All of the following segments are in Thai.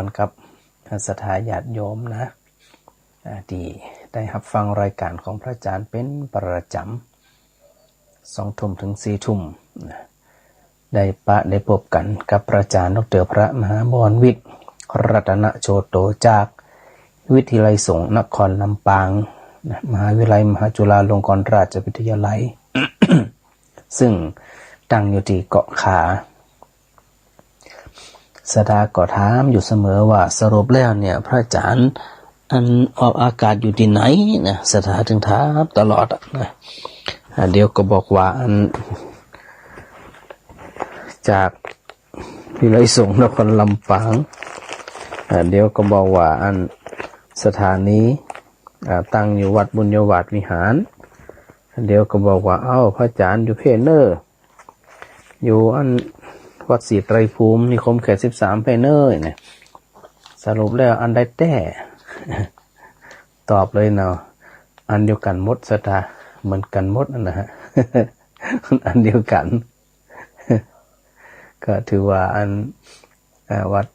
รกับศรัทธาญาติโยมนะที่ได้รับฟังรายการของพระอาจารย์เป็นประจำ2 ทุ่มถึง4 ทุ่มได้พบกันกับพระอาจารย์ดร.พระมหาบวรวิทย์รัตนโชโตจากวิทยาลัยสงฆ์นครลำปางมหาวิทยาลัยมหาจุฬาลงกรณราชวิทยาลัย ซึ่งตั้งอยู่ที่เกาะขาศรัทธาก็ถามอยู่เสมอว่าสรุปแล้วเนี่ยพระอาจารย์อันออกอากาศอยู่ที่ไหนนะศรัทธาถึงถามตลอดนะเดี๋ยวก็บอกว่าอันจากวิทยาลัยสงฆ์นครลำปางเดี๋ยวก็บอกว่าอันสถานีตั้งอยู่วัดบุญยวาทวิหารเดี๋ยวก็บอกว่าพระอาจารย์อยู่เพเนอร์อยู่อันวัดศรีไตรภูมินิคมเขต13เพเนอร์เนี่ยสรุปแล้วอันใดแต่ตอบเลยเนาะอันเดียวกันหมดศรัทธาเหมือนกันหมดนะฮะ อันเดียวกัน ก็ถือว่าอันวัด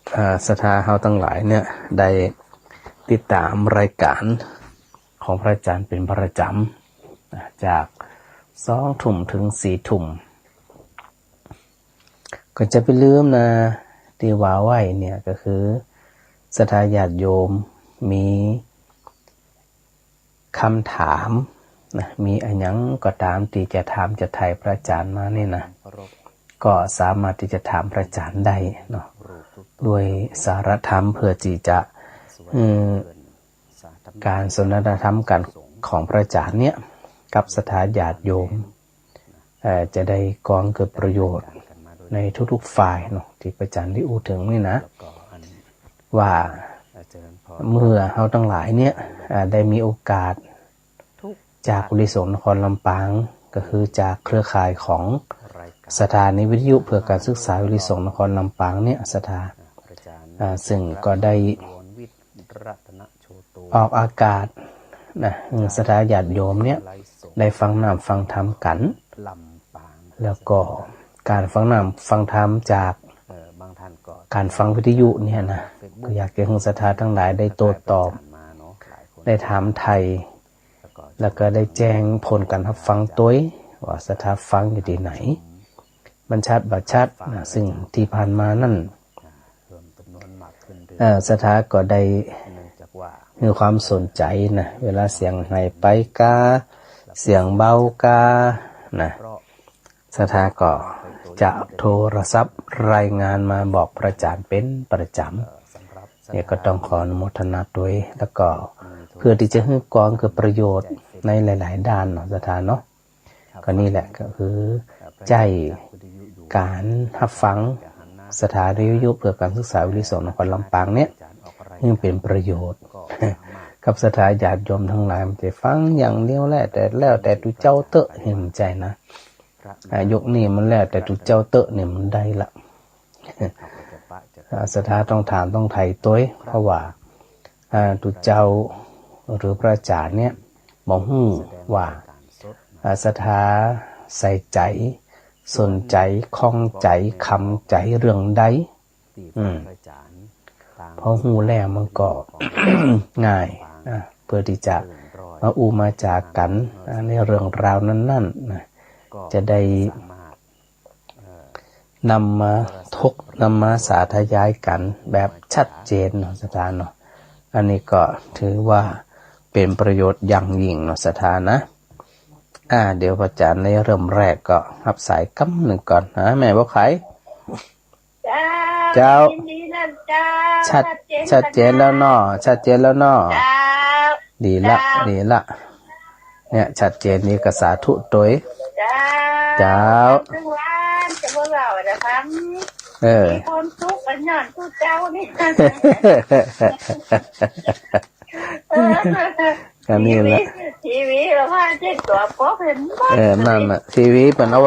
ศรัทธาเฮาทั้งหลายเนี่ยได้ติดตามรายการของพระอาจารย์เป็นประจำจาก2 ทุ่มถึง4 ทุ่มก็จะไปลืมนะที่ว่าไว้เนี่ยก็คือศรัทธาญาติโยมมีคำถามนะมีอันยังก็ตามที่จะถามจะไถ่พระอาจารย์มานี่นะก็สามารถที่จะถามพระอาจารย์ได้เนาะด้วยสารธรรมเพื่อที่จะการสนทนาธรรมกันของพระอาจารย์เนี่ยกับศรัทธาญาติโยมจะได้ก่อเกิดประโยชน์ในทุกๆฝ่ายเนาะที่พระอาจารย์ได้อู้ถึงนี่นะว่าเมื่อเฮาทั้งหลายเนี่ยได้มีโอกาสจากวิทยาลัยสงฆ์นครลำปางก็คือจากเครือข่ายของสถานีวิทยุเพื่อการศึกษาวิทยาลัยสงฆ์นครลำปางเนี่ยสถาซึ่งก็ได้ออกอากาศนะศรัทธาญาติโยมเนี่ยได้ฟังนามฟังธรรมกันแล้วก็การฟังนามฟังธรรมจากการฟังวิทยุเนี่ยนะก็อยากให้ศรัทธาทั้งหลายได้โต้ตอบได้ถามไทยแล้วก็ได้แจ้งผลการรับฟังตัวว่าศรัทธาฟังอยู่ที่ไหนมันชัดบัดชัดนะซึ่งที่ผ่านมานั่นศรัทธาก็ได้มีความสนใจนะเวลาเสียงไหนไปกาเสียงเบากานะศรัทธาก็จะโทรศัพท์รายงานมาบอกพระอาจารย์เป็นประจำเนี่ยก็ต้องขออนุโมทนาด้วยแล้วก็เพื่อที่จะให้กองเกิดประโยชน์ในหลายๆด้านเนาะศรัทธาเนาะก็นี่แหละก็คือใจการรับฟังสถานีวิทยุเพื่อการศึกษาวิทยาลัยสงฆ์นครลำปางเนี่ยยิ่งเป็นประโยชน์กับศรัทธาญาติโยมทั้งหลายมันจะฟังอย่างเดียวแหละแต่ตุเจ้าเตอะเห็นใจนะยกนี่มันแล้วแต่ตุเจ้าเตอะเนี่ยมันได้ละศรัทธาต้องถามต้องไถ่ตัวเพราะว่าตุเจ้าหรือพระอาจารย์เนี่ยบอกว่าศรัทธาใส่ใจสนใจคล้องใจคำใจเรื่องใดพอหูแล้วมันก็ ง่ายเพื่อที่จะมามาจากกันในเรื่องราวนั้นๆนะจะได้นำมาสาธยายกันแบบชัดเจนเนาะศรัทธาเนาะอันนี้ก็ถือว่าเป็นประโยชน์อย่างยิ่งเนาะศรัทธานะเดี๋ยวพระอาจารย์ในเริ่มแรกก็รับสายกำหนึ่งก่อนแม่บอกใครเจ้าชัดเจนแล้วเนาะชัดเจนแล้วเนาะดีละเนี่ยชัดเจนนี่ก็สาธุตัวเจ้าคนทุกข์กันย้อนทุกเจ้านี่กันนี่แหละทีวีเราพาเจ็ดตัวก็เห็นนั่นน่ะทีวีเป็นเอาไ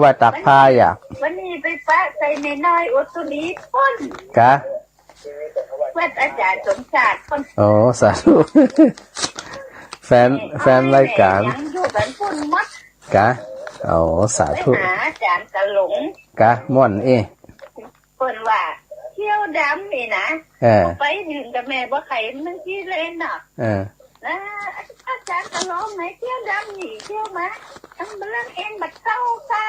ว้ตักผ้าอ่ะวันนี้ไปปะใส่ในน้อยอุตุลีพ่นกะเพื่อนอาจารย์สมศาสตร์คนโอ้สาธุแฟนรายการกะโอ้สาธุอาจารย์กะหลงกะม่วนเพิ่นว่า เที่ยวดำนี่นะไปถึงกับแม่บ่ไข่มันที่เล่นน่ะนะอาจารย์จะร้องไหนเที่ยวดำนี่เที่ยวมาทำเรื่องเองบัดเข้าใต้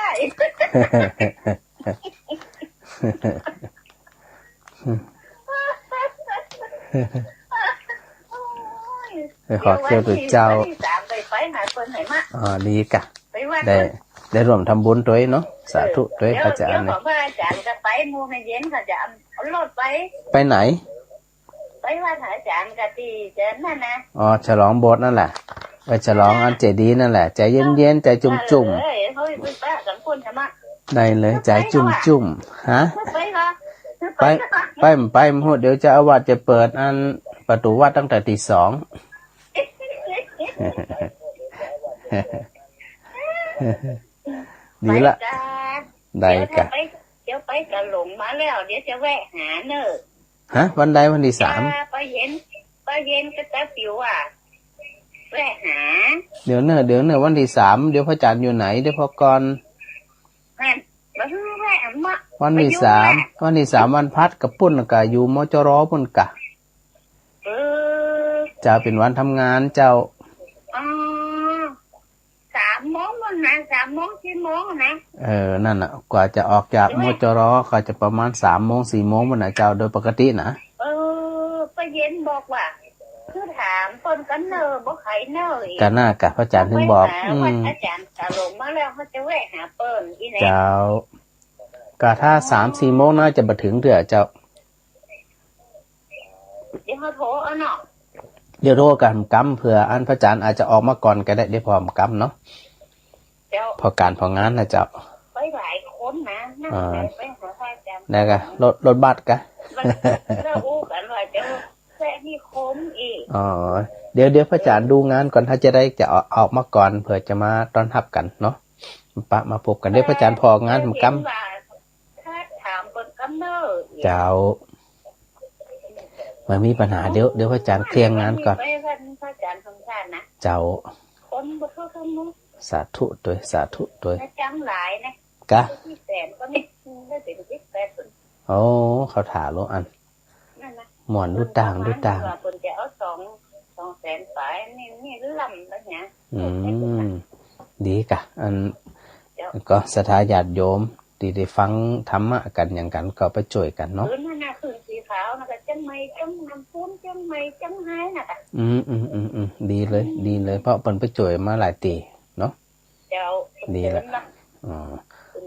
ขอเที่ยวตัวเจ้าไปหาคนไหนมาดีกะได้รวมทำบุญด้วยเนาะสาธุด้วยอาจารย์เนี่ยอาจารย์จะไปมูไม่เย็นค่ะจะเอารถไปไหนไปว่าอาจารย์กะตีเจนนั่นนะฉลองโบสถ์นั่นแหละไปฉลองอันเจดีย์นั่นแหละใจเย็นๆใจจุ่มๆได้เลยใจจุ่มๆฮะไปพูดเดี๋ยวเจ้าอาวาสจะเปิดอันประตูวัดตั้งแต่ตี 2ดีละได้กะเดี๋ยวไปกะหลงมาแล้วเดี๋ยวจะแวะหาเนอะฮะวันใดวันที่ 3ไปเย็นก็จะปิวแวะหาเดี๋ยวเนอะวันที่ 3เดี๋ยวพระอาจารย์อยู่ไหนเดี๋ยวพอกรวันที่ 3วันพัดกับปุ้นกะอยู่มจรปุ้นกะจะเป็นวันทำงานเจ้า3 โมงวันนะ3 โมง4 โมงนะนั่นน่ะกว่าจะออกจากมจรก็จะประมาณ3 โมง4 โมงวันน่ะเจ้าโดยปกตินะไปเย็นบอกว่าคือถามคนกันเนอบ่ไข่เนอกันน่ะกะพระอาจารย์ถึงบอกอาจารย์จะลงมาแล้วเขาจะแวะหาเปิ้นอีไหนเจ้ากะถ้า 3-4 โมงน่าจะมาถึงเถอะเจ้าเดี๋ยวเขาโทรเอาเนาะเดี๋ยวโทรกันกำเผื่ออันพระอาจารย์อาจจะออกมาก่อนก็ได้เดี๋ยวพร้อมกำเนาะพอการพองานนะเจ้าไปหลายคนนะไปหาพระอาจารย์ได้กะรถบัสกะแล้วอู้กันว่าจะแซ่มีคมอีกเดี๋ยวพระอาจารย์ดูงานก่อนถ้าจะได้จะออกมาก่อนเผื่อจะมาต้อนรับกันเนาะมาพบกันเดี๋ยวพระอาจารย์พองานกำถามเปิ้นกำเนอเจ้ามันมีปัญหาเดี๋ยวพระอาจารย์เคลียร์งานก่อนเจ้าคนบ่เข้าคำนู้สาธุด้วยสาธุด้วยจังหลายนะกะแสนก็ไม่ได้เป็น18โอ้เขาถาโลอันหมอนดูต่างเพิ่นจะเอา2 แสนไปนี่ลำแล้วเนี่ยดีกะอันก็ศรัทธาญาติโยมที่ได้ฟังธรรมะกันอย่างกันก็ไปช่วยกันเนาะคืนสีขาวนะก็จังไม่จังน้ำพุ้นจังไม่จังหายน่ะดีเลยเพราะเปิ้นไปช่วยมาหลายปีเนาะดีละ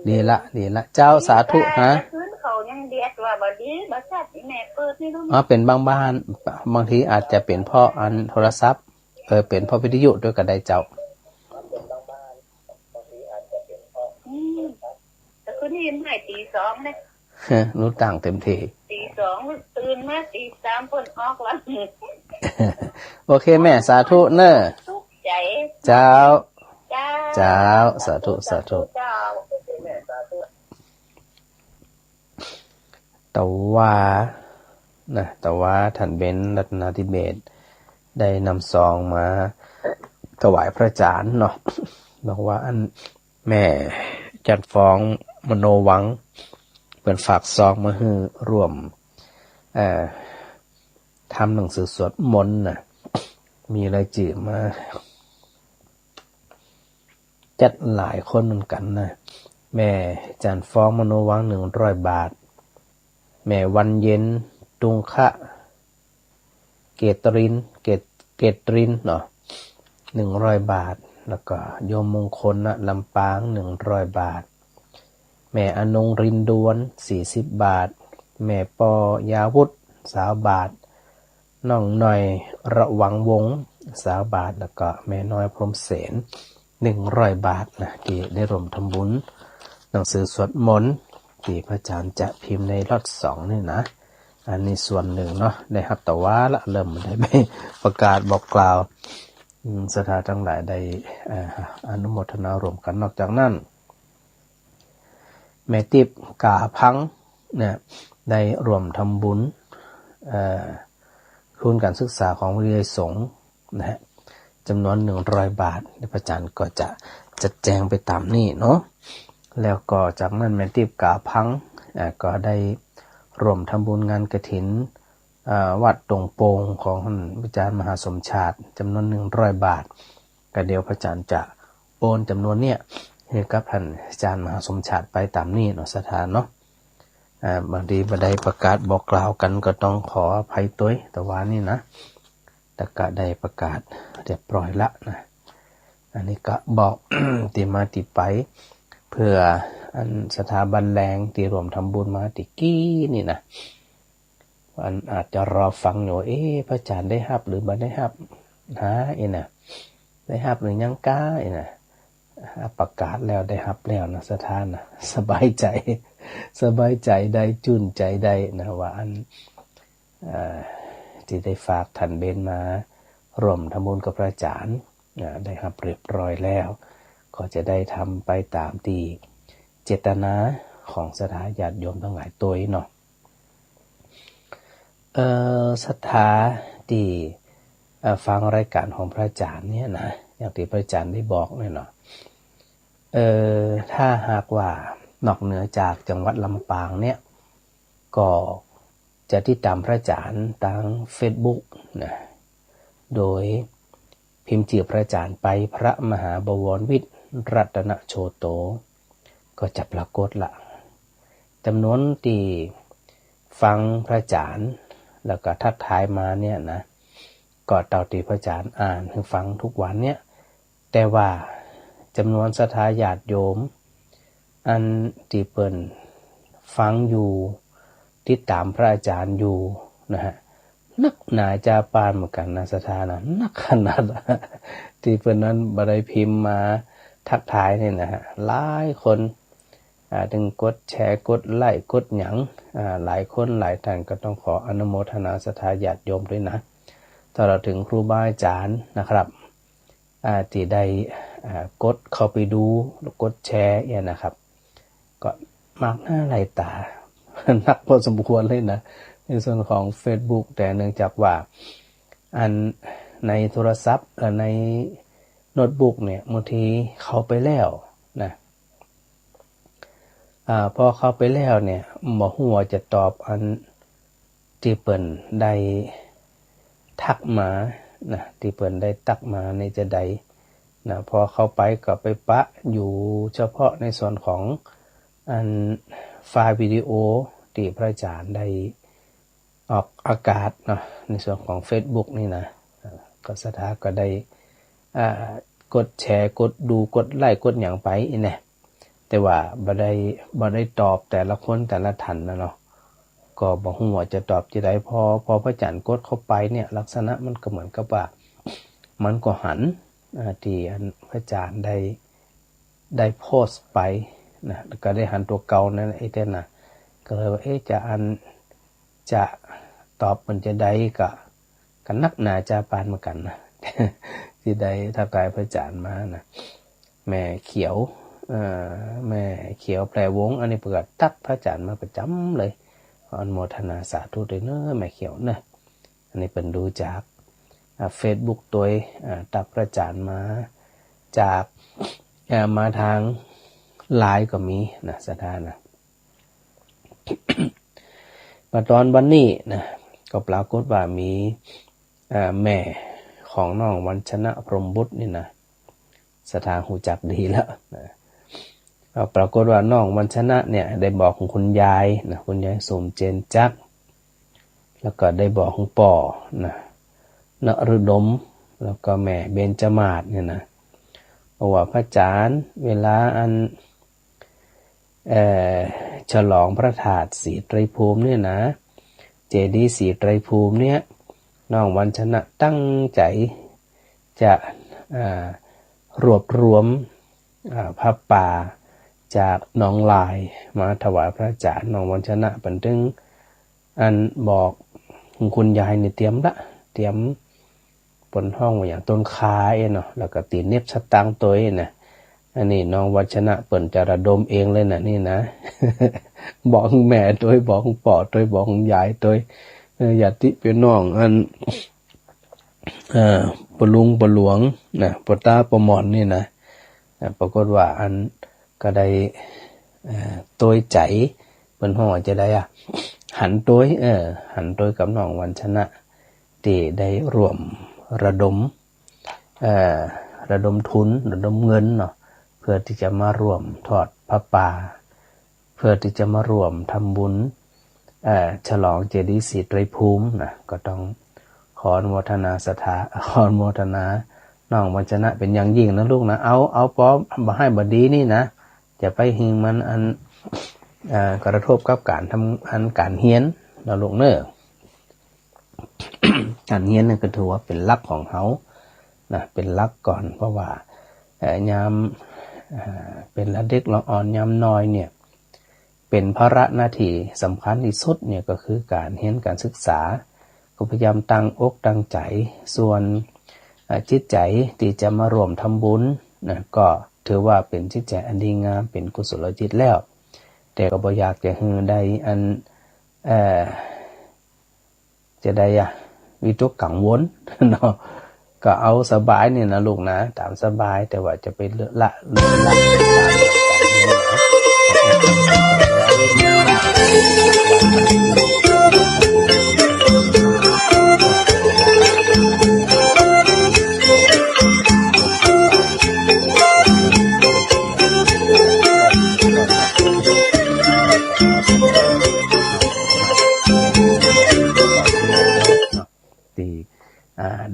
ดีละเจ้าสาธุฮะคืนเขายังเดียดว่าบ่ดีบ่ทราบสิแม่เปิดนี่เนาะเป็นบางบ้านบางทีอาจจะเป็นเพราะอันโทรศัพท์เป็นเพราะวิทยุด้วยก็ได้เจ้าแต่คืนนี้ไม่ตี 2นะรู้ต่างเต็มทีตี 2ตื่นมาตี 3เพิ่นออกแล้วโอเคแม่สาธุเน้อใจเจ้าสาธุแต่ว่าท่านเบญรัตนาธิเบศรได้นำซองมาถวายพระอาจารย์เนาะบอกว่าอันแม่จัดฟ้องมโนวังเปิดฝากซองมาให้ร่วมทำหนังสือสวดมนต์น่ะมีรายชื่อมาจัดหลายคนเหมือนกันนะแม่จันฟ้องมโนวัง100 บาทแม่วันเย็นตุงคะเกตรินเนาะ100 บาทแล้วก็โยมมงคลณลำปาง100 บาทแม่อนงรินดวน40 บาทแม่ปอยาวุฒิ20 บาทน้องหน่อยระวังวง20 บาทแล้วก็แม่น้อยพรหมเสน100 บาทนะที่ได้ร่วมทำบุญหนังสือสวดมนต์ที่พระอาจารย์จะพิมพ์ในล็อต2นี่นะอันนี้ส่วนหนึ่งเนาะได้รับแต่ว่าละเริ่มได้ไปประกาศบอกกล่าวศรัทธาทั้งหลายได้อนุโมทนารวมกันนอกจากนั้นแม่ติบกาพังเนี่ยได้รวมทำบุญทุนการศึกษาของวิทยาลัยสงฆ์นะฮะจำนวน100 บาทพระอาจารย์ก็จะจัดแจงไปตามนี้เนาะแล้วก็จากนั้นแม่ติบกาพังก็ได้ รวมทำบุญงานกฐินวัดตรงโปงของท่านพระอาจารย์มหาสมชาติจำนวน100 บาทก็เดี๋ยวพระอาจารย์จะโอนจำนวนเนี้ยให้กับท่านอาจารย์มหาสมชาติไปตามนี้เนาะสถานเนาะบางทีบ่ได้ประกาศบอกกล่าวกันก็ต้องขออภัยตัวแต่ว่านี่นะแต่ก็ได้ประกาศเรียบร้อยละนะอันนี้ก็บอก ที่มาที่ไปเพื่ออันสถาบันแรงที่รวมทำบุญมาติกี้นี่นะอันอาจจะรอฟังอยู่พระอาจารย์ได้ฮับหรือบ่ได้ฮับนะได้ฮับหรือยังก้านะประกาศแล้วได้ฮับแล้วนะสถานนะสบายใจได้จุนใจได้นะว่าอันที่ได้ฝากท่านเบนมารวมทำบุญกับพระอาจารย์ได้ฮับเรียบร้อยแล้วก็จะได้ทำไปตามที่เจตนาของศรัทธาญาติโยมทั้งหลายตัวเนาะศรัทธาที่ฟังรายการของพระอาจารย์เนี่ยนะอย่างที่พระอาจารย์ได้บอกเนี่ยเนาะถ้าหากว่านอกเหนือจากจังหวัดลำปางเนี่ยก็จะติดตามพระอาจารย์ทาง Facebook นะโดยพิมพ์ชื่อพระอาจารย์ไปพระมหาบวรวิทย์รัตนโชโตก็จะปรากฏละจำนวนที่ฟังพระอาจารย์แล้วก็ทักทายมาเนี่ยนะก็เต่าที่พระอาจารย์อ่านให้ฟังทุกวันเนี่ยแต่ว่าจำนวนศรัทธาญาติโยมอันที่เปิ้นฟังอยู่ติดตามพระอาจารย์อยู่นะฮะนักหนาจาปานเหมือนกันนะศรัทธานะนักขนาดที่เปิ้นนั้นบ่ได้พิมพ์มาทักทายเนี่ยนะฮะหลายคนถึงกดแชร์กดไลค์กดหยังหลายคนหลายท่านก็ต้องขออนุโมทนาศรัทธาญาติโยมด้วยนะตลอดถึงครูบาอาจารย์นะครับที่ได้กดเข้าไปดูกดแชร์เนี่ยนะครับก็มากหน้าหลายตา นักพอสมควรเลยนะในส่วนของ Facebook แต่เนื่องจากว่าอันในโทรศัพท์ในโน้ตบุ๊กเนี่ยบางทีเข้าไปแล้วนะพอเข้าไปแล้วเนี่ยบ่ฮู้ว่าจะตอบอันที่เปิ้นได้ทักมานะที่เปิ้นได้ตักมาในจะใดนะพอเข้าไปก็ไปปะอยู่เฉพาะในส่วนของอันไฟล์วิดีโอที่พระอาจารย์ได้ออกอากาศเนาะในส่วนของ Facebook นี่นะก็ศรัทธาก็ได้กดแชร์กดดูกดไลค์กดหยังไปนี่แต่ว่าบ่ได้ตอบแต่ละคนแต่ละท่านนะเนาะก็บ่ฮู้ว่าจะตอบที่ใดพอพระอาจารย์กดเข้าไปเนี่ยลักษณะมันก็เหมือนกับว่ามันก็หันที่อันพระอาจารย์ได้โพสต์ไปนะแล้วก็ได้หันตัวเก่านั่นเต้นนะก็เลยว่าจะตอบมันจะได้ก็นักหนาจาปานเหมือนกันนะ ที่ได้ทักทายพระอาจารย์มานะแม่เขียวแม่เขียวแปลวงอันนี้เปิดทักพระอาจารย์มาประจำเลยอนุโมทนาสาธุด้วยเนอะแม่เขียวนะอันนี้เป็นดูจากFacebook ตัวตักพระอาจารย์มาจากมาทางไลน์ก็มีนะสถานะ มาตอนวันนี้นะก็ปรากฏว่ามีแม่ของน้องวัญชนะพรหมบุตรนี่นะสถาหูจักดีแล้วนะปรากฏว่าน้องวัญชนะเนี่ยได้บอกของคุณยายนะคุณยายสมเจนจักแล้วก็ได้บอกของป่อนะนฤดมแล้วก็แม่เบญจมาศเนี่ยนะว่าพระอาจารย์เวลาอันฉลองพระธาตุศรีไตรภูมิเนี่ยนะเจดีย์ศรีไตรภูมิเนี่ยน้องวัญชนะตั้งใจจะรวบรวมพระป่าจากหนองลายมาถวายพระอาจารย์น้องวัญชนะเป็นถึงอันบอกคุณยายเนี่ยเตรียมบนห้องว่าอย่างต้นคาเนาะแล้วก็ตีเน็บสตางค์ตัวนะอันนี้น้องวัชนะเปิ่นจะระดมเองเลยนะนี่นะ บอกแม่ตัวบอกป่อตัวบอกยายตัวญาติพี่น้องอันปลุงปหลวงนะปตาปหมอนนี่นะปรากฏว่าอันก็ได้ตัวใจเปิ้นห้องจะได้ หันโดยหันโดยกับน้องวันชนะที่ได้ร่วมระดมทุนระดมเงินเนาะเพื่อที่จะมาร่วมทอดพระป่าเพื่อที่จะมาร่วมทำบุญฉลองเจดีย์ศรีไตรภูมินะก็ต้องขออนุโมทนาขออนุโมทนาน้องวัญชนะเป็นอย่างยิ่งนะลูกนะเอาป้อมาให้บดีนี่นะอย่าไปหิงมันกระทบกับการทำการเฮียนเราลูกเนอะ การเฮียนนี่ก็ถือว่าเป็นหลักของเขานะเป็นหลักก่อนเพราะว่ายามเป็นละเด็กละอ่อนยามน้อยเนี่ยเป็นภาระหน้าที่สำคัญที่สุดเนี่ยก็คือการเรียนการศึกษาก็พยายามตั้งอกตั้งใจส่วนจิตใจที่จะมารวมทำบุญนะก็ถือว่าเป็นจิตใจอันดีงามเป็นกุศลจิตแล้วแต่ก็บ่อยากจะฮือได้อันจะได้วิตกกังวลเนาะก็เอาสบายเนี่ยนะลูกนะตามสบายแต่ว่าจะไปเลอะละ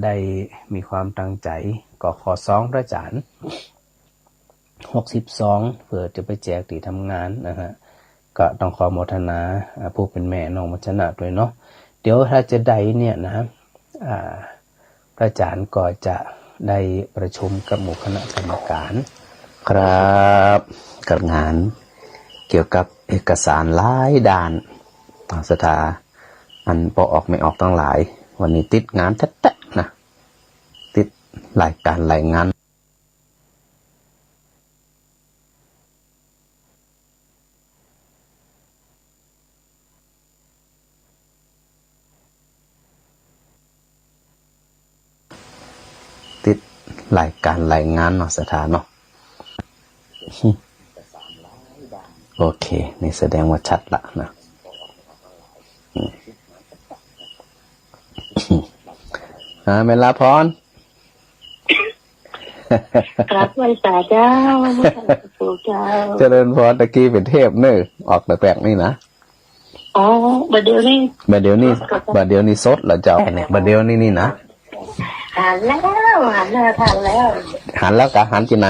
ได้มีความตั้งใจก็ขอ2พระอาจารย์62เพื่อจะไปแจกที่ทำงานนะฮะก็ต้องขอโมทนาผู้เป็นแม่น้องวัชนะด้วยเนาะเดี๋ยวถ้าจะได้เนี่ยนะพระอาจารย์ก็จะได้ประชุมกับหมู่คณะกรรมการครับกับงานเกี่ยวกับเอกสารหลายด้านต่างสถาอันพอออกไม่ออกตั้งหลายวันนี้ติดงานแท้ๆนะติดรายการรายงานติดรายการรายงานเนาะสถานเนาะโอเคนี่แสดงว่าชัดละนะเมลาพรครับไว้ตาเจ้าปู่เจ้าเจริญพรตะกี้เป็นเทพเนอะออกแปลกๆนี่นะอ๋อบัดเดี๋ยวนี้สดแล้วเจ้าเนี่ยบัดเดี๋ยวนี้นะหันแล้วหันแล้วกะหันที่ไหน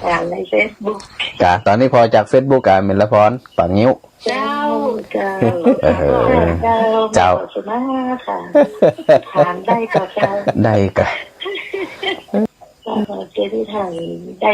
หันใน Facebook กะตอนนี้พอจาก Facebook กะเมลาพรปากนิ้วเจ้าสมาค่ะทานได้ก็เจ้าได้ก็เจที่ทานได้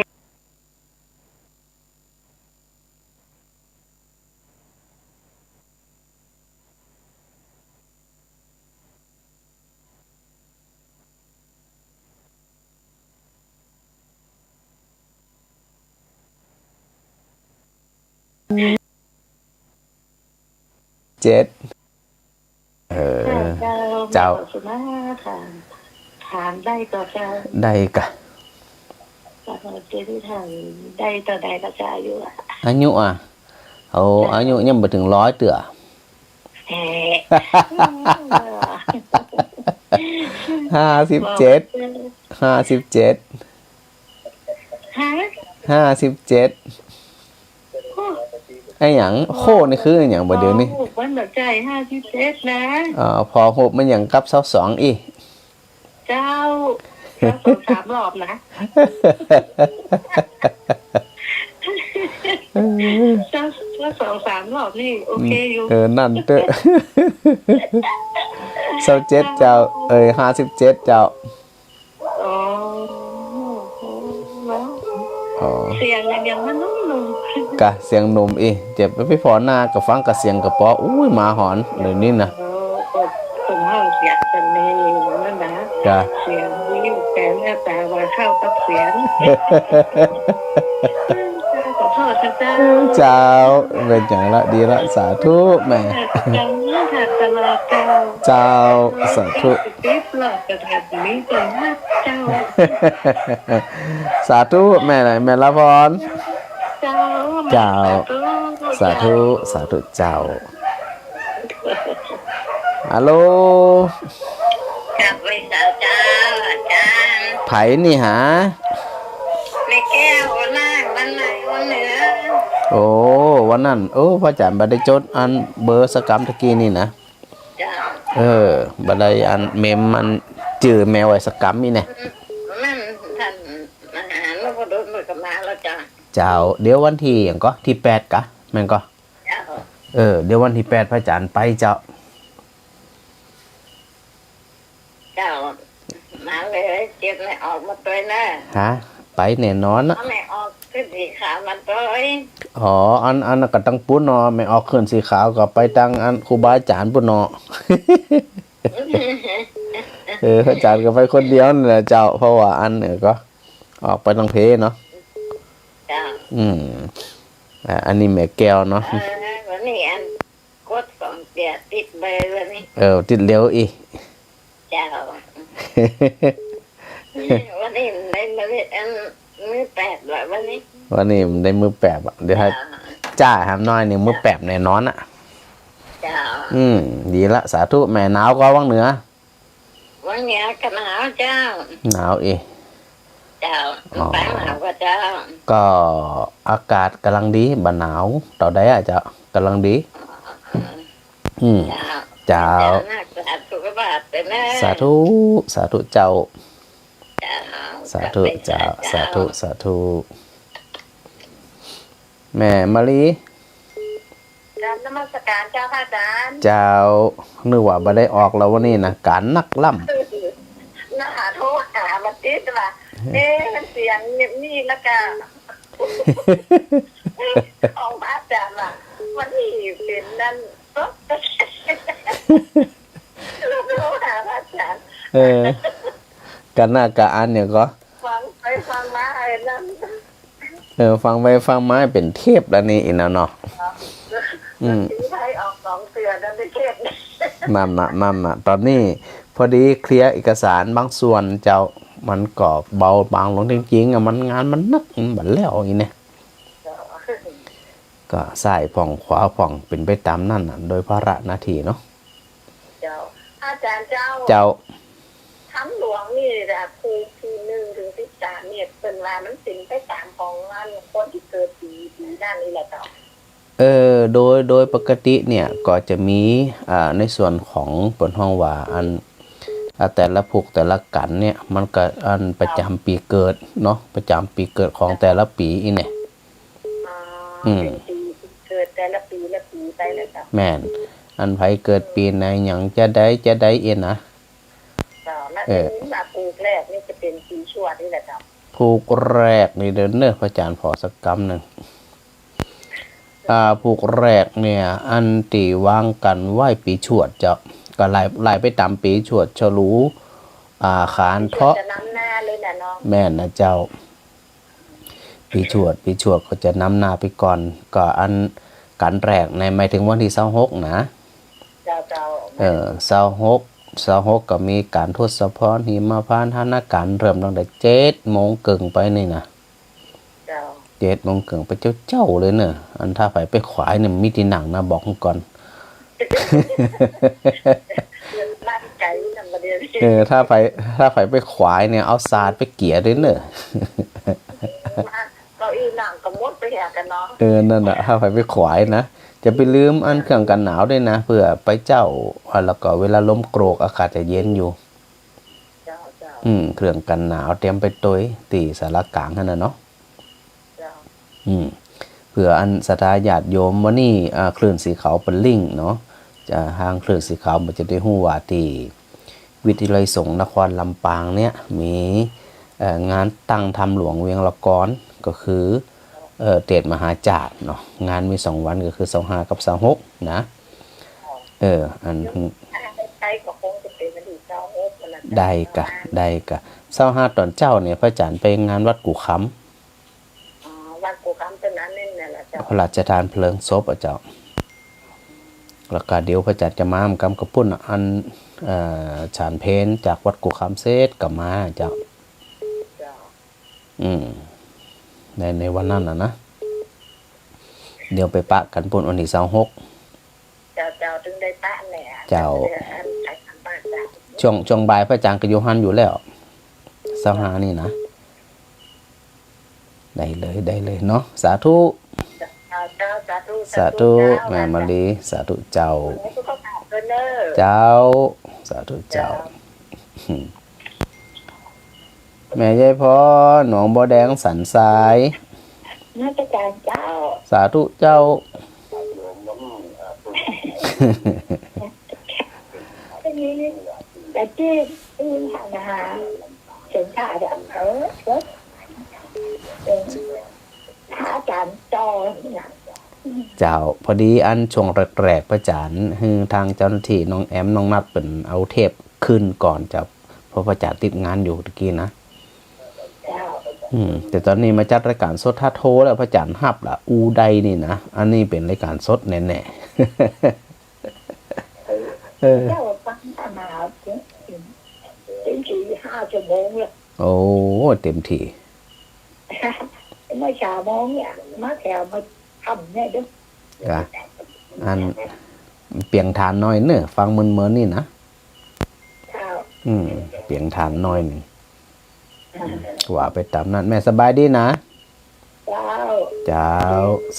7เจ้าสมาค่ะทานได้ก็เจ้าได้ก็เจที่ทานได้ต่อใดก็จะอายุอายุเอาอายุยังบ่ถึง100เตื้อ57ไอ้หยังโคนี่คือหยังบ่เดี๋ยวนี้มันแบบใจ57นะพอโหบมันหยังกับ22อีเจ้า3 รอบนะ2-3 รอบนี่โอเคอยู่นั่นเด้อ27เจ้า57เจ้าเสียงยังมันนุ่มๆกะเสียงหนุ่มอีเจ็บไปพอหน้าก็ฟังกะเสียงกระป๋ออุ้ยหมาหอนเดี๋ยวนี้นะผมห้องเสียงสันนี่นั่นนะเสียงวิวแต่แม่แต่ว่าเข้ากับเสียงขอโทษเจ้าเป็นอย่างละดีละสาธุแม่ยังไม่ถัดตลอดเจ้าสาธุติ๊บหลอดกระถัดนี้จนเจ้าสาธุแม่ไหนแม่ละพรเจ้าสาธุเจ้า ฮัลโหลกับไปสาวเจ้าอาจารย์ไผนี่หาไม่แก้ววันนั่งวันไหนวันเหนือโอ้วันนั้นโอ้พระอาจารย์บัดได้จดอันเบอร์สกรรมตะกี้นี่นะบัดได้อันเมมมันจื่อแมวไว้สกรรมนี่เนี่ยมันท่านมหาแล้วก็โดนมือกับมาแล้วจ้าเจ้าเดี๋ยววันที่อย่างก็ที่8กะแม่นก็เดี๋ยววันที่8พระอาจารย์ไปเจ้ามาเลยเจ็บไม่ออกมาตัวนะฮะไปแน่นอนนะไม่ออกขึ้นสีขาวมันตัวอ๋ออันก็ตั้งปุ้นเนาะไม่ออกขึ้นสีขาวก็ไปตั้งอันครูบาอาจารย์ปุ้นเนาะอาจารย์ก็ไปคนเดียวนี่แหละเจ้าเพราะว่าอันเนี่ยก็ออกไปตั้งเพเนาะอันนี้แม่แก้วเนาะวันนี้อันกดสองเดียติดเบอร์วันนี้ติดเร็วอีเจ้าวันนี้ได้มาเล่นมือ8แบบวันนี้ได้มือ8อ่ะเดี๋ยวให้จ้าทำน้อยนี่มือ8แน่นอนอ่ะเจ้าดีละสาธุแม่หนาวก็ว่างเหนือว่างเหนือก็หนาวเจ้าหนาวอีเจ้าไปหนาวก็เจ้าก็อากาศกำลังดีบ่หนาวต่อได้อ่ะเจ้ากำลังดีเจ้าสาธุสาธุเจ้าสาธุเจ้าสาธุสาธุแม่มะลินมัสการเจ้าพระอาจารย์เจ้านึกว่าบ่ได้ออกแล้ววันนี้นะการนักล่ำน่าโทรหามาติดว่ามันเสียงเงียบนี่แล้วก็ของพระอาจารย์ว่าวันนี้เป็นนั่นโทรหาพระอาจารย์กันหน้ากะอันเนี่ยก็ฟังไปฟังมาไอ้นั่นฟังไปฟังมาเป็นเทพแล้วนี่อีกแล้วเนาะใช้ออก2เตือนนั่นเป็นเทพนั่นน่ะตอนนี้พอดีเคลียร์เอกสารบางส่วนเจ้ามันก็เบาบางลงจริงๆอ่ะมันงานมันนักบัดแล้วอีเนี่ยก็ซ้ายผ่องขวาผ่องเป็นไปตามนั่นน่ะโดยภาระหน้าที่เนาะเจ้าอาจารย์เจ้าทำหลวงนี่แหละคือ1 ถึง 13เนี่ยเป็นว่ามันสินไปตามของมันคนที่เกิดปีด้านนี้แหละเจ้าโดยปกติเนี่ยก็จะมีในส่วนของบนห้องว่าอันแต่ละภูกแต่ละกันเนี่ยมันก็อันประจำปีเกิดเนาะประจำปีเกิดของแต่ละปีอีเนี่ยเกิดแต่ละปีไปเลยครับแม่นอันไผเกิดปีไหนหยังจะได้เอ็นนะภูกแรกนี่จะเป็นปีชวดนี่แหละครับภูกแรกนี่เดินเนอพระอาจารย์ขอสักกำหนึ่งภูกแรกเนี่ยอันตีวางกันไหวปีชวดจะก็ไล่ไปตามปีชวดฉลูขานเทาะแม่นะเจ้าปีชวดก็จะนำหน้าไปก่อนก็อันกันแรกในหมายถึงวันที่26นะ26ก็มีการทศพรหิมพานต์หน้าการเริ่มตั้งแต่7:00 นไปนี่นะ7:00 นไปเจ้าเลยเนอะอันถ้าไปขวายเนี่ยมีที่หนังนะบอกก่อนถ้าไปขวายเนี่ยเอาซาดไปเกี่ยด้วยเนอะเราอีหนังกับมดไปแหกกันเนาะนั่นแหละถ้าไปขวายนะจะไปลืมอันเครื่องกันหนาวด้วยนะเพื่อไปเจ้าแล้วก็เวลาลมโกรกอากาศจะเย็นอยู่เครื่องกันหนาวเตรียมไปตัวตีสารกลางนั่นน่ะเนาะเพื่ออันศรัทธาญาติโยมวันนี้คลื่นสีขาวเป็นลิงเนาะจะทางคลื่นสีขาวมันจะได้ฮู้ว่าที่วิทยาลัยสงฆ์นครลำปางเนี่ยมีงานตั้งธรรมหลวงเวียงละกรก็คือเตดมหาจารย์เนาะงานมี2วันก็คือ25กับ26นะอันได้กะ25ตอนเจ้าเนี่ยพระอาจารย์ไปงานวัดกู่คำวัดกู่คำเป็นนั้นนี่แหละเจ้าพระราชทานเพลิงศพเจ้าแล้วก็เดี๋ยวพระอาจารย์จะมากำกระปุ่นอันฉานเพนจากวัดกู่คำเซตกลับมาเจ้าในวันนั้นนะเดี๋ยวไปปะกันปุ่นวันที่26เจ้าถึงได้ปะเนี่ย เจ้าช่วงบ่ายพระอาจารย์ก็โยฮันอยู่แล้ว25นี่นะได้เลยเนาะสาธุสาธุแม่มะลิสาธุเจ้าสาธุเจ้าแม่ยายพรหนองบ่อแดงสันทรายน่าจะการเจ้าสาธุเจ้าแต่ที่นะคะถึงข่าวแบบหาอาจารย์จอเจ้าพอดีอันช่วงแรกๆพระอาจารย์คือทางเจ้าหน้าที่น้องแอมน้องนัดเป็นเอาเทปขึ้นก่อนจะเพราะพระอาจารย์ติดงานอยู่ตะกี้นะแต่ตอนนี้มาจัดรายการสดท่าโทแล้วพระอาจารย์ฮับละอูไดนี่นะอันนี้เป็นรายการสดแน่ๆเจ้าฟังขนาดเต็มที่5 ชั่วโมงเลยโอ้เต็มที่ไม่ช้าโมงเนี่ยมาแถวมาทำเนี่ยด้วยอันเปลี่ยงฐานน้อยเนอะฟังเหมือนนี่นะเปลี่ยงฐานน้อยหนึ่งว่าไปตามนั้นแม่สบายดีนะเจ้า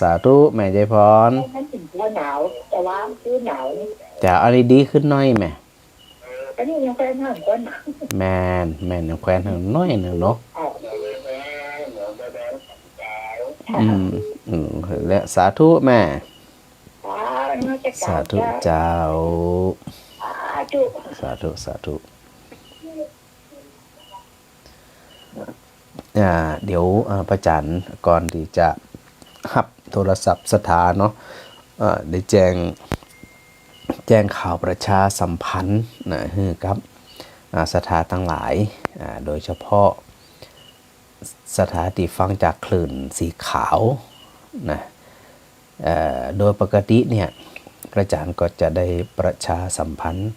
สาธุแม่ใจพรมันถึงว่าหนาวแต่ว่าคือหนาวนี่จะอะไรดีขึ้นน้อยแม่อันนี้ยังแควนห่างก็หนาวแม่ยังแควนห่างน้อยหนึ่งเนาะและสาธุแม่สาธุเจ้าสาธุเดี๋ยวพระอาจารย์ก่อนที่จะหับโทรศัพท์สถานเนาะได้แจ้งข่าวประชาสัมพันธ์นะครับสถานทั้งหลายโดยเฉพาะสถานที่ฟังจากคลื่นสีขาวนะโดยปกติเนี่ยพระอาจารย์ก็จะได้ประชาสัมพันธ์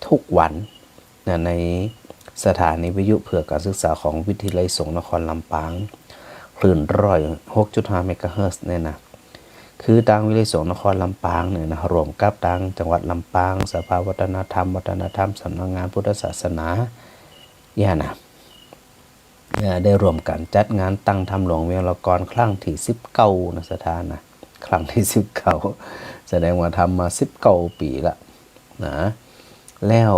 ทุกวันในสถานีวิทยุเพื่อการศึกษาของวิทยาลัยสงฆ์นครลำปางคลื่น106.5 เมกะเฮิรตซ์เนี่ยนะคือทางวิทยาลัยสงฆ์นครลำปางเนี่ยนะรวมกับทางจังหวัดลำปางสภาวัฒนธรรมสำนักงานพุทธศาสนานะได้รวมกันจัดงานตั้งธรรมหลวงเวียงละกรครั้งที่19นะสถานนะครั้งที่19แสดงว่าทำมา19 ปีละนะแล้ว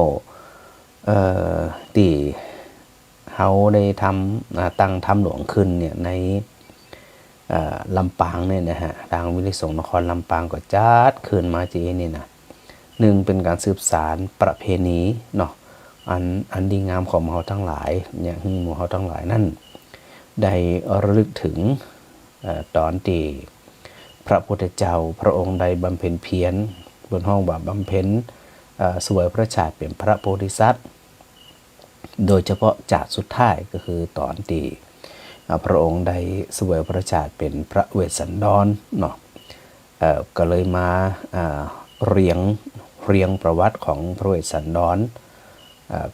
ที่เขาได้ทำตั้งธรรมหลวงขึ้นเนี่ยในลำปางเนี่ยนะฮะทางวิทยาลัยสงฆ์นครลำปางก็จัดขึ้นมาจีนี่นะ1เป็นการสืบสานประเพณีเนาะอันดีงามของเราทั้งหลายอย่างหมู่เราทั้งหลายนั่นได้ระลึกถึงตอนที่พระพุทธเจ้าพระองค์ใดบำเพ็ญเพียรบนห้องว่าบำเพ็ญสวยพระชาติเป็นพระโพธิสัตว์โดยเฉพาะจากสุดท้ายก็คือตอนที่พระองค์ได้สวยพระชาติเป็นพระเวสสันดรเนาะก็เลยมาเรียงประวัติของพระเวสสันดร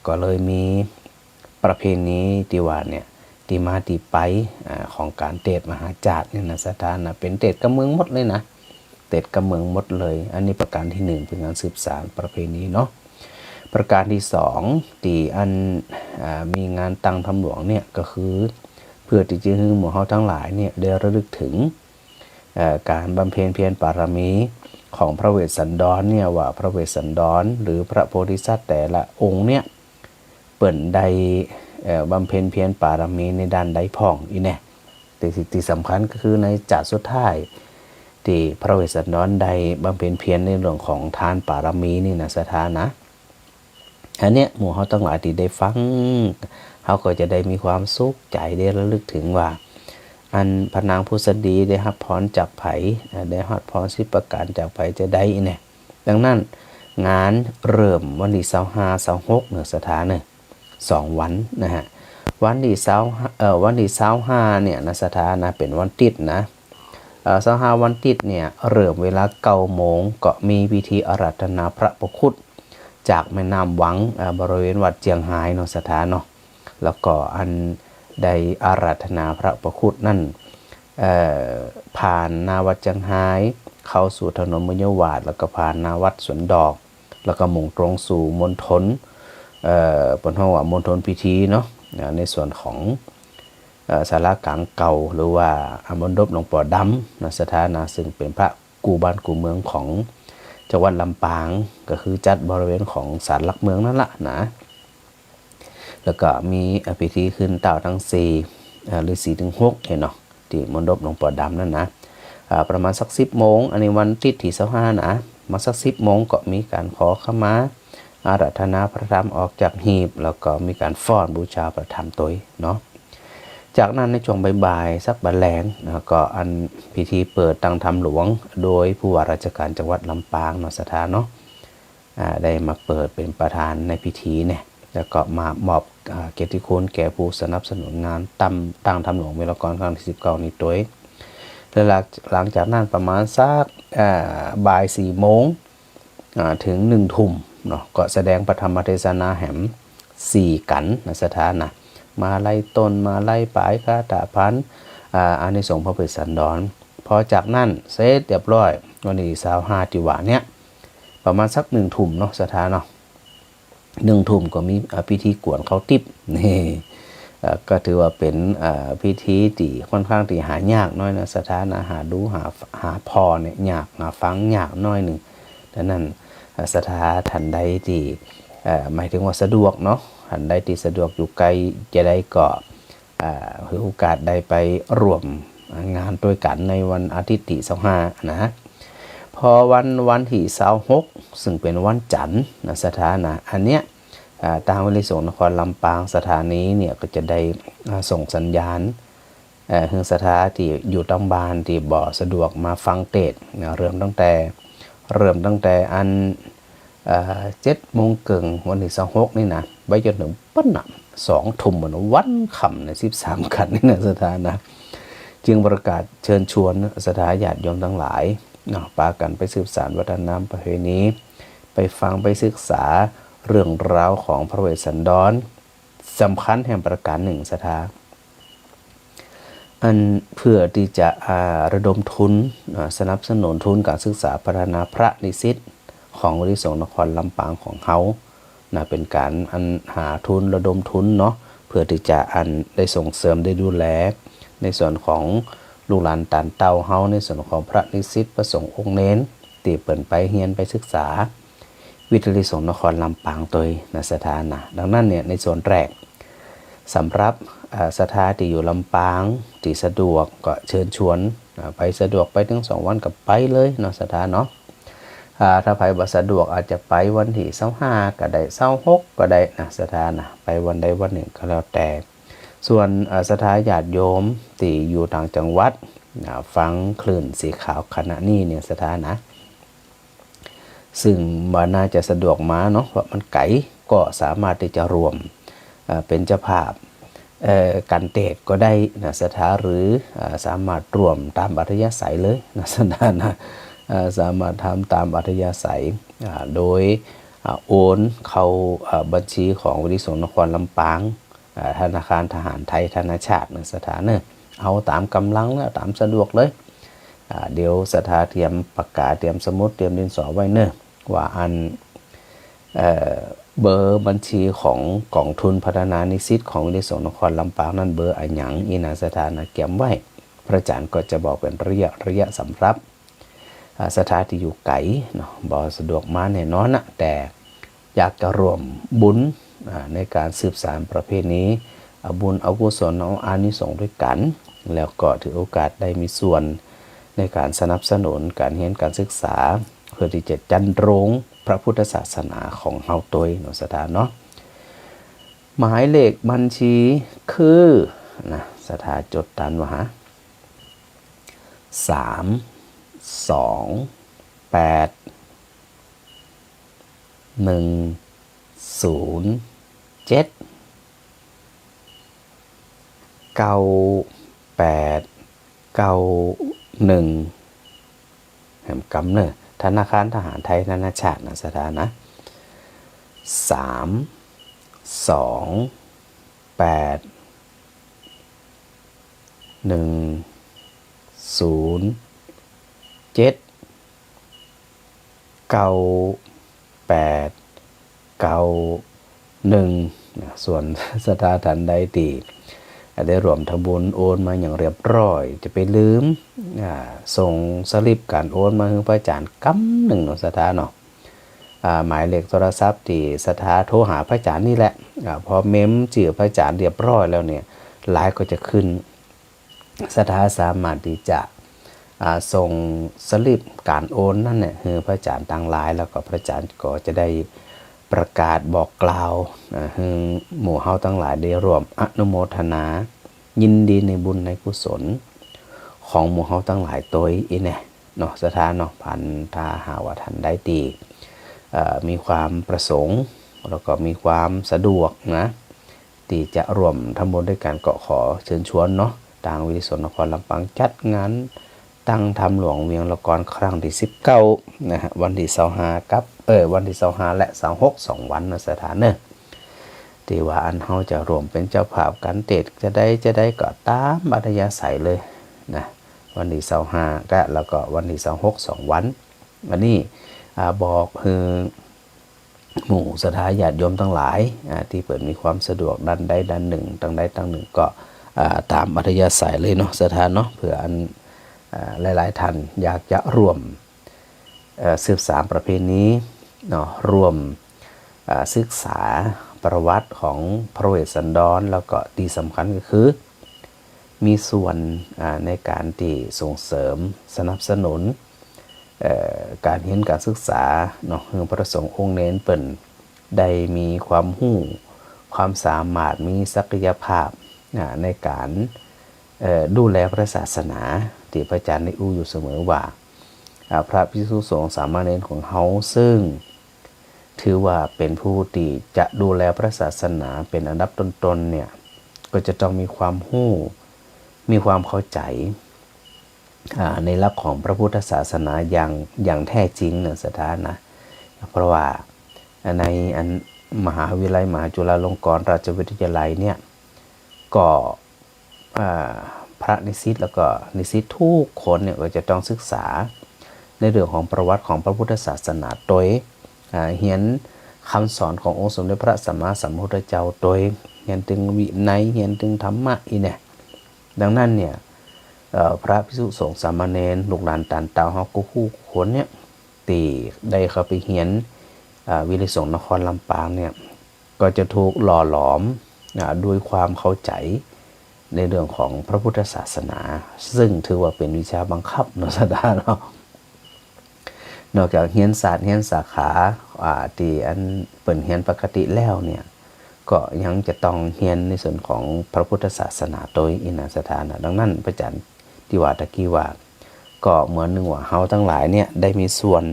ก็เลยมีประเพณีที่ว่าเนี่ยที่มาที่ไปของการเทศมหาจารย์เนี่ยนะสถานนะเป็นเทศกำเมืองหมดเลยนะเทศกำเมืองหมดเลยอันนี้ประการที่1เป็นการสืบสานประเพณีเนาะประการที่2ที่อันมีงานตั้งธรรมหลวงเนี่ยก็คือเพื่อที่จะให้หมู่เฮาทั้งหลายเนี่ยได้ระลึกถึงการบำเพ็ญเพียรบารมีของพระเวสสันดรเนี่ยว่าพระเวสสันดรหรือพระโพธิสัตว์แต่ละองค์เนี่ยเปิ่นใดบำเพ็ญเพียรบารมีในด้านใดพ่องอีแน่แต่ที่สำคัญก็คือในจักรสุดท้ายที่พระเวสสันดรใดบำเพ็ญเพียรในเรื่องของทานบารมีนี่นะสถานะอันเนี้ยหมู่เฮาทั้งหลายที่ได้ฟังเขาก็จะได้มีความสุขใจได้ระลึกถึงว่าอันพระนางผู้สดีได้รับพรจากไผได้รับพร10 ประการจากไผจะได้อีเนี่ยดังนั้นงานเริ่มวันที่25 26เนี่ยสถานเนี่ย2 วันนะฮะวันที่25เนี่ยนะสถานนะเป็นวันติดนะ25วันติดเนี่ยเริ่มเวลา9 โมงก็มีพิธีอาราธนาพระประคุตจากแม่น้ำวังบริเวณวัดเจียงไฮ้เนาะสถานเนาะแล้วก็อันได้อาราธนาพระประคุตนั่นผ่านนาวัดเจียงไฮ้เข้าสู่ถนนมุญยวาดแล้วก็ผ่านนาวัดสวนดอก แล้วก็มุ่งตรงสู่มณฑลบนห้องว่ามณฑลพิธีเนาะในส่วนของศาลากลางเก่าหรือว่ามณฑปหลวงปู่ดำนะสถานะซึ่งเป็นพระกูบ้านกูเมืองของจังหวัดลำปางก็คือจัดบริเวณของศาลหลักเมืองนั่นแหละนะแล้วก็มีพิธีขึ้นเต่าทั้ง4หรือ4 ถึง 6เนาะที่มณฑปหลวงปู่ดำนั่นนะประมาณสัก10 โมงอันนี้วันที่25นะมาสัก10 โมงก็มีการขอขมาอาราธนาพระธรรมออกจากหีบแล้วก็มีการฟ้อนบูชาพระธรรมตัวเนาะจากนั้นในช่วงบ่ายๆสักบัดแลงนะก็อันพิธีเปิดตั้งธรรมหลวงโดยผู้ว่าราชการจังหวัดลำปางเนาะสถานเนาะได้มาเปิดเป็นประธานในพิธีเนี่ยแล้วก็มามอบเกียรติคุณแก่ผู้สนับสนุนงานตั้งธรรมหลวงเวลากรครั้งที่19นี้ตัวแล้วหลังจากนั้นประมาณสักบ่าย4 โมงถึง1 ทุ่มเนาะก็แสดงปฐมเทศนาแหม4 กันนะสถานนะมาไล่ต้นมาไล่ปลายคาถาพันอานิสงส์พระพุทธสันดรพอจากนั้นเสร็จเรียบร้อยวันที่25ที่ว่าเนี่ยประมาณสัก1 ทุ่มเนาะสถานเนาะ1 ทุ่มก็มีพิธีกวนเขาติบนี่ก็ถือว่าเป็นพิธีที่ค่อนข้างที่หายากน้อยนะสถานะหาดูหาพอเนี่ยยากหาฟังยากน้อยหนึ่งดังนั้นสถาทันใดที่หมายถึงว่าสะดวกเนาะทันใดที่สะดวกอยู่ไกลจะได้ก็ถือโอกาสได้ไปร่วมงานด้วยกันในวันอาทิตย์ที่25นะพอวันที่26ซึ่งเป็นวันจันทร์นะสถานะอันเนี้ยทางวิริสงนครลำปางสถานีเนี่ยก็จะได้ส่งสัญญาณถึงสถาที่อยู่ตั้งบ้านที่บ่สะดวกมาฟังเทศน์เริ่มตั้งแต่อัน7 โมงครึ่งวันที่26นี่นะไปจนถึงปั้น2 ทุ่มวันค่ำใน13 กันนี่นะสถานะจึงประกาศเชิญชวนสถาญาติโยมทั้งหลายพากันไปสืบสานวัฒนธรรมประเพณีไปฟังไปศึกษาเรื่องราวของพระเวสสันดรสำคัญแห่งประการหนึ่งสถาอันเพื่อที่จะระดมทุนสนับสนุนทุนการศึกษาพัฒนาพระนิสิตของวิริสงนครลำปางของเขาเป็นการหาทุนระดมทุนเนาะเพื่อที่จะได้ส่งเสริมได้ดูแลในส่วนของลูกหลานตานเต้าเฮาในส่วนของพระนิสิตประสงค์องค์เน้นตีเปิดไปเฮียนไปศึกษาวิทยาลัยสงฆ์นครลำปางตัวนะสถานะดังนั้นเนี่ยในส่วนแรกสำหรับสถาที่อยู่ลำปางที่สะดวกก็เชิญชวนไปสะดวกไปถึง2 วันกับไปเลยเนาะสถาเนาะถ้าไปบ่สะดวกอาจจะไปวันที่25ก็ได้26ก็ได้นะสถานะไปวันใดวันหนึ่งก็แล้วแต่ส่วนสถาญาติโยมที่อยู่ต่างจังหวัดฟังคลื่นสีขาวขณะนี้เนี่ยสถานะซึ่งมันน่าจะสะดวกมาเนาะเพราะมันไกลก็สามารถที่จะรวมเป็นเจ้าภาพการเทศก็ได้นะสถาหรือสามารถรวมตามอัธยาศัยเลยนะสถานะสามารถทำตามอัธยาศัยโดยโอนเข้าบัญชีของวิริสงนครลำปางธนาคารทหารไทยธนาชาตินะสถาเนอะเอาตามกำลังแล้วตามสะดวกเลยเดี๋ยวสถาเตรียมปากกาเตรียมสมุดเตรียมดินสอไว้เนอะว่าเบอร์บัญชีของกองทุนพัฒนานิสิตของวิทยาลัยนครลำปางนั่นเบอร์อะไรอย่างอีนาสถานะเก็บไว้พระอาจารย์ก็จะบอกเป็นระยะสำหรับสถานที่อยู่ไกลเนาะบ่สะดวกมาแน่นอนนะแต่อยากจะรวมบุญในการสืบสานประเพณีบุญเอากุศลเอาอานิสงส์ด้วยกันแล้วก็ถือโอกาสได้มีส่วนในการสนับสนุนการเรียนการศึกษาเพื่อที่จะจันรงพระพุทธศาสนาของเฮาตัวเนาะสถานเนาะหมายเลขบัญชีคือนะสถานจดตันวะฮะ328109891แหมกำเนอธนาคารทหารไทยนานาชาตินะสถานะ328107991 ส่วนสถาทันใดตีได้รวมทำบุญโอนมาอย่างเรียบร้อยจะไปลืมส่งสลิปการโอนมาให้พระอาจารย์กำหนึ่งเนาะสถาเนาะหมายเลขโทรศัพท์ที่สถาโทรหาพระอาจารย์นี่แหละพอเมมจื่อพระอาจารย์เรียบร้อยแล้วเนี่ยไลน์ก็จะขึ้นสถาสามารถที่จะส่งสลิปการโอนนั่นเนี่ยคือพระอาจารย์ตั้งไลน์แล้วก็พระอาจารย์ก็จะได้ประกาศบอกกล่าวให้หมู่เฮาทั้งหลายได้ร่วมอนุโมทนายินดีในบุญในกุศลของหมู่เฮาทั้งหลายตัวอีเนี่ยเนาะสถานเนาะพันถ้าหาว่าท่านได้ตีมีความประสงค์แล้วก็มีความสะดวกนะที่จะร่วมทำบุญด้วยกันก็ขอเชิญชวนเนาะทางวิทยุนครลำปางจัดงานตั้งทำหลวงเวียงละกรครั้งที่19นะฮะวันที่25กับวันที่25และ26 2วันนะสถานเนอะที่ว่าอันเฮาจะรวมเป็นเจ้าภาพกันเตดจะได้ก็ตามอัธยาศัยเลยนะวันที่25ก็แล้วก็วันที่26 2วันวันนี้บอกคือหมู่สถาญาติโยมทั้งหลายที่เปิดมีความสะดวกด้านใดด้านหนึ่งตั้งใดตั้งหนึ่งก็ตามอัธยาศัยเลยเนาะสถานเนาะเผื่ออันหลายๆท่านอยากจะร่วมสืบสานประเพณีเนาะร่วมศึกษาประวัติของพระเวสสันดรแล้วก็ที่สำคัญก็คือมีส่วนในการที่ส่งเสริมสนับสนุนการเรียนการศึกษาเนาะคือพระสงฆ์องค์เน้นเปิ่นได้มีความรู้ความสามารถมีศักยภาพในการดูแลพระศาสนาที่พระอาจารย์ได้อู้อยู่เสมอว่าพระภิกษุสงฆ์สามเณรของเฮาซึ่งถือว่าเป็นผู้ที่จะดูแลพระศาสนาเป็นอันดับต้นๆเนี่ยก็จะต้องมีความรู้มีความเข้าใจในหลักของพระพุทธศาสนาอย่างแท้จริงเนี่ยสถานะเพราะว่าในมหาวิทยาลัยมหาจุฬาลงกรณราชวิทยาลัยเนี่ยก็พระนิสิตแล้วก็นิสิตทุกคนเนี่ยก็จะต้องศึกษาในเรื่องของประวัติของพระพุทธศาสนาโดยเรียนคำสอนขององค์สมเด็จพระสัมมาสัมพุทธเจ้าโดยเรียนถึงวินัยเรียนถึงธรรมะอีเนี่ยดังนั้นเนี่ยพระภิกษุสงฆ์สามเณรลูกหลานตานเตาเฮาก็คู่คนเนี่ยตีได้เข้าไปเรียนวิทยสงฆ์นครลำปางเนี่ยก็จะถูกหล่อหลอมด้วยความเข้าใจในเรื่องของพระพุทธศาสนาซึ่งถือว่าเป็นวิชาบังคับเนาะสดาเนาะนอกจากเรียนศาสตร์เรียนสาขาที่อันเปิ่นเรียนปกติแล้วเนี่ยก็ยังจะต้องเรียนในส่วนของพระพุทธศาสนาโดยอินาสถานดังนั้นพระอาจารย์ที่ว่าตะกี้ว่าก็เหมือนหนึ่งว่าเฮาทั้งหลายเนี่ยได้มีส่วน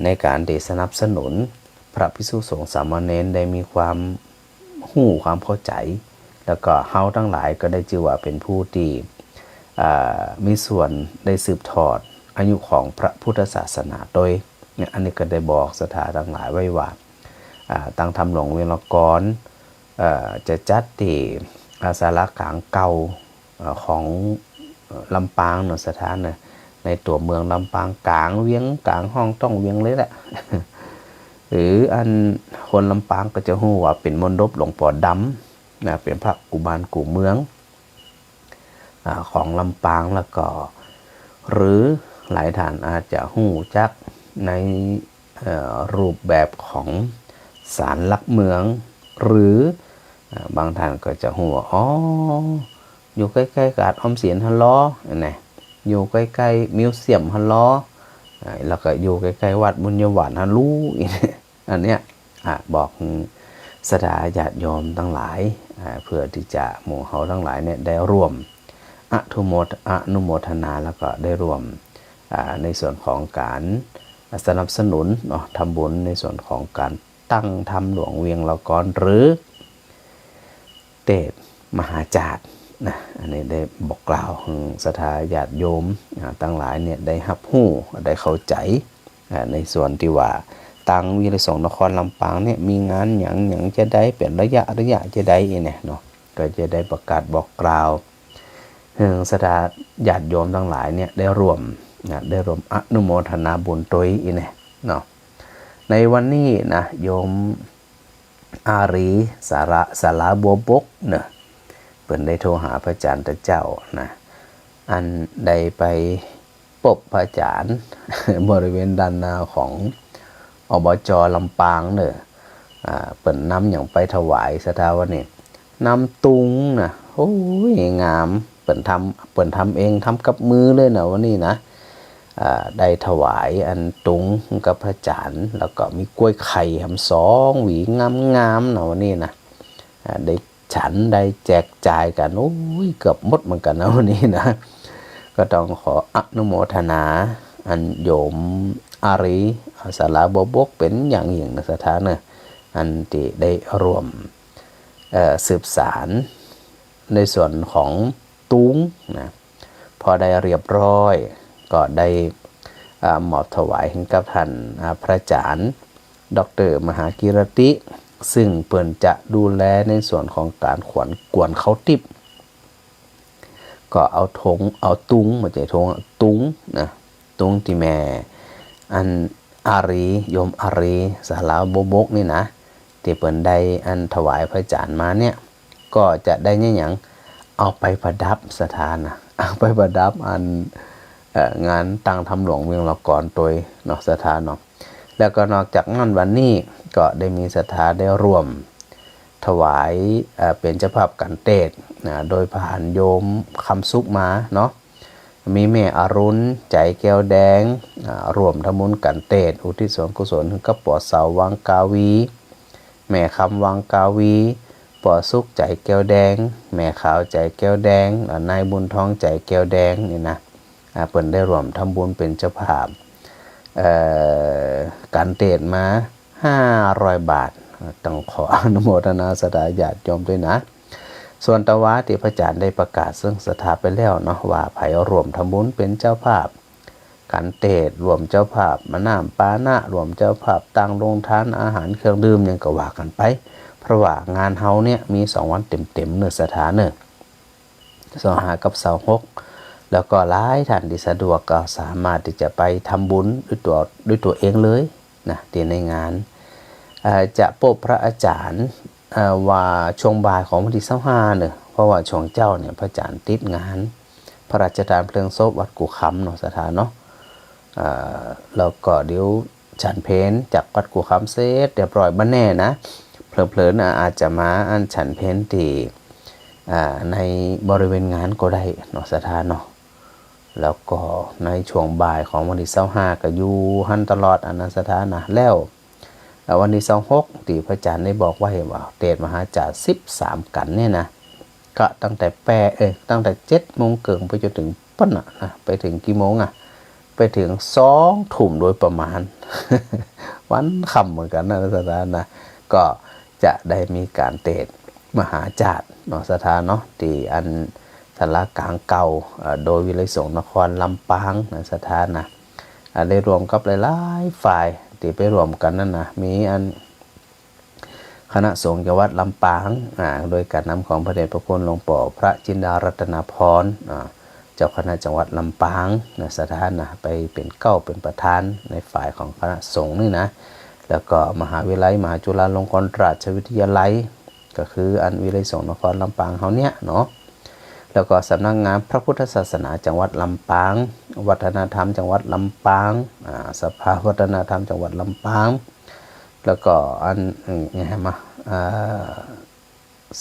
ในการได้สนับสนุนพระภิกษุสงฆ์สามเณรได้มีความรู้ความเข้าใจแล้วก็เฮาทั้งหลายก็ได้ชื่อว่าเป็นผู้ที่มีส่วนได้สืบทอดอายุของพระพุทธศาสนาโดยเนี่ยอันนี้ก็ได้บอกสถานทั้งหลายไว้ว่าตั้งทำหลวงเวียงละกรจะจัดที่ศาลากลางเก่าของลำปางเนาะสถานเนี่ยในตัวเมืองลำปางกลางเวียงกลางห้องต้องเวียงเลยแหละ หรืออันคนลำปางก็จะฮู้ว่าเป็นมณฑปหลวงปู่ดำนะเป็นพระกุมารกู่เมืองของลำปางแล้วก็หรือหลายท่านอาจจะฮู้จักในรูปแบบของศาลหลักเมืองหรือบางท่านก็จะฮู้ว่าอ๋ออยู่ใกล้ๆกาดออมสินฮัลโหลนี่อยู่ใกล้ๆมิวเซียมฮัลโหลแล้วก็อยู่ใกล้ๆวัดบุญญวานฮัลลูอันเนี้ยบอกสถาญาติโยมทั้งหลายเพื่อที่จะหมู่เฮาทั้งหลายเนี่ยได้ร่วมอนุโมทนาแล้วก็ได้ร่วมในส่วนของการสนับสนุนเนาะทำบุญในส่วนของการตั้งทำหลวงเวียงละกรหรือเตศมหาจารย์นะอันนี้ได้บอกกล่าวสถาญาติโยมทั้งหลายเนี่ยได้รับรู้ได้เข้าใจในส่วนที่ว่าตังวิทยสงฆ์นครลำปางเนี่ยมีงานอย่างจะได้เป็นระยะจะได้เนี่ยเนาะก็จะได้ประกาศบอกกล่าวสถาญาติโยมทั้งหลายเนี่ยได้ร่วมอนุโมทนาบุญโดยเนี่ยเนาะ ในวันนี้นะโยมอารีสาราบัวบกเนอะเปิ่นได้โทรหาพระอาจารย์เจ้านะอันได้ไปพบพระอาจารย์ บริเวณด้านหน้าของอบจ.ลำปางเนอะเปิ่นนำอย่างไปถวายสถาวนี่นำตุงนะโอ้ยงามเปิ่นทำเองทำกับมือเลยนะวันนี้นะได้ถวายอันตุงกับพระอาจารย์แล้วก็มีกล้วยไข่2 หวีงามๆนะวันนี้นะได้ฉันได้แจกจ่ายกันโอ้ยเกือบหมดเหมือนกันนะวันนี้นะก็ต้องขออนุโมทนาอันโยมอารีสาราบัวบกเป็นอย่างยิ่งนะสถานเนี่ยอันที่ได้ร่วมสืบสารในส่วนของตุงนะพอได้เรียบร้อยก็ได้มอบถวายให้กับท่านพระอาจารย์ดร.มหากิรติซึ่งเปิ่นจะดูแลในส่วนของการกวนข้าวติบก็เอาตุงมาจากตุงนะตุงที่แม่อันอารีโยมอารีสาราบัวบกนี่นะที่เปิ่นได้อันถวายพระอาจารย์มาเนี่ยก็จะได้เนี่ยอย่างเอาไปประดับสถานนะเอาไปประดับอันงานตั้งทำหลวงเมืองละกรตัวเนาะสถานเนาะแล้วก็นอกจากงานวันนี้ก็ได้มีศรัทธาได้ร่วมถวายเป็นเจ้าภาพกันเทศนะโดยผ่านโยมคำสุกมาเนาะมีแม่อรุณใจแก้วแดงร่วมทำบุญกันเทศอุทิศส่วนกุศลให้กับปอเสาวังกาวีแม่คำวังกาวีปอสุกใจแก้วแดงแม่ขาวใจแก้วแดงนายบุญทองใจแก้วแดงนี่นะเปิ่นได้ร่วมทำบุญเป็นเจ้าภาพการเทศมา500 บาทต้องขออนุโมทนาสาธุญาติโยมด้วยนะส่วนตะวะที่พระอาจารย์ได้ประกาศซึ่งศรัทธาไปแล้วเนาะว่าไผร่วมทำบุญเป็นเจ้าภาพการเทศรวมเจ้าภาพมาน้ำปานะรวมเจ้าภาพตั้งโรงทานอาหารเครื่องดื่มยังก็ว่ากันไปเพราะว่างานเฮาเนี่ยมี2 วันเต็มๆเนื้อสถานเนื้อ25 กับ 26แล้วก็หลายท่านที่สะดวกก็สามารถที่จะไปทำบุญด้วยตัวเองเลยนะที่ในงานจะพบพระอาจารย์ว่าช่วงบ่ายของวันที่25เนี่ยเพราะว่าช่วงเจ้าเนี่ยพระอาจารย์ติดงานพระราชทานเพลิงศพวัดกุคำเนาะสถานเนาะแล้วก็เดี๋ยวฉันเพลจากวัดกุคำเสร็จเรียบร้อยบ้านแน่นะเพลินๆอาจจะมาอันฉันเพลที่ในบริเวณงานก็ได้เนาะสถานเนาะแล้วก็ในช่วงบ่ายของวันที่25ก็อยู่หันตลอดอันนั้นสถานนะแล้ววันที่26ที่พระอาจารย์ได้บอกไว้ว่าเทศมหาจารย์13 กันเนี่ยนะก็ตั้งแต่ตั้งแต่7 โมงเกิงไปจนถึงปั้นนะไปถึงกี่โมงไปถึง2 ทุ่มโดยประมาณ วันค่ำเหมือนกันนะสถานนะก็จะได้มีการเทศมหาจารย์เนาะสถานเนาะที่อันศาลากลางเก่าโดยวิไลสงฆ์นครลำปางนะสถานนะได้รวมกับหลายๆฝ่ายที่ไปรวมกันนั่นนะมีอันคณะสงฆ์จังหวัดลำปางโดยการนำของพระเดชพระคุณหลวงปู่พระจินดารัตนพรเจ้าคณะจังหวัดลำปางนะสถานนะไปเป็นเป็นประธานในฝ่ายของคณะสงฆ์นี่นะแล้วก็มหาวิทยาลัยมหาจุฬาลงกรณราชวิทยาลัยก็คืออันวิไลสงฆ์นครลำปางเฮาเนี่ยเนาะแล้วก็สำนักงานพระพุทธศาสนาจังหวัดลำปางวัฒนธรรมจังหวัดลำปางสภาวัฒนธรรมจังหวัดลำปางแล้วก็อัน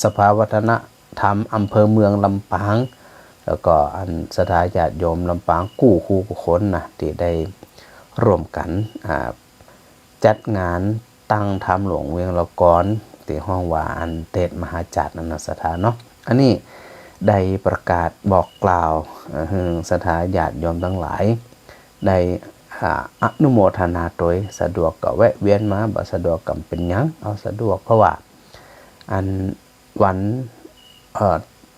สภาวัฒนธรรมอำเภอเมืองลำปางแล้วก็อันสถาญาติโยมลำปางกู้คู่คนนะที่ได้ร่วมกันจัดงานตั้งธรรมหลวงเวียงละกรที่ห้องว่าอันเทศมหาจารย์นันสถานเนาะอันนี้ได้ประกาศบอกกล่าวสถาญาติโยมทั้งหลายได้อนุโมทนาโดยสะดวกก็แวะเวียนมาบ่สะดวกก็เป็นหยังเอาสะดวกเพราะว่าอันวัน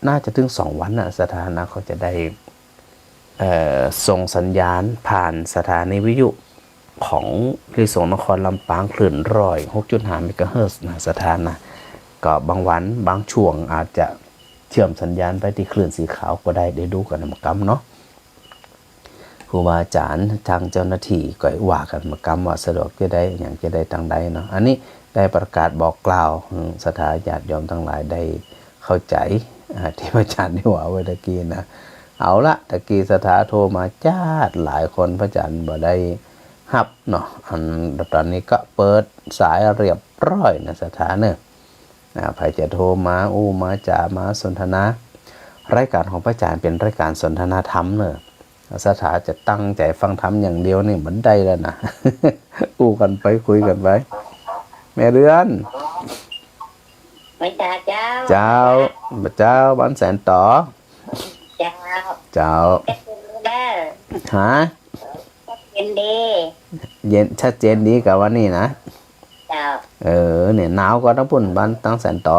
น่าจะถึง2 วันสถานะเขาจะได้ส่งสัญญาณผ่านสถานีวิทยุของวิไลสงฆ์นครลำปางคลื่น106.5 เมกะเฮิรตซ์นะสถานะก็บางวันบางช่วงอาจจะเชื่อมสัญญาณไปที่คลื่นสีขาวก็ได้ดูกันนำกรรมเนาะ รูบาอาจารย์ทางเจ้าหน้าที่ก็ว่ากันมากรรมว่าสะดวกจะได้อย่างจะได้ทางใดเนาะอันนี้ได้ประกาศบอกกล่าวสถาญาติโยมทั้งหลายได้เข้าใจที่พระอาจารย์ได้ว่าไว้ตะกี้นะเอาละตะกี้สถาโทรมาจ้าหลายคนพระอาจารย์บ่ได้ฮับเนาะอันตอนนี้ก็เปิดสายเรียบร้อยนะสถาเนอะใครจะโทรมามาจ่ามาสนทนารายการของพระอาจารย์เป็นรายการสนทนาธรรมเนอะสถาจะตั้งใจฟังธรรมอย่างเดียวนี่เหมือนได้แล้วนะกันไปคุยกันไปแม่เรือนไม่จ้าเจ้าเจ้าบ้านแสนต่อเจ้าฮะเย็นดีเย็นชัดเจนดีกับวันนี้นะเจ้าเนี่ยหนาวก็ต้องปุ่นบ้านตั้งแสนต่อ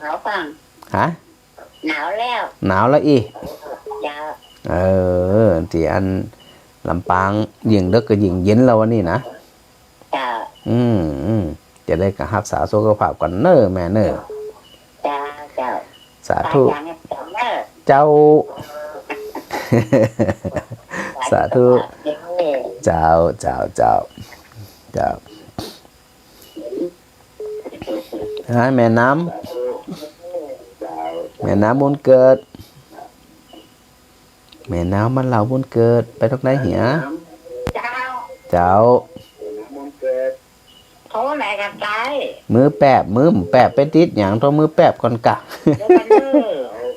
หนาวฟังฮะหนาวแล้วอีเจ้าที่อันลำปางยิงดึกก็ยิงเย็นแล้ววันนี้นะเจ้าจะได้กระหักษาสุขภาพกันเนอแม่เนอเจ้าสาธุเจ้าสาธุเจ้าให้แม่น้ำบุญเกิดแม่น้ำมันเหล่าบุญเกิดไปตรงไหนเหียเจ้าโทรไหนกันใจมือแปบไปติดอย่างตัวมือแปบก่อนกะ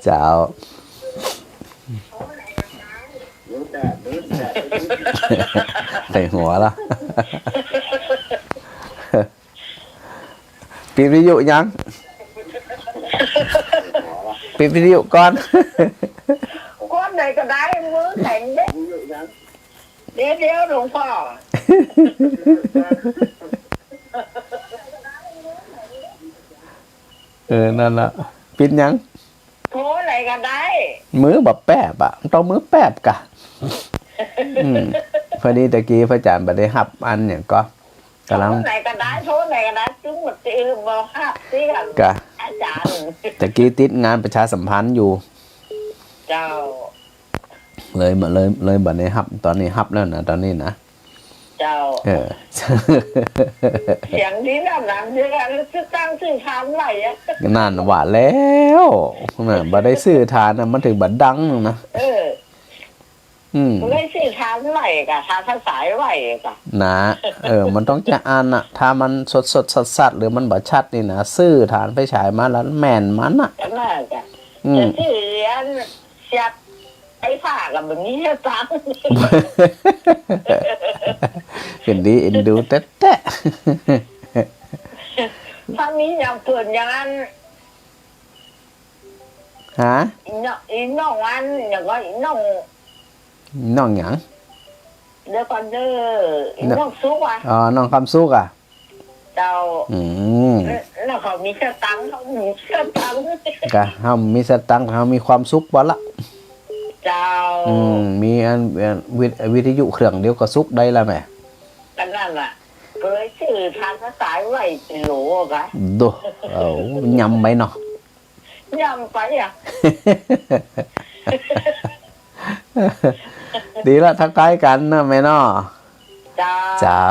เจ้าใส่หัวละปิดวิทยุยังปิดวิทยุก่อนก้อนไหนก็ได้มือแข็งเดี๋ยวหลวงพ่อนั่นละปิดยังโทรไหนก็ได้มือแบบแป๊บต้องมือแป๊บกะพอดีตะกี้พระอาจารย์บ่ได้ฮับอันเนี่ยก็กำลังไหนก็ได้โทรไหนก็ได้จุ๊บหมดตีบอกฮับสิกะอาจารย์ตะกี้ติดงานประชาสัมพันธ์อยู่เจ้าเลยบ่ได้ฮับตอนนี้ฮับแล้วนะตอนนี้นะเจ้าเสียงนี้นั่นเยอะแล้วจะตั้งชื่อทานไหวนั่นว่าแล้วบ่ได้ซื้อทานมันถึงบัดดังนะไม่ซื้อทานไหวกะทานสายไหวกะนะมันต้องจะอ่านน่ะถ้ามันสดสัดหรือมันบ่ชัดนี่นะซื้อทานไปฉายมาแล้วแม่นมันน่ะน่าจะซื้อเสียบไอ้ผ้ากับแบบนี้จะตังเป็นดีเอ็นดูแตะถ้ามีอย่างเกินอย่างนั้นฮะอีน้องอันอย่างก็อีน้องหยังเดี๋ยวก่อนอีน้องซุกน้องคำซุกเจ้าแล้วเขามีสตังค์เขามีสตังค์กะเขามีสตังค์เขามีความสุขบ่ละเจ้ามีอันวิทยุเครื่องเดียวก็สุกได้แล้วแม่กันนั่นแหละก็เลยชื่อทางสายไหวโหลกะดูยำไปเนาะยำไปดีละทักทายกันนะแม่เนาะเจ้า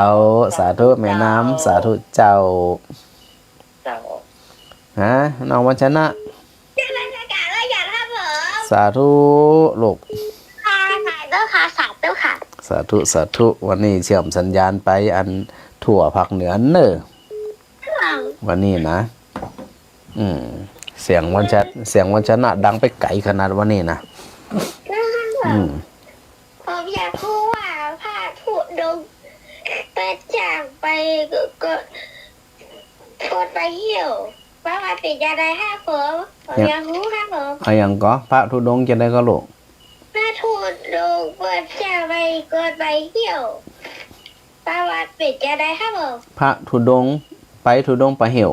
สาธุแม่น้ำสาธุเจ้าฮะน้องวัชนะสาธุลูกสาธุวันนี้เชื่อมสัญญาณไปอันทั่วภาคเหนือเนอวันนี้นะเสียงวันชนะดังไปไกลขนาดวันนี้นะผมอยากรู้ว่าพระธุดงค์ไปจากไปก็โคตรไปเหี่ยวว่าปิดจะได้ผมอยากรู้ผมอย่างก็พระธุดงค์จะได้ก็ลูกพระธุดงค์เปิดจะไปเกิดไปเหี่ยวว่าปิดจะได้ผมพระธุดงค์ไปธุดงค์ไปเหี่ยว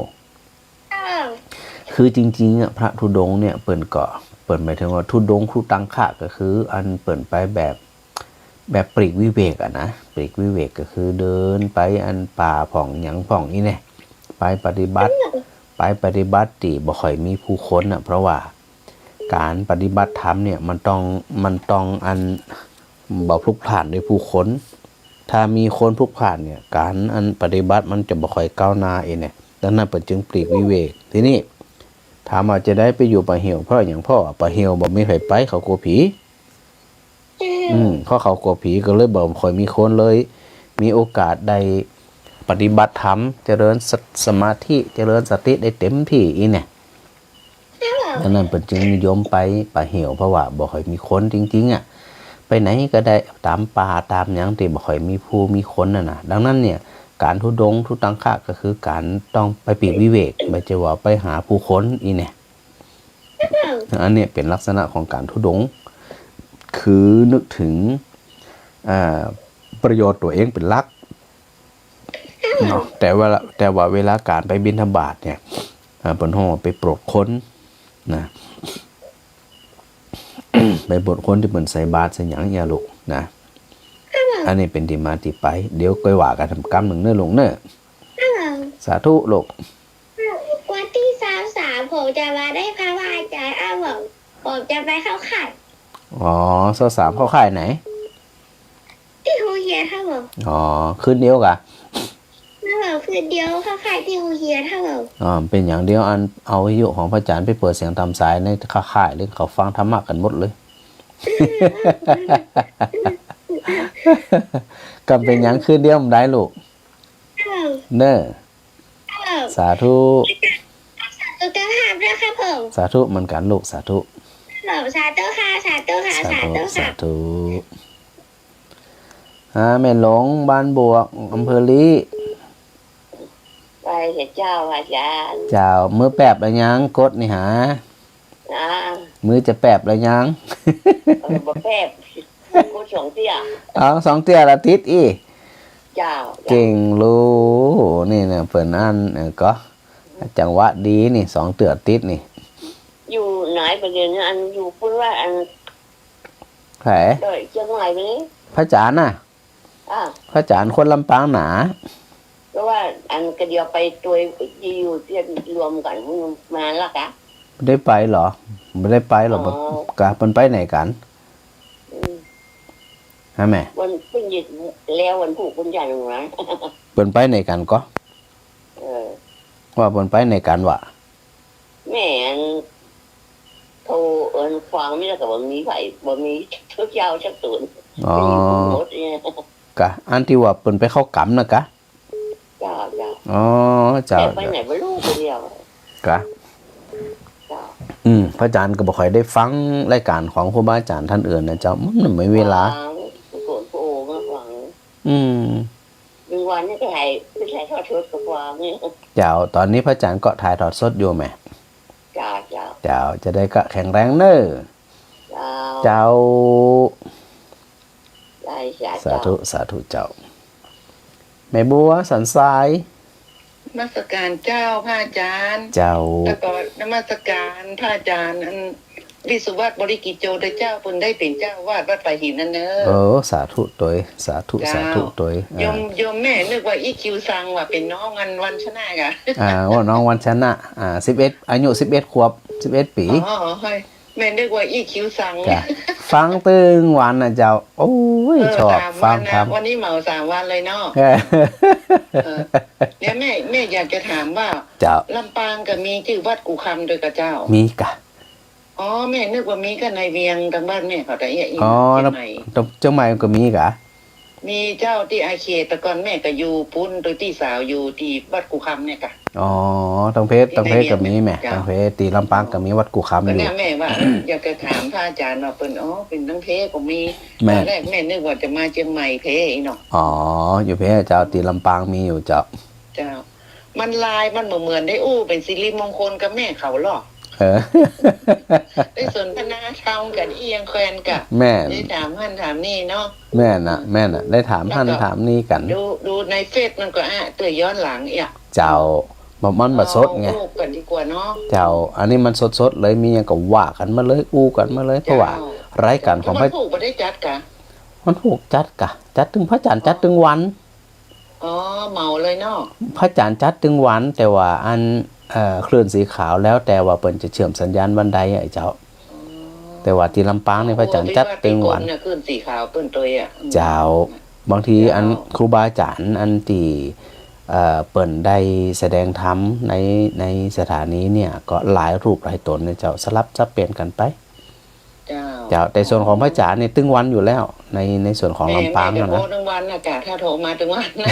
คือจริงๆพระธุดงค์เนี่ยเปิ่นเกาะเปิ่นหมายถึงว่าธุดงค์ครูตังคะก็คืออันเปิ่นไปแบบปลีกวิเวกนะปลีกวิเวกก็คือเดินไปอันป่าผ่องหยังผ่องนี่เนี่ยไปปฏิบัติที่บ่ค่อยมีผู้คนเพราะว่าการปฏิบัติธรรมเนี่ยมันต้องอัน บ่พลุกพล่านด้วยผู้คนถ้ามีคนพลุกพล่านเนี่ยการอันปฏิบัติมันจะบ่ค่อยก้าวหน้าเองเนี่ยดังนั้นเปิดจึงปลีกวิเวกทีนี้ถามว่าจะได้ไปอยู่ป่าเหี่ยวเพราะอย่างพ่อป่าเหี่ยวบ่มีไผไปเขากลัวผีเพราะเขากลัวผีก็เลยบ่ค่อยมีคนเลยมีโอกาสได้ปฏิบัติธรรมเจริญสมาธิเจริญสติได้เต็มที่อีเนี่ยดังนั้นเปิดจึงนิยมไปป่าเหี่ยวเพราะว่าบ่ค่อยมีคนจริงๆอ่ะไปไหนก็ได้ตามป่าตามหยังที่บ่ค่อยมีผู้มีคนนะดังนั้นเนี่ยการทุดงทุตังคะก็คือการต้องไปปีกวิเวกไม่ใช่ว่าไปหาผู้คนอีเนี่ยอันนี้เป็นลักษณะของการทุดงคือนึกถึงประโยชน์ตัวเองเป็นหลักเนาะแต่ว่าเวลาการไปบิณฑบาตเนี่ยเปิ้นฮ้อไปโปรดคนนะ ไปโปรดคนที่เปิ้นใส่บาตรใส่หยังอย่าลูกนะอันนี้เป็นที่มาที่ไปเดี๋ยวค่อยว่ากันทำกรรมหนึ่งเน้อลูกเน้อสาธุลูกวันที่33ผมจะมาได้พระวาจาผมจะไปเข้าค่าย อ๋อ23เข้าค่ายไหนที่โรงเรียนครับผม อ๋อคืนเดียวกะคือเดียวเข้าค่ายที่โรงเรียนครับผม อ๋อเป็นอย่างเดียวอันเอาวิทยุของพระอาจารย์ไปเปิดเสียงตามสายในค่ายหรือเขาฟังธรรมะกันหมดเลยก็เป็นอย่างคืนเดียวมันได้ลูกเน้อสาธุสาธุเหมือนกันลูกสาธุสาธุค่ะสาธุค่ะสาธุสาธุแม่หลงบ้านบวกอำเภอลีไปเจ้าอาจารย์เจ้ามือแปบอะไรยังกดนี่หามือจะแปบอะไรยังบ่แปบกูสองเตี้ย2 เตี้ยละติดอีเจ้าเก่งรู้นี่เนี่ยเปิ่นอันก็จังหวะดีนี่2 เตี้ยติดนี่อยู่ไหนประเดี๋ยวนี้อันอยู่พูดว่าอันแผลโดยเชียงใหม่ไปนี้พระอาจารย์น่ะพระอาจารย์คนลำปางหนาเพราะว่าอันกระเดียวไปตัวอยู่ที่รวมกันมาแล้วกะไม่ได้ไปเหรอไม่ได้ไปหรอกกะมันไปไหนกันฮะแม่วันพึ่งหยุดแล้ววันผูกวันจันทร์นะเปิ่นไปไหนกันก็ว่าเปิ่นไปไหนกันวะแม่โทรฟังไม่ได้กับบ่มีไผบ่มีทุกเจ้าชักตุนอ๋อกะอันที่ว่าเปิ่นไปเข้ากรรมนะกะจ้าอ๋อเจ้าไปไหนบ่รู้คนเดียวกะพระอาจารย์ก็บ่ค่อยได้ฟังรายการของครูบาอาจารย์ท่านอื่นนะเจ้ามันไม่เวลามีวันนี้ก็ถ่ายทอดสดกับว่านี่เจ้าตอนนี้พระอาจารย์ก็ถ่ายทอดสดอยู่แม่เจ้าจะได้ก็แข็งแรงเน้อเจ้าสาธุสาธุเจ้าแม่บัวสันทรายนมัสการเจ้าพระอาจารย์เจ้าแล้วก็นมัสการพระอาจารย์อันวิสุวัตบริกิจโจได้เจ้าเพิ่นได้เป็นเจ้าวาดวัดป่าหินนั่นเด้อสาธุตัวสาธุสาธุตัวโยมแม่นึกว่าอีคิวซังว่าเป็นน้องวันชนะกะว่าน้องวันชนะ11อายุ11ขวบ11ปีอ๋อแม่นึกว่าอีคิวซังฟังตึงวันน่ะเจ้าโอ้ยชอบฟังครับวันนี้เหมา3 วันเลยเนาะเนี่ยแม่อยากจะถามว่าลำปางก็มีชื่อวัดกูคำด้วยกับเจ้ามีกะอ๋อแม่นึกว่ามีกันในเวียงทางบ้านแม่เขาแต่อีกเจ้าใหม่ก็มีกะมีเจ้าที่อาเขตแต่ก่อนแม่ก็อยู่ปุ้นโดยที่สาวอยู่ที่วัดกูคำเนี่ยกะอ๋อตังเพชรก็มีแม่ตังเพชรตีลำปางก็มีวัดกูคำอยู่เนี่ยแม่ว่าอยากจะถามพระอาจารย์ว่าเป็นเป็นตังเพชรก็มีตอนแรกแม่นึกว่าจะมาเชียงใหม่เพชรอีกเนาะอ๋ออยู่เพชรเจ้าตีลำปางมีอยู่เจ้ามันลายมันเหมือนได้เป็นสิริมงคลกับแม่เขาหรอกได้สนทนาธรรมกันเอียงแควนกับแม่ได้ถามท่านถามนี่เนาะแม่น่ะได้ถามท่านถามนี่กันดูในเฟซมันก็เตือนย้อนหลังเจ้ามันมาสดไงกันดีกว่าเนาะเจ้าอันนี้มันสดเลยมีอย่างก็ว่ากันมาเลยกันมาเลยเพราะว่ารายการของพระผูกบ่ได้จัดกะมันผูกจัดกะจัดถึงพระจันทร์จัดถึงวันเหมาเลยเนาะพระจันทร์จัดถึงวันแต่ว่าอันคลื่นสีขาวแล้วแต่ว่าเปิ้นจะเชื่อมสัญญาณวันใดไอ้เจ้าแต่ แต่ว่าที่ลำปางในพระอาจารย์จัดตึงวัน ขึ้นสีขาวขึ้นตัวอ่ะ เจ้าบางทีอันครูบาอาจารย์อันที่เปิ่นได้แสดงธรรมในสถานีเนี่ยก็หลายรูปหลายตนเนี่ยเจ้าสลับซับเปลี่ยนกันไปเจ้าแต่ส่วนของพระอาจารย์เนี่ยตึงวันอยู่แล้วในส่วนของลำปาง นะ นะ ตึงวันนะจ้ะถ้าโทรมาตึงวันนะ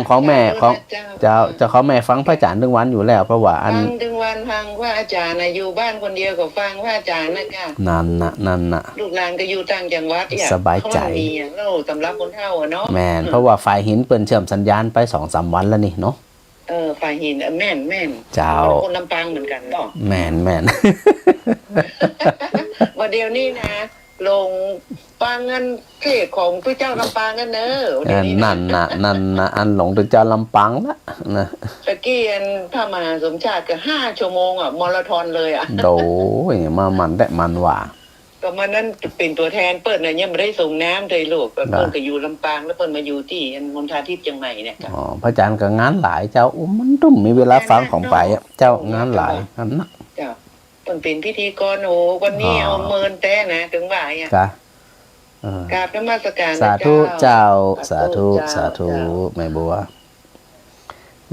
ของแม่ของเจ้าเขาแม่ฟังพระอาจารย์ตึงวันอยู่แล้วเพราะว่าอัน ฟังตึงวันฟังว่าอาจารย์นะอยู่บ้านคนเดียวก็ฟังว่าอาจารย์นะค่ะ นั่นน่ะ ลูกหลานก็อยู่ต่างจังหวัดเนี่ย สบายใจ เขามีอ่ะเราสำหรับคนเฒ่าอ่ะเนาะ แม่นเพราะว่าฝ่ายหินเปิ่นเชื่อมสัญญาณไป 2-3 วันแล้วนี่เนาะ ฝ่ายหินแม่น เจ้า คนลำปางเหมือนกันเนาะ แม่น ว่าเดี๋ยวนี้นะลงปางเงินเขตของพระเจ้าลำปางกันเนอะเดี๋ยวนี้ นั่นน่ะอันหลงถึงเจ้าลำปางละนะ ตะกี้พระมหาสมชาติก็5 ชั่วโมงอ่ะมาราธอนเลยอ่ะ โดยมามันแต่มันว่า ก็มันนั่นเป็นตัวแทนเปิ้ลน่ะยังไม่ได้ส่งน้ำเลยลูกเปิ้ลก็อยู่ลำปางแล้วเปิ้ลมาอยู่ที่มณฑาทิพย์เชียงใหม่เนี่ยค่ะ อ๋อพระอาจารย์ก็งานหลายเจ้ามันต้องมีเวลาฟังของไปอะเจ้างานหลายอันนัก เจ้าเปิ้ลเป็นพิธีกรโอ้วันนี้เอาเมินแต่นะถึงบ่ายอ่ะ กะ กราบนมัสการ สาธุเจ้าสาธุแม่บัว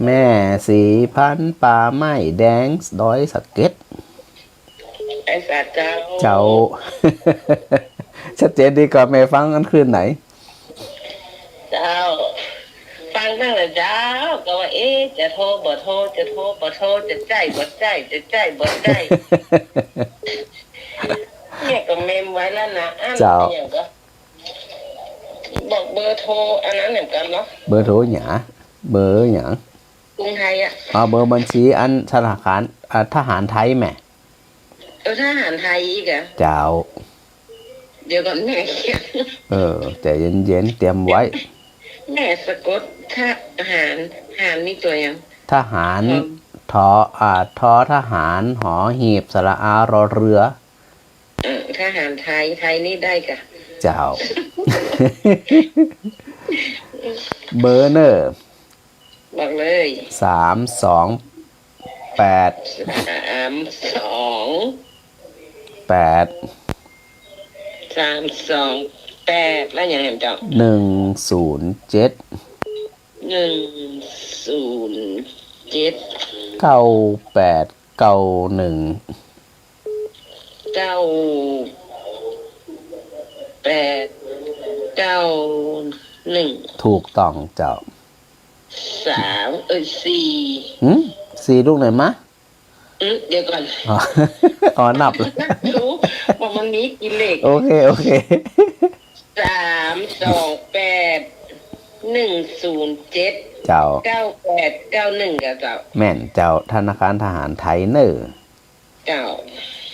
แม่สีพันป่าไม้แดงดอยสะเก็ด ไอ้สัตว์เจ้า เจ้า ชัดเจนดีกว่าแม่ฟังกันคืนไหน เจ้าฟังตั้งแต่เจ้าก็ว่าจะโทรบ่โทรจะโทรบ่โทรจะใจบ่ใจจะใจบ่ใจเนี่ยก็เมมไว้แล้วนะอันอย่างก็บอกเบอร์โทรอันนั้นเหมือนกันเนาะ เบอร์โทรหยาเบอร์หยาก รุงไทยอ่ะ เบอร์บัญชีอันธนาคารทหารไทยแม่ ทหารไทยอีกอ่ะ เจ้า เดี๋ยวก่อนแม่เขียน ใจเย็นๆเตรียมไว้ แม่สะกดทหารนี่ตัวยัง ทหารทอทหารหอหีบสระอารอเรือ ทหารไทยนี่ได้กะ เจ้า เบอร์เนอร์ บอกเลย 328 328 แล้วอย่างไรเจ้า 107 107 9891ถูกต้องเจ้า 4 4ลูกไหนมะ เดี๋ยวก่อน อ๋อนับเลย รู้ว่ามันมีกี่เลข โอเค 328 107 เจ้า 9891กับเจ้า แม่นเจ้าธนาคารทหารไทยเนอร์ เจ้า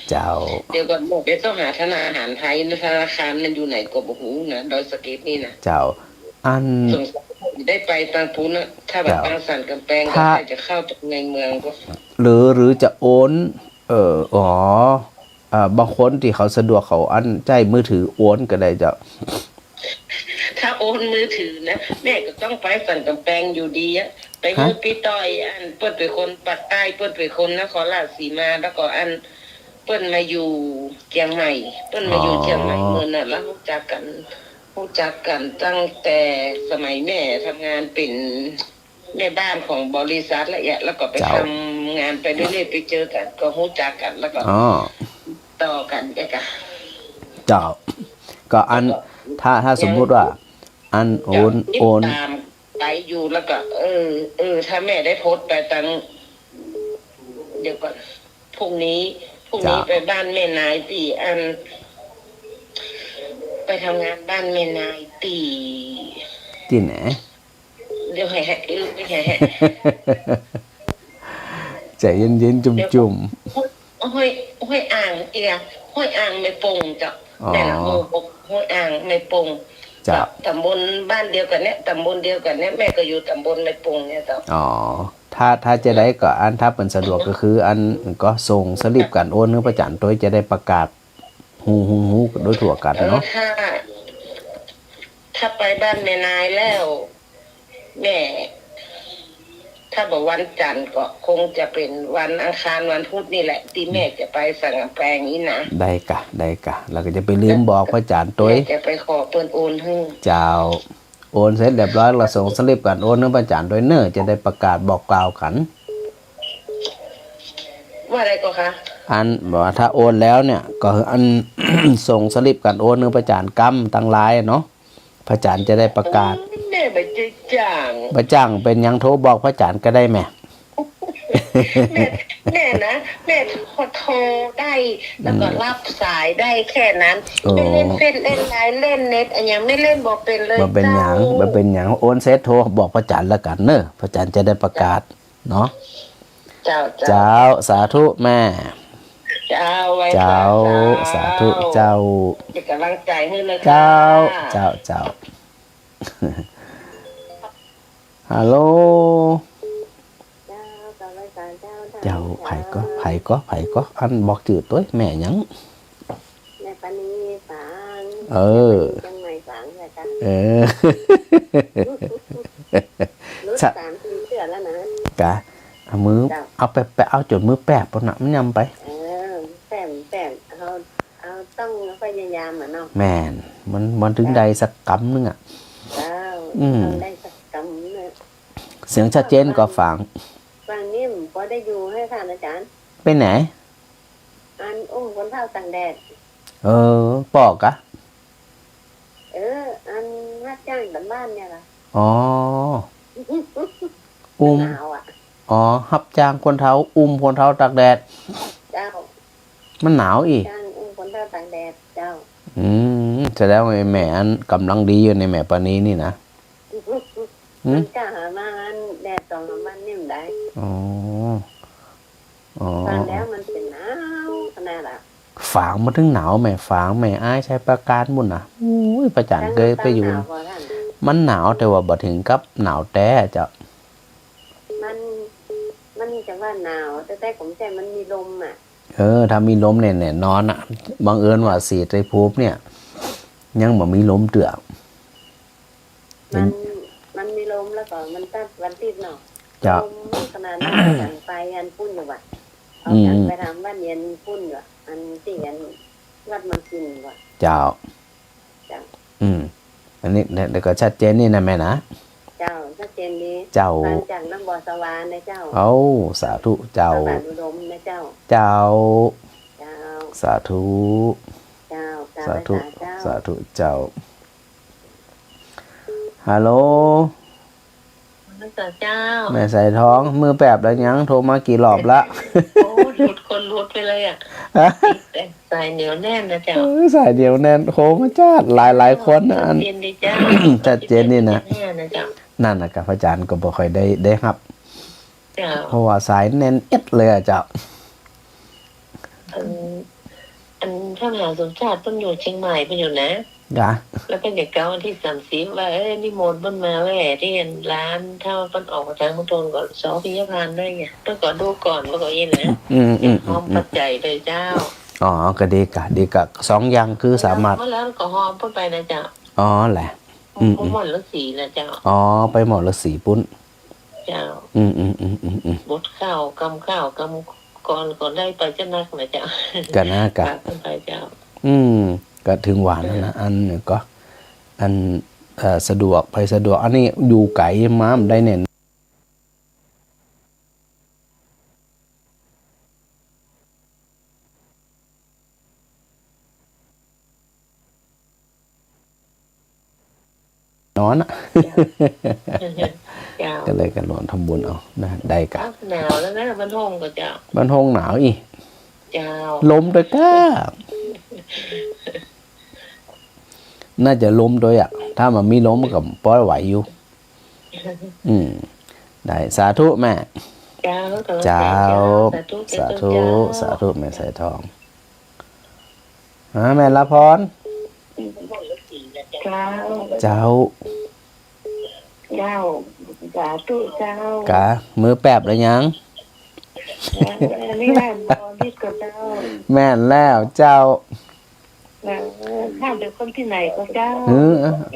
เจ้า เดี๋ยวก่อนเดี๋ยวต้องหาธนาคารไทยธนาคารนั้นอยู่ไหนก็บอกหูนะดอยสะเก็ดนี่นะ เจ้าอัน สงสัยได้ไปตางพูนะถ้าแบบบางสันกำแพงก็จะเข้าในเมืองก็ หรือจะโอนบางคนที่เขาสะดวกเขาอันใจมือถือโอนก็ได้เจ้า ถ้าโอนมือถือนะแม่ก็ต้องไปสันกำแพงอยู่ดีอะไปเมื่อปีต่อยอันเปิ้นเป็นคนปักใต้เปิ้นเป็นคนนครราชสีมาแล้วก็อันเปิ้นมาอยู่เชียงใหม่เปิ้นมาอยู่เชียงใหม่เมื่อนั้นแล้วรู้จักกันตั้งแต่สมัยแม่ทำงานเป็นแม่บ้านของบริษัทละเอียดแล้วก็ไปทำงานไปเรื่อยๆไปเจอกันก็รู้จักกันแล้วก็ต่อกันเจ้า เจ้าก็อันถ้าสมมุติว่าอันโอนตามไปอยู่แล้วก็ถ้าแม่ได้โพสต์ไปตั้งเดี๋ยวก่อนพรุ่งนี้ไปบ้านแม่นายตีอันไปทำงานบ้านแม่นายตี ที่ไหน เดี๋ยวให้ไม่ใช่ ใจเย็นๆจุ่มห้อยอ่างอีกอ่ะห้อยอ่างไม่ปงจ้ะแต่ละหมู่ห้อยอ่างไม่ปงจ้ะตำบลบ้านเดียวกันเนี่ยตำบลเดียวกันเนี่ยแม่ก็อยู่ตำบลไม่ปงเนี่ยจ้ะถ้าจะได้ก็อันถ้าเป็นสะดวกก็คืออันก็ส่งสลิปกันโอนเนื้อประจันตัวจะได้ประกาศฮูโดยทั่วกันเนาะถ้าไปบ้านแม่นายแล้วแม่ ถ้าบอกวันจันทร์ก็คงจะเป็นวันอังคารวันพุธนี่แหละที่แม่จะไปสั่งกำแพงนี้นะ ได้กะแล้วก็จะไปลืมบอกพระอาจารย์ตัว แม่จะไปขอเปิ้นโอนให้ เจ้าโอนเสร็จเรียบร้อยเราส่งสลิปกันโอนเนื้อประจานโดยเนอร์จะได้ประกาศบอกกล่าวกัน ว่าอะไรก็คะ อันบอกว่าถ้าโอนแล้วเนี่ยก็คืออัน ส่งสลิปกันโอนเนื้อประจานกรรมตั้งหลายเนาะพระอาจารย์จะได้ประกาศ แม่ไปจ้าง ประจ้างเป็นหยังโทรบอกพระอาจารย์ก็ได้แหม่ แม่นะแม่โทรได้แล้วก็รับสายได้แค่นั้นไม่เล่นเฟซเล่นไลน์เล่นเน็ตอันยังไม่เล่นบอกเป็นเลย มาเป็นหยังมาเป็นหยังโอนเสร็จโทรบอกพระอาจารย์แล้วกันเนอะพระอาจารย์จะได้ประกาศเนาะ เจ้า เจ้าสาธุแม่ เจ้าไว้ เจ้าสาธุเจ้า เป็นกำลังใจให้เลย เจ้าฮัลโหลเจ้าไผก็อันบอกจืดตัวแม่หยัง ในปานีฝัง เออ จังไม่ฝังเลยจ้ะ เออ รู้3-4เดือนแล้วนะ กะเอามือเอาไปเอาจดมือแปะปนน่ะมันยำไป แต้มเอาต้องพยายามเนาะ แม่นมันถึงใดสักกำนึงอ่ะ เจ้าได้สักกำเนี่ย เสียงชัดเจนก็ฟัง ฟังนิ่มพอได้อยู่ให้ท่านอาจารย์ ไปไหน อันคนเท่าต่างแดด ปอกอะ อันรับจ้างบ้านเนี่ยล่ะ อ๋อ หนาวอ่ะ รับจ้างคนเท้าคนเท้าตากแดด เจ้า มันหนาวอีก จ้างคนเท่าต่างแดดเจ้า แสดงว่าแม่อันกำลังดีอยู่ในแม่ปานี้นี่นะ มันก็หามาอันแดดตองมันนิ่มได้ อ๋อ ตอนแล้วมันเป็นหนาวขนาดอ่ะ ฝางมาถึงหนาวแม่ฝางแม่อ้ายใช้ประการมุ่นน่ะอุ้ยประจันเคยไปอยู่ มันหนาวแต่ว่าบ่ถึงกับหนาวแต่จะ มันจะว่าหนาวแต่ผมใจมันมีลมอ่ะ ถ้ามีลมเนี่ยนอนอ่ะบังเอิญว่าสีไตรภูมิเนี่ย ยังบ่มีลมเตือก มันมีลมแล้วก็มันตั้งวันติดเนาะ จะ ลมขนาดนั้นไปอันพุ่นอยู่ว่ะเอากันไปทำบ้านเย็นพุ่นอยู่อันที่อันวัดมันกินว่ะ เจ้าอันนี้เดี๋ยวก็ชัดเจนนี่นะแม่นะ เจ้าชัดเจนดี เจ้า หลังจากน้ำบ่อสวานนะเจ้า เอาสาธุเจ้า พระบาทอุดมนะเจ้า เจ้า เจ้า สาธุ เจ้า สาธุ เจ้า สาธุเจ้าฮัลโหล เจ้า แม่ใส่ท้องมือแปบแล้วยังโทรมากี่รอบละ โอ้หลุดไปเลยอ่ะสายเหนียวแน่นนะเจ้า สายเดียวแน่นโทรมาจ้าหลายคนนะอัน เย็นดีจ้า ชัดเจนนี่นะ แน่นะเจ้า นั่นนะกับอาจารย์ก็บ่ค่อยได้ครับ เจ้า เพราะว่าสายแน่นเอ็ดเลยอะเจ้า อันพระมหาสมชาติเพิ่นอยู่เชียงใหม่เพิ่นอยู่นะ กะ แล้วเป็นเด็กเก่าวันที่30ว่านิมนต์เพิ่นมาแหว่ที่ร้านถ้าเพิ่นออกทางมณฑลก็สอพิยพานได้ไงเพิ่นก็ดูก่อนว่าก็ยินนะหอมปัจจัยเลยเจ้า ก็ดีกะสองอย่างคือสามารถ เมื่อแล้วก็หอมเพิ่นไปนะเจ้า แหละ หมดละสีนะเจ้า ไปหมดละสีปุ้น เจ้า บดข้าวกำก่อนได้ไปจะนักนะเจ้า กันนะกะ ไปเจ้า ก็ถึงหวานแล้วนะอันก็อันสะดวกไปสะดวกอันนี้อยู่ไกลม้ามได้เนี่ยนอนอ่ะ เจ้า ก็เลยกันหลวนทำบุญเอานะได้กะ หนาวแล้วนะมันห้องก็เจ้า บ้านห้องหนาวอีก เจ้า ลมด้วยก้าน่าจะล้มด้วยอ่ะถ้ามันมีล้มกับป้อยไหวอยู่ได้สาธุแม่ เจ้า เจ้า สาธุ สาธุแม่ใส่ทองแม่ละพร เจ้า เจ้า เจ้าสาธุเจ้าก ะมือแปบแล้วยัง นี่แหละบอที่กับเจ้า แม่นแล้วเจ้า ข้าเป็นคนที่ไหนก็เจ้า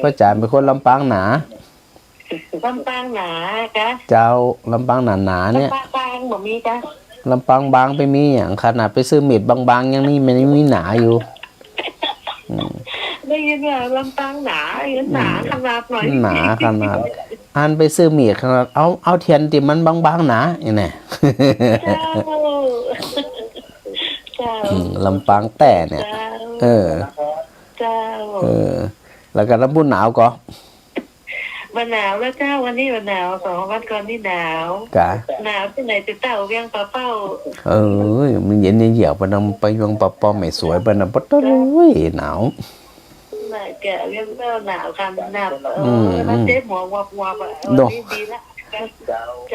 พระอาจารย์เป็นคนลำปางหนา ลำปางหนาจ้ะ เจ้าลำปางหนาๆเนี่ย ลำปางบางบ่มีจ้ะ ลำปางบางไปมีอย่างขนาดไปซื้อเม็ดบางๆยังนี่มันยังมีหนาอยู่ ได้ยินว่าลำปางหนาหนาขนาดหน่อย หนาขนาดอันไปซื้อเม็ดขนาดเอาเทียนที่มันบางๆหนาอย่างนี้ เจ้า ลำปางแต่เนี่ย เจ้า เออ เจ้า แล้วก็ลำพูนหนาวก็ วันหนาวแล้วเจ้าวันนี้วันหนาว2 วันก่อนนี่หนาว กะ หนาวที่ไหนติดเต่าเวียงปลาเป้า มันเย็นเหี่ยวๆปนำไปยังปอปอไม่สวยปนำปะต้เลยหนาว น่ะแกเวียงเป้าหนาวคันหนาวแล้วเจ๊หมอวับนี่ดีละ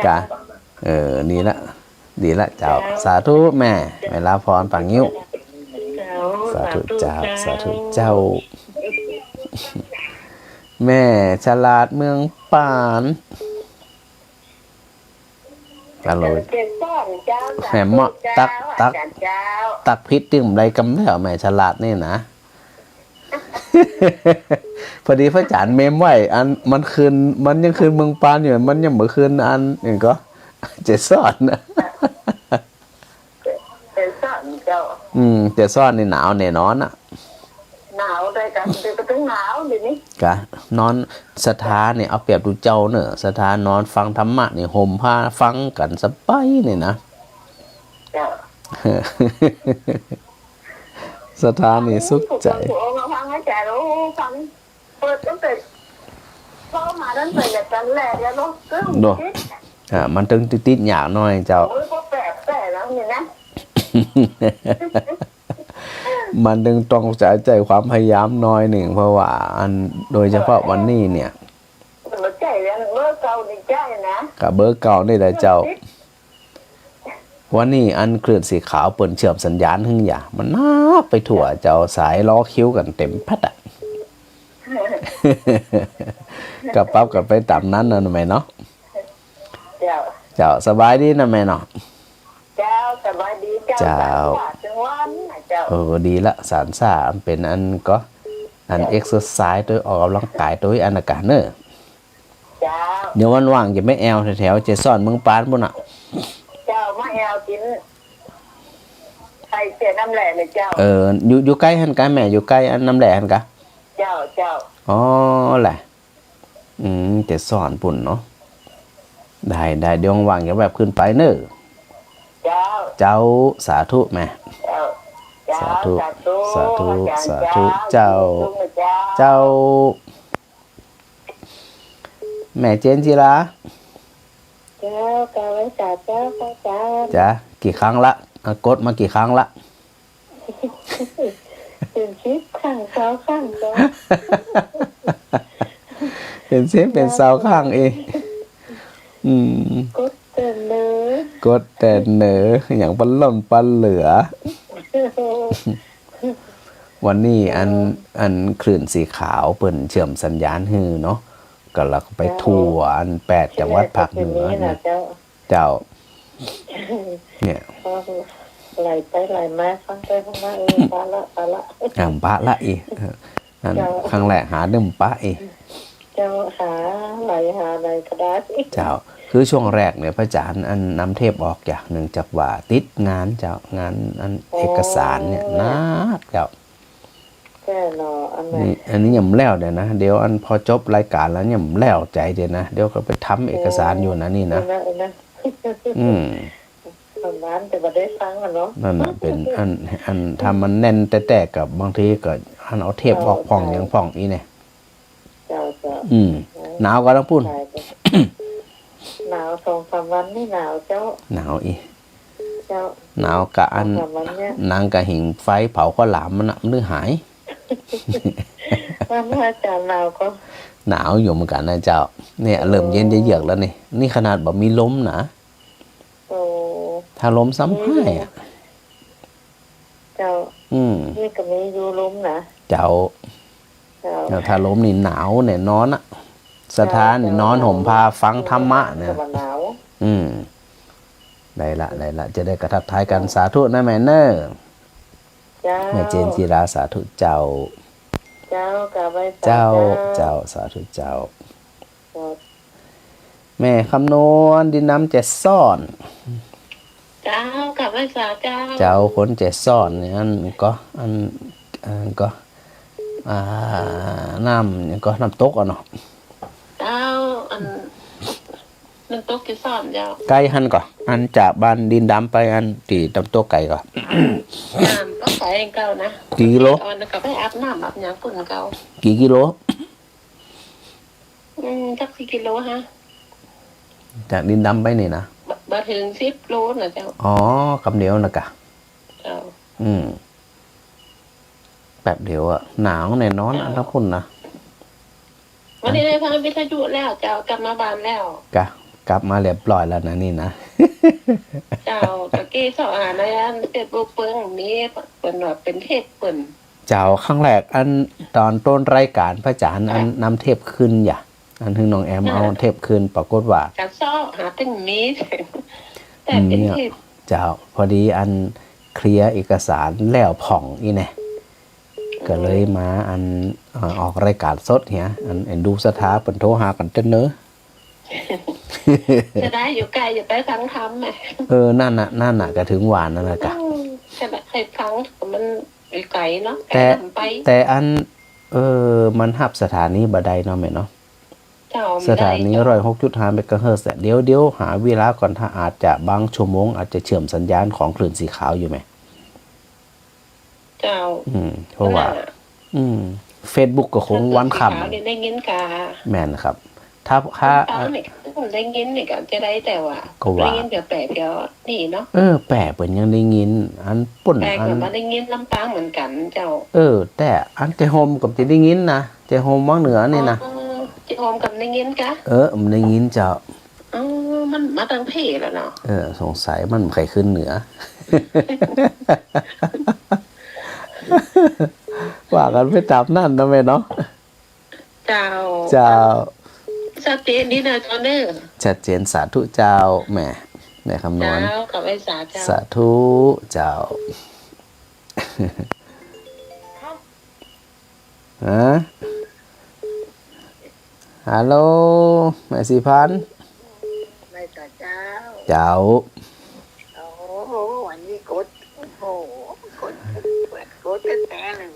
กะนี่ละดีละเจ้าสาธุแม่เวลาพรปังยิ้วสาธุเจ้าสาธุเจ้า แม่ฉลาดเมืองปานกันเลยแม่เหมาะตักพิษดื่มไรกำแล้วแม่ฉลาดนี่นะ พอดีพระอาจารย์เมมไว้อันมันคืนมันยังคืนเมืองปานอยู่มันยังเหมือนคืนอันอย่างก็เจซ่อนนะ เจ้า เจซ่อนนี่หนาวแน่นอนอ่ะ หนาวได้กันเดี๋ยวก็ต้องหนาวเดี๋ยวนี้ กะนอนสถาเนี่ยเอาเปรียบดูเจ้าเนอะสถานอนฟังธรรมะเนี่ยห่มผ้าฟังกันสบายเนี่ยนะ เจ้า สถานี่สุขใจ มาฟังให้แกรู้ฟังเปิดตั้งแต่เข้ามาตั้งแต่แบบนั้นแหละแล้วก็เรื่อง มันตึงติดๆอย่างน้อยเจ้า โอ้ยก็แปลกแล้วเนี่ยนะ มันดึงต้องใจความพยายามน้อยหนึ่งเพราะว่าอันโดยเฉพาะวันนี้เนี่ย มันใจแล้วเมื่อเก่าในใจนะ กับเบอร์เก่านี่แหละเจ้าวันนี้อันคลื่นสีขาวเปิดเชื่อมสัญญาณหึ่งอย่ามันนับไปถั่วเจ้าสายล้อคิ้วกันเต็มพัดอ่ะ กับปั๊บกันไปตามนั้นนะแม่เนาะเจ้าสบายดีนะแม่เนาะ เจ้าสบายดีเจ้าจังหวันเจ้าดีละสารสาเป็นอันก็อันเอ็กซ์ไซส์ตัวออกกำลังกายตัวอันอากาศเนอะ เจ้า เดี๋ยววันว่างจะไม่แอลแถวๆเจซ่อนเมืองปานบุญอ่ะ เจ้ามาแอลกินไข่เสียน้ำแหล่เลยเจ้าอยู่ใกล้หันกะแม่อยู่ใกล้อันน้ำแหล่หันกะเจ้าอ๋อแหละเจซ่อนปุ่นเนาะได้เดี๋ยวว่างจะแบบขึ้นไปเนอะเจ้าสาธุแม่สาธุเจ้าแม่เจนจิราเจ้ากาลังจ่าเจ้าจ้ะกี่ครั้งละกดมากี่ครั้งละเป็นชิปข้างเสาข้างเจ้า เป็นเสียงเป็นเสาข้างเองกดแต่เนออย่างปันล่นปันเหลือ วันนี้อันคลื่นสีขาวเปิ่นเชื่อมสัญญาณฮือเนาะก็เราไปทัวร์อัน8จังหวัดภาคเหนือเนี่ยเจ้าเนี่ยไหลไปไหลมาฟังไปฟังมาปะละปะละอีอันครั้งแรกหาเดิมปะอีเจ้าหาไหลกระดาษเจ้าคือช่วงแรกเนี่ยพระอาจารย์อันนำเทพออกจากหนึ่งจากว่าติดงานเจ้างานอันเอกสารเนี่ยนะเจ้าอันนี้ยังแล้วเดี๋ยวนะเดี๋ยวอันพอจบรายการแล้วยังแล้วใจเดี๋ยวนะเดี๋ยวก็ไปทำเอกสารอยู่นะนี่นะร้านแต่บ่ได้ฟังอ่ะเนาะนั่นน่ะเป็นอันทำมันแน่นแต่กับบางทีก็อันเอาเทปออกผ่องอย่างผ่องอีเนี่ยหนาวก็ต้องพูดหนาว2-3 วันนี่หนาวเจ้าหนาวอีเจ้าหนาวกะอันนางกะหิงไฟเผาข้าวหลามมันนึกหายว่าอาจารย์หนาวก็หนาวอยู่เหมือนกันนะเจ้าเนี่ยเริ่มเย็นจะเยือกแล้วนี่ขนาดแบบมีลมนะถ้าลมซ้ำให้เจ้านี่ก็มีอยู่ลมนะเจ้าถ้าลมนี่หนาวเนี่ยนอนอะสถานนี่นอนห่มผ้าฟังธรรมะเนี่ยได้ละจะได้กระทับทายกันสาธุนะแม่เนอร์แม่เจนจิราสาธุเจ้าสาธุเจ้า แม่คำนวณดินน้ำจะซ่อน เจ้ากับไอ้สาวเจ้า เจ้าคนจะซ่อนเนี่ยอันก็ก็น้ำก็น้ำตกอ่ะเนาะ เจ้าอันนั่นโต๊ะกิสอนเจ้า ไก่หันก่อนอันจากบ้านดินดำไปอันตีน้ำตกไก่ก่อน น้ำก็ใส่เองเก่านะ กี่กิโล เอาอันกับไปอาบน้ำอาบหยังปุ่นเก่า กี่กิโล สัก4 กิโลฮะ จากดินดำไปนี่นะ บ่ถึง10 โลนะเจ้า อ๋อคำเดียวนะกะ เจ้า แบบเดียวอะหนาวแน่นอนอันทั้งพุ่นนะ วันนี้ได้ฟังวิทยุแล้วเจ้ากลับมาบ้านแล้ว กลับมาเรียบร้อยแล้วนะนี่นะ เจ้าตะกี้สอนอ่านในอันเป็ดบุเปิงมีเปิ่นว่าเป็นเทพเปิ่น เจ้าครั้งแรกอันตอนต้นรายการพระอาจารย์อันนำเทปขึ้นอย่าอันถึงน้องแอมเอาเทปขึ้นปรากฏว่า กระซ้อหาตึงมีแต่เป็นเทพ เจ้าพอดีอันเคลียร์เอกสารแล้วผ่องอีเนี่ยก็เลยมาอันออกรายการสดเหียอันดูสถาเป็นโทรหากันเต้นเนอะ จะได้อยู่ไกลอยู่ไปฟังธรรมไหม นั่นน่ะก็ถึงหวานนั่นแหละกะ จะได้ให้ฟังมันอยู่ไกลเนาะ แต่อันมันหับสถานีบัไดเนาะแม่เนาะ เจ้า สถานี106.5 เมกะเฮิรตซ์เดี๋ยวหาเวลาก่อนถ้าอาจจะบางชั่วโมงอาจจะเชื่อมสัญญาณของคลื่นสีขาวอยู่ไหม เจ้า เพราะว่าFacebook ก็คงวันค่ำ ได้ยินกา แม่นครับ ถ้าได้ยินนี่ก็จะได้แต่ว่าได้ยินเดี๋ยวแปะเดี๋ยวนี่เนาะแปะเปิ่นยังได้ยินอันป่น แปะ อั ก็ น มาได้ยินลำปางเหมือนกันเจ้า แต่อันเจโฮมกับจะได้ยินนะเจโฮมวังเหนือนี่นะ จิโฮมกับได้ยินกะ มันได้ยินเจ้า มันมาตั้งเพศแล้วเนาะ สงสัยมันใครขึ้นเหนือ ว่ากันไปตามนั่นนะแม่เนาะ เจ้าชัดเจนนี่นะจอนเนอร์ ชัดเจนสาธุเจ้าแม่คำนวณ เจ้ากับไอ้สาเจ้า สาธุเจ้า ฮะฮัลโหลแม่สีพันธุ์ ไม่ต่อเจ้า เจ้า โอ้โหวันนี้กดแต่เลย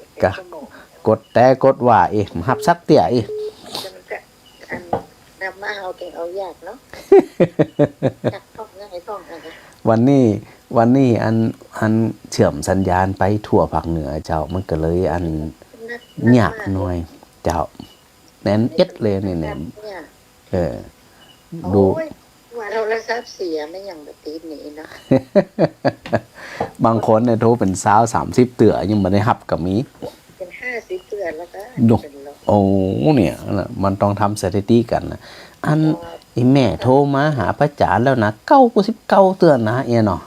กดแต่กดว่าอีกหับซักเตี่ยอีก อันนำมาเอาเก่งเอายากเนาะจักท่องง่ายท่องอะไร วันนี้อันเชื่อมสัญญาณไปทั่วภาคเหนือเจ้ามันก็เลยอันหยาบหน่อยเจ้าแน่นเอ็ดเลยนี่แน่นดู ว่าโทรศัพท์เสียไม่อย่างแบบตีนี้เนาะ บางคนเนี่ยโทรเป็น20-30 เตือยังไม่ได้หับกับมี เป็น50เดือนแล้วก็ ดูโอ้เนี่ยมันต้องทำสถิติกันนะอันไอ้แม่โทรมาหาพระอาจารย์แล้วนะ99เตือนนะเนาะ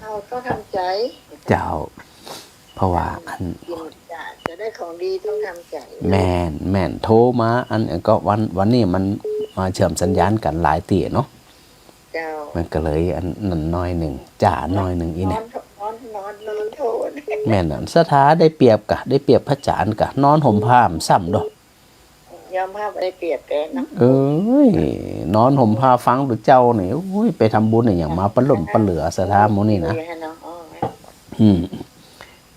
เราก็ทำใจ เจ้าเพราะว่าอัน จะได้ของดีต้องทำใจ แม่นโทรมาอันก็วันนี้มันมาเชื่อมสัญญาณกันหลายเตี่ยเนาะ เจ้า มันก็เลยอันนั้นน้อยหนึ่งจ่าน้อยหนึ่งอีเนี่ย นอนโทษ แม่นอันสถาได้เปรียบพระอาจารย์กะนอนห่มผ้าซ้ำดอก ยอมภาพได้เปรียบแต่นะ นอนห่มผ้าฟังหรือเจ้านี่ไปทำบุญอย่างมาปะล่มปะเหลือสถาโมนี่นะ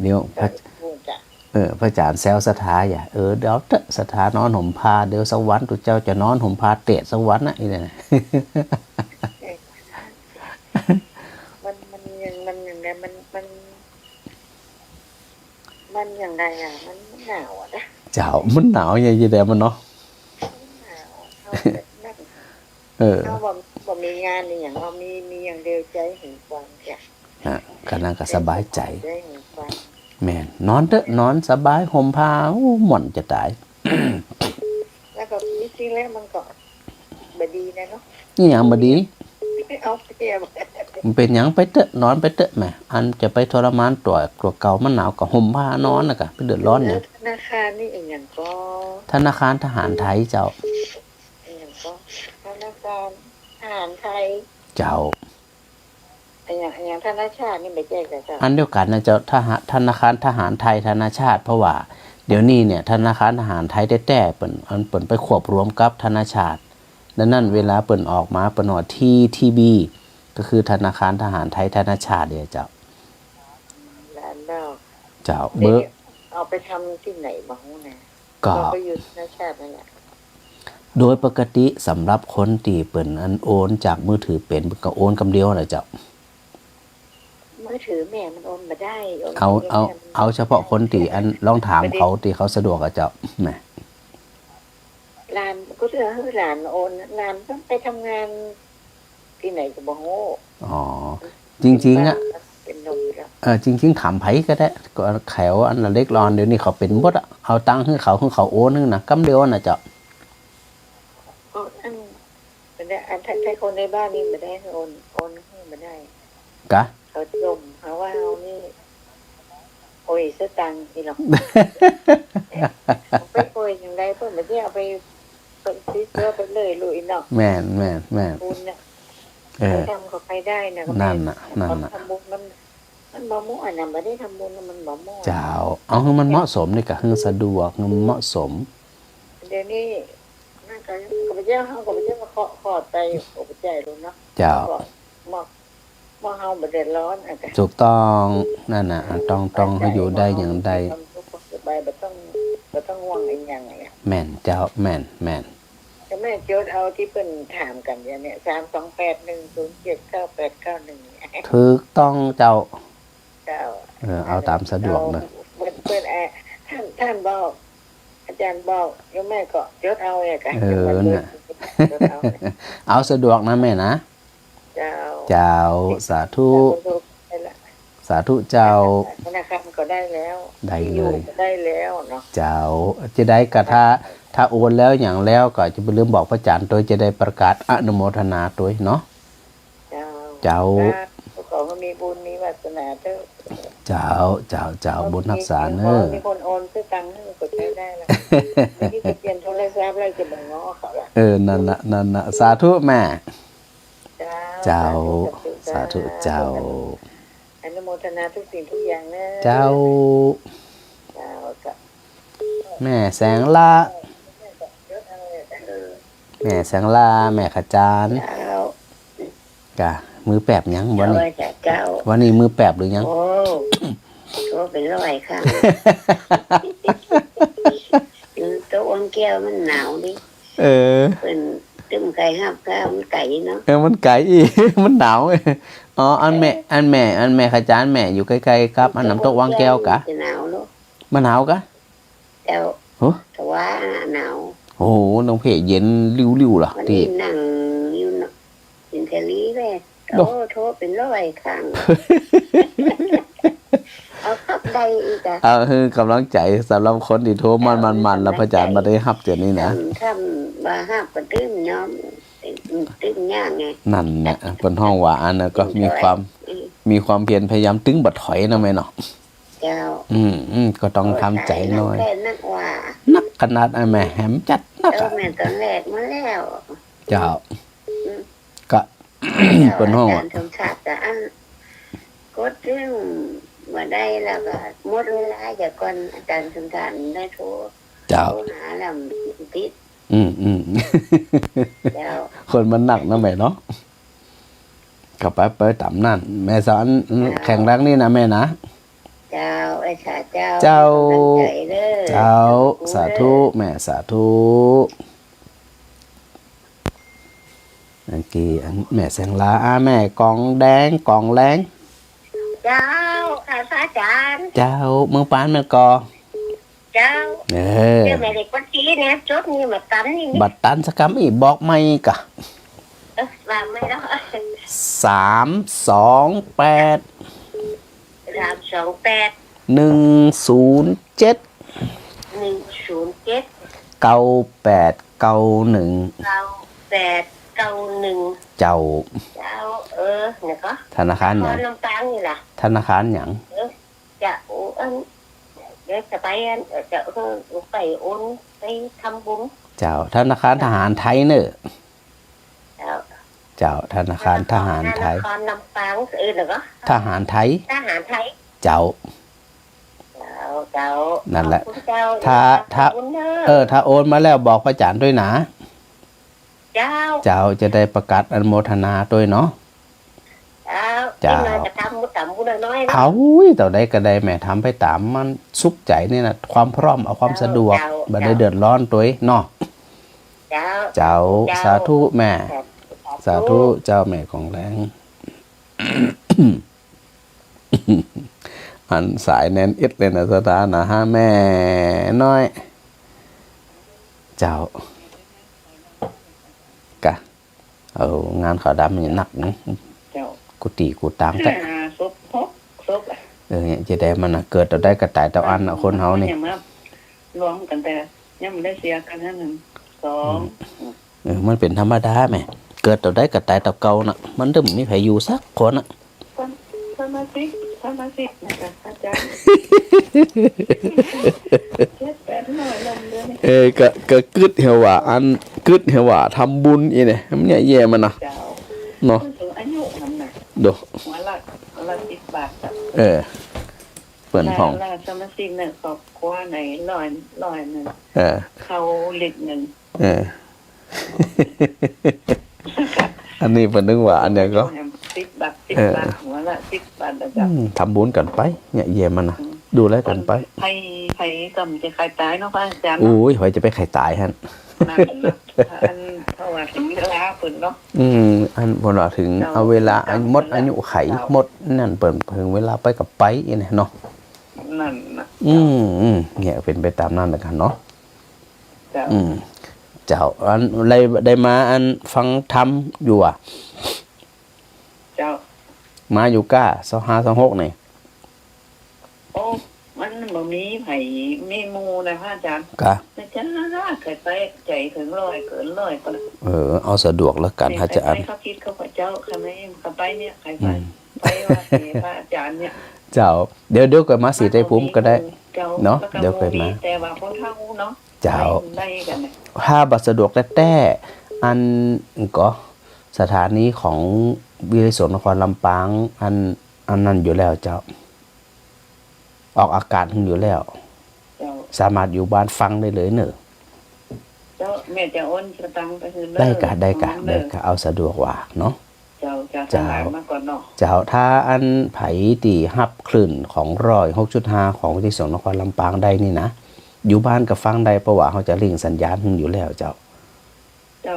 เดี๋ยวพระอาจารย์แซวสถาอย่าเดี๋ยวสถานอนห่มผ้าเดี๋ยวสักวันตัวเจ้าจะนอนห่มผ้าเตะสักวันนะอีเนี่ย มันอย่างไรอ่ะมันหนาวอ่ะนะ เจ้ามันหนาวอย่างยี่เดียมันเนาะเขาบอกมีงานอย่างเรามีอย่างเดียวใจเห็นความจ้ะก็นั่งก็สบายใจแม่นอนนอนสบายห่มผ้าหม่อนจะตาย แล้วก็จริงๆแล้วมันก็บดีนะเนาะ นี่อย่างบดี เอาเปรียบ มันเป็นอย่างไปนอนไปแม่อันจะไปทรมานตัวเก่ามันหนาวก็ห่มผ้านอนนะกะไปเดือดร้อนเนี่ย ธนาคารนี่อย่างก็ ธนาคารทหารไทยเจ้า อย่างก็ธนาคารทหารไทย เจ้า อย่างธนาชาตินี่ไม่แจ้งแต่เจ้า อันเดียวกันนะเจ้าธนาคารทหารไทยธนาชาติเพราะว่า เดี๋ยวนี้เนี่ยธนาคารทหารไทยแต่เปิ่นไปควบรวมกับธนาชาติดังนั้นเวลาเปิ่นออกมาเปิ่นออกที่ทีบีก็คือธนาคารทหารไทยธนาชาติเนี่ยเจ้า ร้านนอก เจ้าเบอร์ เอาไปทำที่ไหนบ้างนะ ก็ เราก็อยู่ในชาตินั่นแหละ โดยปกติสำหรับคนที่เปิ่นอันโอนจากมือถือเป็นก็โอนคำเดียวน่ะเจ้า มือถือแม่มันโอนมาได้โน เอาเฉพาะคนที่อันลองถามเขาที่เขาสะดวกอะเจ้าแหม ร้านก็เชื่อให้ร้านโอนร้านต้องไปทำงานที่ไหนก็บอกโง่ อ๋อจริงๆอะ เป็นนมแล้ว จริงๆถามไผก็ได้ก็แขวอันละเล็กรอนเดี๋ยวนี้เขาเป็นหมดอะเอาตังค์ให้เขาโอนนึงนะกำเดียวน่ะเจ้า ก็อันไม่ได้อันถ้าคนในบ้านนี่ไม่ได้โอนให้ไม่ได้ กะ เขาจมเขาว่าเอานี่โอ้ยสตังค์นี่หรอกเอาไปโอยอย่างไรเพื่อนไม่ได้เอาไปซื้อเสื้อไปเลยลุยเนาะ แม่น บุญเนี่ย เออ ทำกับใครได้นะ นั่นน่ะ ทำบุญมันบ่มั่วนะไม่ได้ทำบุญมันบ่มั่ว เจ้าเอาให้มันเหมาะสมนี่ก็ให้สะดวกให้มันเหมาะสม เดี๋ยวนี้นั่นก็กับพระเจ้าเขากับพระเจ้ามาขอใจกับพระเจ้ารู้เนาะ เจ้า มอเฮาบ่เดือดร้อนอ่ะ ถูกต้องนั่นน่ะต้องให้อยู่ได้อย่างใด สบายบ่ต้องห่วงอีกอย่างไง แม่นเจ้าแม่น จะไม่โจทย์เอาที่เพิ่นถามกันเนี่ย32810798891 ถูกต้องเจ้า เจ้า เอาตามสะดวกนะ เพิ่นท่านบอกอาจารย์บอกแล้วแม่ก็โจทย์เอาเนี่ยกัน น่ะ เอาสะดวกนะแม่นะ เจ้า เจ้าสาธุสาธุเจ้า ธนาคารก็ได้แล้ว ได้เลย ก็ได้แล้วเนาะ เจ้าจะได้กะถ้าโอนแล้วอย่างแล้วก็จะไปลืมบอกพระอาจารย์ตัวจะได้ประกาศอนุโมทนาตัวเนาะ เจ้า ขอให้มีบุญมีวาสนาเถอะ เจ้าบุญรักษาเนอะ มีคนโอนซื้อตังค์ให้ก็ใช้ได้แล้วที่จะเปลี่ยนโทรศัพท์อะไรจะบ่ง้อเขาละ นั่นน่ะสาธุแม่ เจ้าสาธุเจ้า อนุโมทนาทุกสิ่งทุกอย่างนะ เจ้า เจ้าก็ แม่แสงละแม่แสงละแม่ขจาร เจ้าก ะมือแปบยังวันนี้ เจ้า วันนี้มือแปบหรือยัง โอ้ก็เป็นร้อยค่ะตัวอ้วนแก้วมันหนาวดิ เออ เป็นตึ้มไก่หับข้าวมันไก่เนาะ มันไกลอีก มันหนาวอ๋ออันแม่ขจารแม่อยู่ใกล้ๆกับอันน้ำตกวังแก้วกะ หนาวเนาะ มันหนาวกะ แต่ โอ้ แต่ว่าหนาว โหน้องเพเย็นริ้วๆล่ะ วัน ที่ นี้นั่งอยู่เนาะสินเทลีเลยโอ้โทรเป็นร้อยครั้งเอาขับได้อีกอะ เอาคือกำลังใจสำหรับคนที่โทรมันแล้วพระอาจารย์มาได้รับเจอนี่นะ ทำว่าห้าก็ตื้มย้อมตื้มย่างไง นั่นแหละเป็นห้องว่าอันนั้นก็มีความเพียรพยายามตึงบัดถอยนะแม่เนาะ เจ้า ก็ต้องทำใจหน่อย แค่นักว่า นักขนาดไอ้แม่แหมจัดนัก เจ้าแม่ตอนแรกมาแล้ว เจ้าก็ เป็นห้อง อาจารย์สมศักดิ์อันกดเรื่องมาได้แล้วก็หมดเวลาจากก่อนอาจารย์สมศักดิ์ได้โทร เจ้า หาลำติด แล้ว คนมันหนักนะแม่เนาะก็ไปต่ำนั่นแม่สอนแข่งแรงนี่นะแม่นะ เจ้าไอ้ชาเจ้า เจ้า ใจเด้อ เจ้าสาธุแม่สาธุอันกี้แม่แสงลาแม่กองแดงกองแรง เจ้าค่ะพระอาจารย์ เจ้าเมืองปานเมืองกอ เจ้า เออ เจ้าแม่เด็กวัดจีเนี่ยจดนี่มาตันนี่ บัตรตันสกรรมอีบอกไม่กะ ว่าไม่แล้ว 328 328 107 107 9891 9891 เจ้า เจ้าเนี่ยก็ ธนาคารหยัง น้ำตาลนี่ล่ะ ธนาคารหยัง จะเดี๋ยวจะไปจะไปโอนไปทำบุญ เจ้าธนาคารทหารไทยเนอะ เจ้า เจ้าธนาคารทหารไทย นครลำปางเหรอก็ ทหารไทย ทหารไทย เจ้า เจ้า เจ้า นั่นแหละ ขอบคุณเจ้า ถ้า ขอบคุณเด้อ ถ้าโอนมาแล้วบอกพระอาจารย์ด้วยนะ เจ้า เจ้าจะได้ประกาศอนุโมทนาด้วยเนาะ เจ้าที่นายจะทำมุดต่ำมุดน้อยนะ เอาต่อได้ก็ได้แม่ทำไปตามมันสุขใจนี่นะความพร้อมเอาความสะดวกบ่ได้เดือดร้อนตัวเนาะ เจ้า เจ้าสาธุแม่ สาธุ ธุ เจ้าแม่ของแรง อันสายแน่นอิดเลยนะสถานะฮะแม่น้อย เจ้ากะเอางานขาวดำมันหนักนะ เจ้า กูตีกูตามแต่ ซุปฮกซุป เนี่ยจะได้มันนะเกิดต่อได้กระต่ายต่ออันนะคนเฮานี่ อย่มารวมกันแต่ยังไม่ได้เสียกันนั่นหนึ่งสอง มันเป็นธรรมดาแม่เกิดต่อได้กระต่ายต่อเก่าน่ะ มันต้องมีใครอยู่สักคนน่ะ สมาชิกนะคะอาจารย์เจ็ดแปดหน่อยลงเดือน ก็กึดเหี่ยวว่าอันกึดเหี่ยวว่าทำบุญอีเนี่ยมันเนี่ยแย่มันนะ เจ้า เนาะ คนสูงอายุนั่นน่ะ ดู หัวละ10 บาทจ้ะ เปิ่นห้อง แล้วสมาชิกหนึ่งครอบครัวไหนร้อยหนึ่ง เออ เขาลิตรหนึ่ง เออ อันนี้เปิ่นนึกว่าอันเนี้ยก็ 10 บาทหัวละ10 บาทนะจ๊ะ ทำบุญกันไปเนี่ยแย่มันนะดูแลกันไป ใครกำจะใครตายเนาะพระอาจารย์ อุ้ยหอยจะไปไข่ตายฮะ นั่นน่ะอันเพราะว่าถึงเวลาเพิ่นเนาะ อันพอเราถึงเอาเวลาหมดอายุไขหมดนั่นเปิ่นถึงเวลาไปกับไปอีเนี่ยเนาะ นั่นน่ะ เนี่ยเป็นไปตามนั้นแล้วกันเนาะ เจ้า เจ้าอันได้มาอันฟังธรรมอยู่อ่ะ เจ้า มาอยู่ก้า2526นี่ โอ้มันบ่มีไผมีหมู่นะพระอาจารย์ กะ แต่จ้าเคยไปใจถึง100เกิน100ก็แล้ว เอาสะดวกแล้วกันถ้าจะอัน เขาคิดเขาพระเจ้าใครไม่เขาไปเนี่ยใครไปว่าพระอาจารย์เนี่ย เจ้าเดี๋ยวก็มาสีได้ภูมิก็ได้ เนาะเดี๋ยวเคยมา แต่ว่าคนเฒ่าเนาะ เจ้า ได้กันเนี่ย ถ้าบัตรสะดวกแต่อันก็สถานีของวิทยุนครลำปางอันนั้นอยู่แล้วเจ้า ออกอากาศอยู่แล้ว เจ้า สามารถอยู่บ้านฟังได้เลยเนอะ เจ้าแม่จะโอนสตังค์ไปคืน ได้กะเอาสะดวกว่าเนาะ เจ้าจะ เจ้า สลายมาก่อนเนาะ เจ้าถ้าอันไผตีฮับคลื่นของ106.5ของวิทยุนครลำปางได้นี่นะอยู่บ้านกับฟังได้เพราะว่าเขาจะลิงก์สัญญาณอยู่แล้วเจ้า เจ้า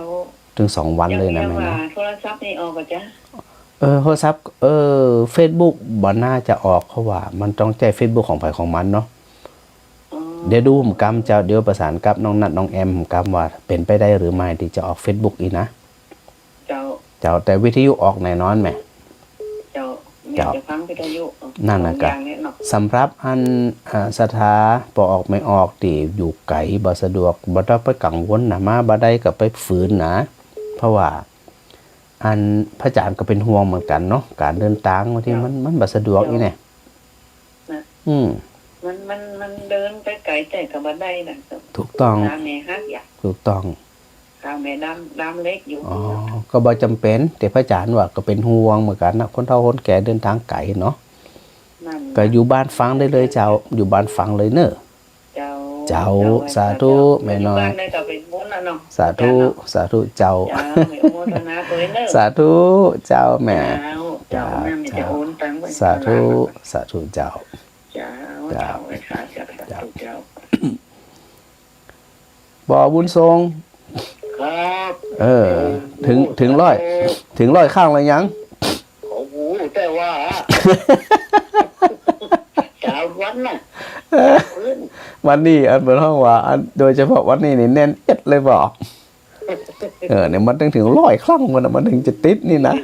ถึง2 วันเลยนะแม่ ว่า เนาะ โทรศัพท์นี่ออกก็จ้ะ โทรศัพท์Facebook บ่น่าจะออกเพราะว่ามันต้องใช้ Facebook ของไผของมันเนาะ อ๋อ เดี๋ยวดูผมกำเจ้าเดี๋ยวประสานกับน้องนัดน้องแอมผมกำว่าเป็นไปได้หรือไม่ที่จะออก Facebook อีกนะ เจ้า เจ้าแต่วิทยุออกแน่นอนแหม เจ้าแม่ เจ้า จะฟังวิทยุ นั่นน่ะ ส ก็ องอย่างนี้เนาะ สำหรับอันสถาปออกไม่ออกที่อยู่ไกลบ่สะดวกบ่ต้องไปกังวลนะมาบ่ได้ก็ไปฝืนนะ เพราะว่าอันพระอาจารย์ก็เป็นห่วงเหมือนกันเนาะการเดินทางบางทีมันบ่สะดวกอีแน่มันเดินไปไกลแต่กับบันไดน่ะ ถูกต้อง ทางแม่ฮักอยาก ถูกต้อง ทางแม่ดำเล็กอยู่ อ๋อก็บ่จำเป็นแต่พระอาจารย์ว่าก็เป็นห่วงเหมือนกันนะคนเฒ่าคนแก่เดินทางไกลเนาะ นั่น ก็อยู่บ้านฟังได้เลยเจ้าอยู่บ้านฟังเลยเนอะ เจ้า สาธุแม่น้อย บ้านได้ก็เป็นบุญแล้วเนาะ สาธุเจ้า เจ้าแม่โมทนาตัวเด้อ สาธุเจ้าแม่ เจ้าแม่จะโอนตังค์ไว้ สาธุเจ้า เจ้าเจ้าไว้ค่ะเจ้า บ่บุญทรง ครับ ถึงร้อยข้างแล้วยัง โอ้โหแต่ว่าเจ้าวันน่ะ วันนี้อันเป็นห้องว่าอันโดยเฉพาะวันนี้นี่แน่นเอ็ดเลยบอกเนี่ยมันถึงร้อยครั้งมันถึงจะติดนี่นะ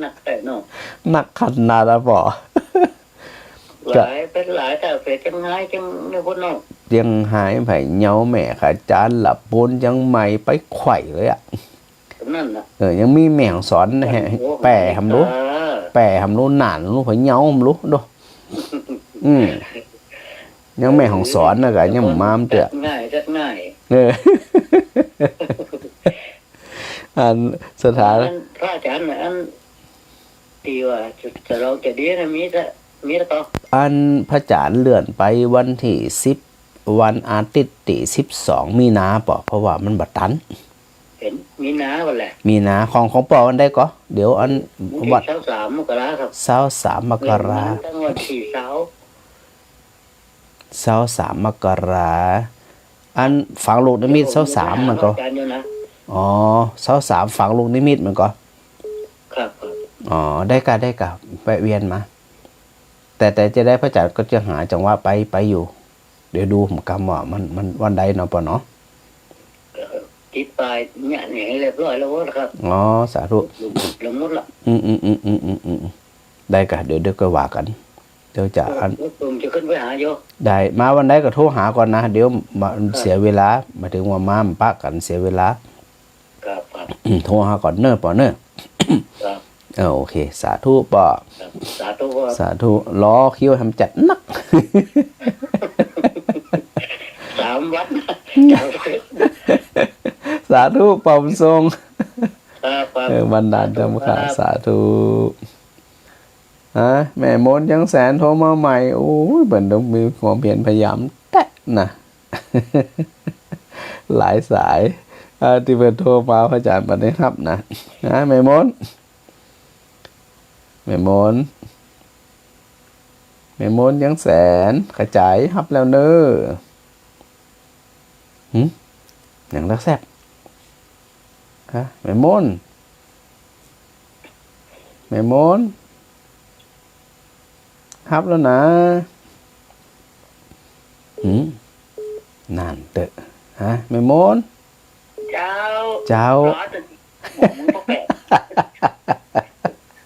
หนักแต่เนาะ หนักขนาดละบอก หลายเป็นหลายแต่เฟจังไงจังไม่พ้นเนาะ ยังหายไผ่เหนาแม่ขาจานหลับบนยังไม่ไปไข่เลยอ่ะ นั่นน่ะ ยังมีแมงสอนแห่แปรทำรู้หนานรู้ไผ่เหนารู้ดูยังแม่ของสอนนะกะยังมามเตะ ง่ายจัดง่าย อันสถาน พระอาจารย์อันที่ว่าจะเราจะดีนะมีแต่ มีแล้วก็ อันพระอาจารย์เลื่อนไปวันที่10วันอาทิตย์ที่12มีนาปอเพราะว่ามันบัดตัน เห็นมีนาวันแหละ มีนาของปอวันได้ก็เดี๋ยวอันวัด 23 มกราครับ 23มกรา ตั้งวันที่เสาร์ 23มกราอันฝังลูกนิมิต23มันก็ อาจารย์อยู่นะ อ๋อ23ฝังลูกนิมิตมันก็ ครับครับ อ๋อได้กะแวะเวียนมา แต่จะได้พระอาจารย์ก็จะหาจังหวะไปอยู่ เดี๋ยวดูผมกำว่ามันวันใดเนาะปะเนาะ ติดปลายเนี่ยนี่ให้เรียบร้อยแล้วครับ อ๋อสาธุ ลงหมดละ ได้กะเดี๋ยวก็ว่ากัน เดี๋ยวจะอัน ผมจะขึ้นไปหาโย ได้มาวันใดก็โทรหาก่อนนะ เดี๋ยวมาเสียเวลาหมายถึงว่ามาปะกันเสียเวลา ครับครับ โทรหาก่อนเนอะปอเนอะ ครับ โอเค สาธุปอ ครับสาธุครับ สาธุล้อคิ้วทำจัดนัก 3 วัดนะ สาธุปอมทรง ครับครับ บันดาลธรรมค่ะสาธุแม่มดยังแสนโทรมาใหม่โอ้ยเบิ่นต้องมีความเพียรพยายามแตะนะ หลายสายที่เพิ่นโทรมาพระอาจารย์บัดนี้ครับนะแม่มดยังแสนกระจายครับแล้วเนออย่างรักแซ่บแม่มดครับแล้วนะนั่นเตอะแม่มด เจ้า Chào. รอจนหมูมึงก็แปะ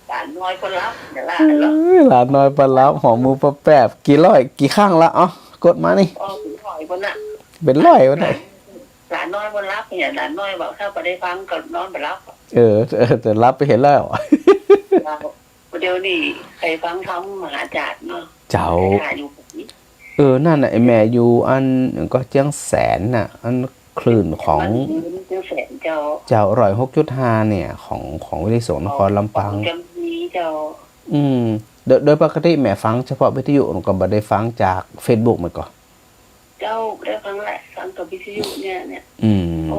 หลานน้อยคนรับเดี๋ยวหลานแล้ว Là nói bà lắm họ mua bà bẹp kỳ lòi kỳ khang là cột má đi พ่อคุณถอยคนน่ะ bên lòi bên này หลานน้อยคนรับเนี่ยหลานน้อยบอกถ้าไปได้ฟังก็นอนไปรับ แต่รับไปเห็นแล้ว เราเดี๋ยวนี้ใครฟังทำมหาจารย์เนาะ เจ้า หาอยู่แบบนี้ นั่นน่ะไอ้แม่อยู่อันก็เจียงแสนน่ะอันคลื่นของ มันจะแสนเจ้า เจ้า106.5เนี่ยของวิทยุนครลำปาง จำนี้เจ้า โดยปกติแม่ฟังเฉพาะวิทยุก็บ่ได้ฟังจาก Facebook มันก็ เจ้าได้ฟังแหละฟังกับวิทยุเนี่ย โอ้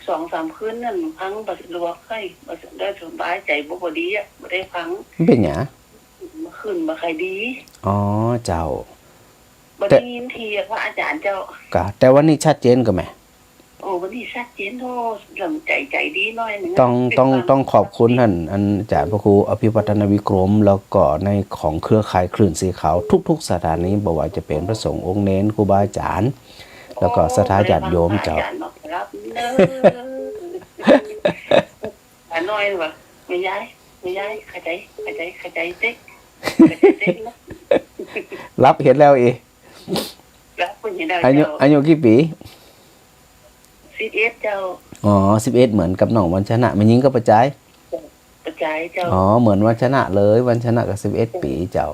2-3 คืนนั่นฟังบัดรัวไข้บัดได้สบายใจบ่ดีอ่ะบ่ได้ฟัง มันเป็นหยัง มาขึ้นมาใครดี อ๋อเจ้า บ่ได้ยินทีว่าอาจารย์เจ้า ก็แต่วันนี้ชัดเจนก็แม่ โอ้วันนี้ชัดเจนโทลำใจดีหน่อยหนึง ต้องขอบคุณท่านอาจารย์พระครูอภิวัฒนวิกรมแล้วก็ในของเครือข่ายคลื่นสีขาวทุกๆสถานีบ่ว่าจะเป็นพระสงฆ์องค์เน้นครูบาอาจารย์ แล้วก็สถาญาติโยมเจ้า อาจารย์บอกรับเด้ออาน้อยว่าไม่ย้ายเข้าใจเด็กนะ รับเห็นแล้วอี รับเพิ่นเห็นได้ อายุ เจ้า อายุกี่ปี 11เจ้า อ๋อ11เหมือนกับน้องวันชนะแม่ยิงก็ประจาย ประจายเจ้า อ๋อเหมือนวันชนะเลยวันชนะก็11ปีเจ้า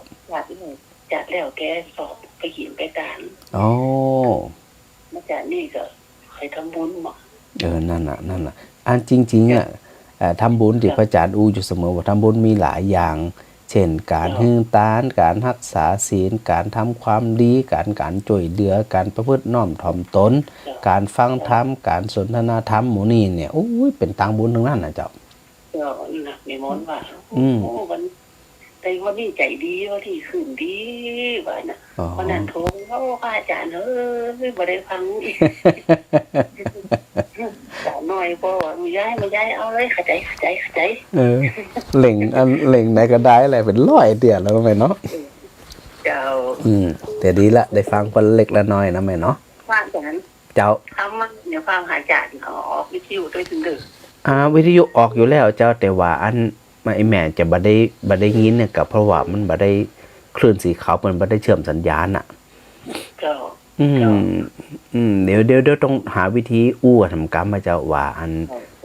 จัดแล้วแกสอบไปหินไปการ อ๋อ มาจากนี่ก็เคยทำบุญมา นั่นน่ะอันจริงๆอ่ะทำบุญที่พระอาจารย์อูอยู่เสมอว่าทำบุญมีหลายอย่าง เช่นการฮื้อตานการรักษาศีลการทำความดีการช่วยเหลือการประพฤติน้อมถ่อมตน การฟังธรรมการสนทนาธรรมหมู่นี้เนี่ยโอ้ยเป็นตังบุญทั้งนั้นนะเจ้า ก็นะมีมนต์ว่าโอ้วันแต่วันนี้ใจดีวันที่ขึ้นดีว่านะ อ๋อ วันนั้นโทรเขาพระอาจารย์บ่ได้ฟังอีกจ่าน้อยบ่ว่าไม่ย้ายเอาเลยเข้าใจ เหล่งไหนก็ได้แหละเป็นร้อยเดียวแล้วแม่เนาะ เจ้า แต่ดีละได้ฟังคนเล็กละน้อยนะแม่เนาะ ว่าอาจารย์ เจ้า ทำมันเดี๋ยวฟังหาอาจารย์เขาออกวิทยุด้วยถึงดึก วิทยุออกอยู่แล้วเจ้าแต่ว่าอันไอ้แม่จะบ่ได้ยินเนี่ยก็เพราะว่ามันบ่ได้คลื่นสีขาวมันบ่ได้เชื่อมสัญญาณอ่ะ เจ้า เดี๋ยวต้องหาวิธีอู้ทำกรรมมาเจ้าว่าอัน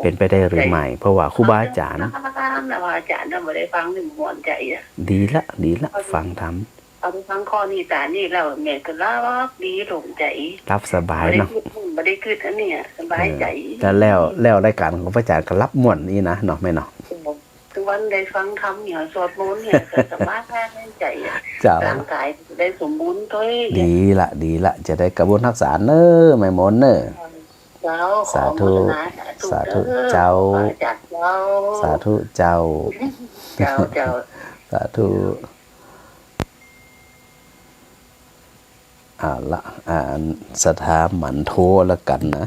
เป็นไปได้หรือไม่เพราะว่าครูบาอาจารย์ นะว่าอาจารย์น่ะบ่ได้ฟังหนึ่งหวนใจอ่ะ ดีละฟังทำ เอาไปฟังข้อนี้ตานี่แล้วแม่ก็รับดีหลงใจ รับสบายเนาะ บ่ได้คิดอันเนี้ยสบายใจ แล้วรายการของพระอาจารย์ก็รับม่วนนี่นะเนาะแม่เนาะ ตัว วันได้ฟังธรรมเนี่ยสวดมนต์เนี่ยก็สามารถแพทย์ให้ใจเจ้า ร่างกายได้สมบูรณ์ตัว ดีละจะได้กระบวนทักษาเนอไม่หมนเนอ เจ้า สาธุสาธุเจ้า จัดเจ้า สาธุเจ้า เจ้าเจ้า สาธุละสถาหมันโทละกันนะ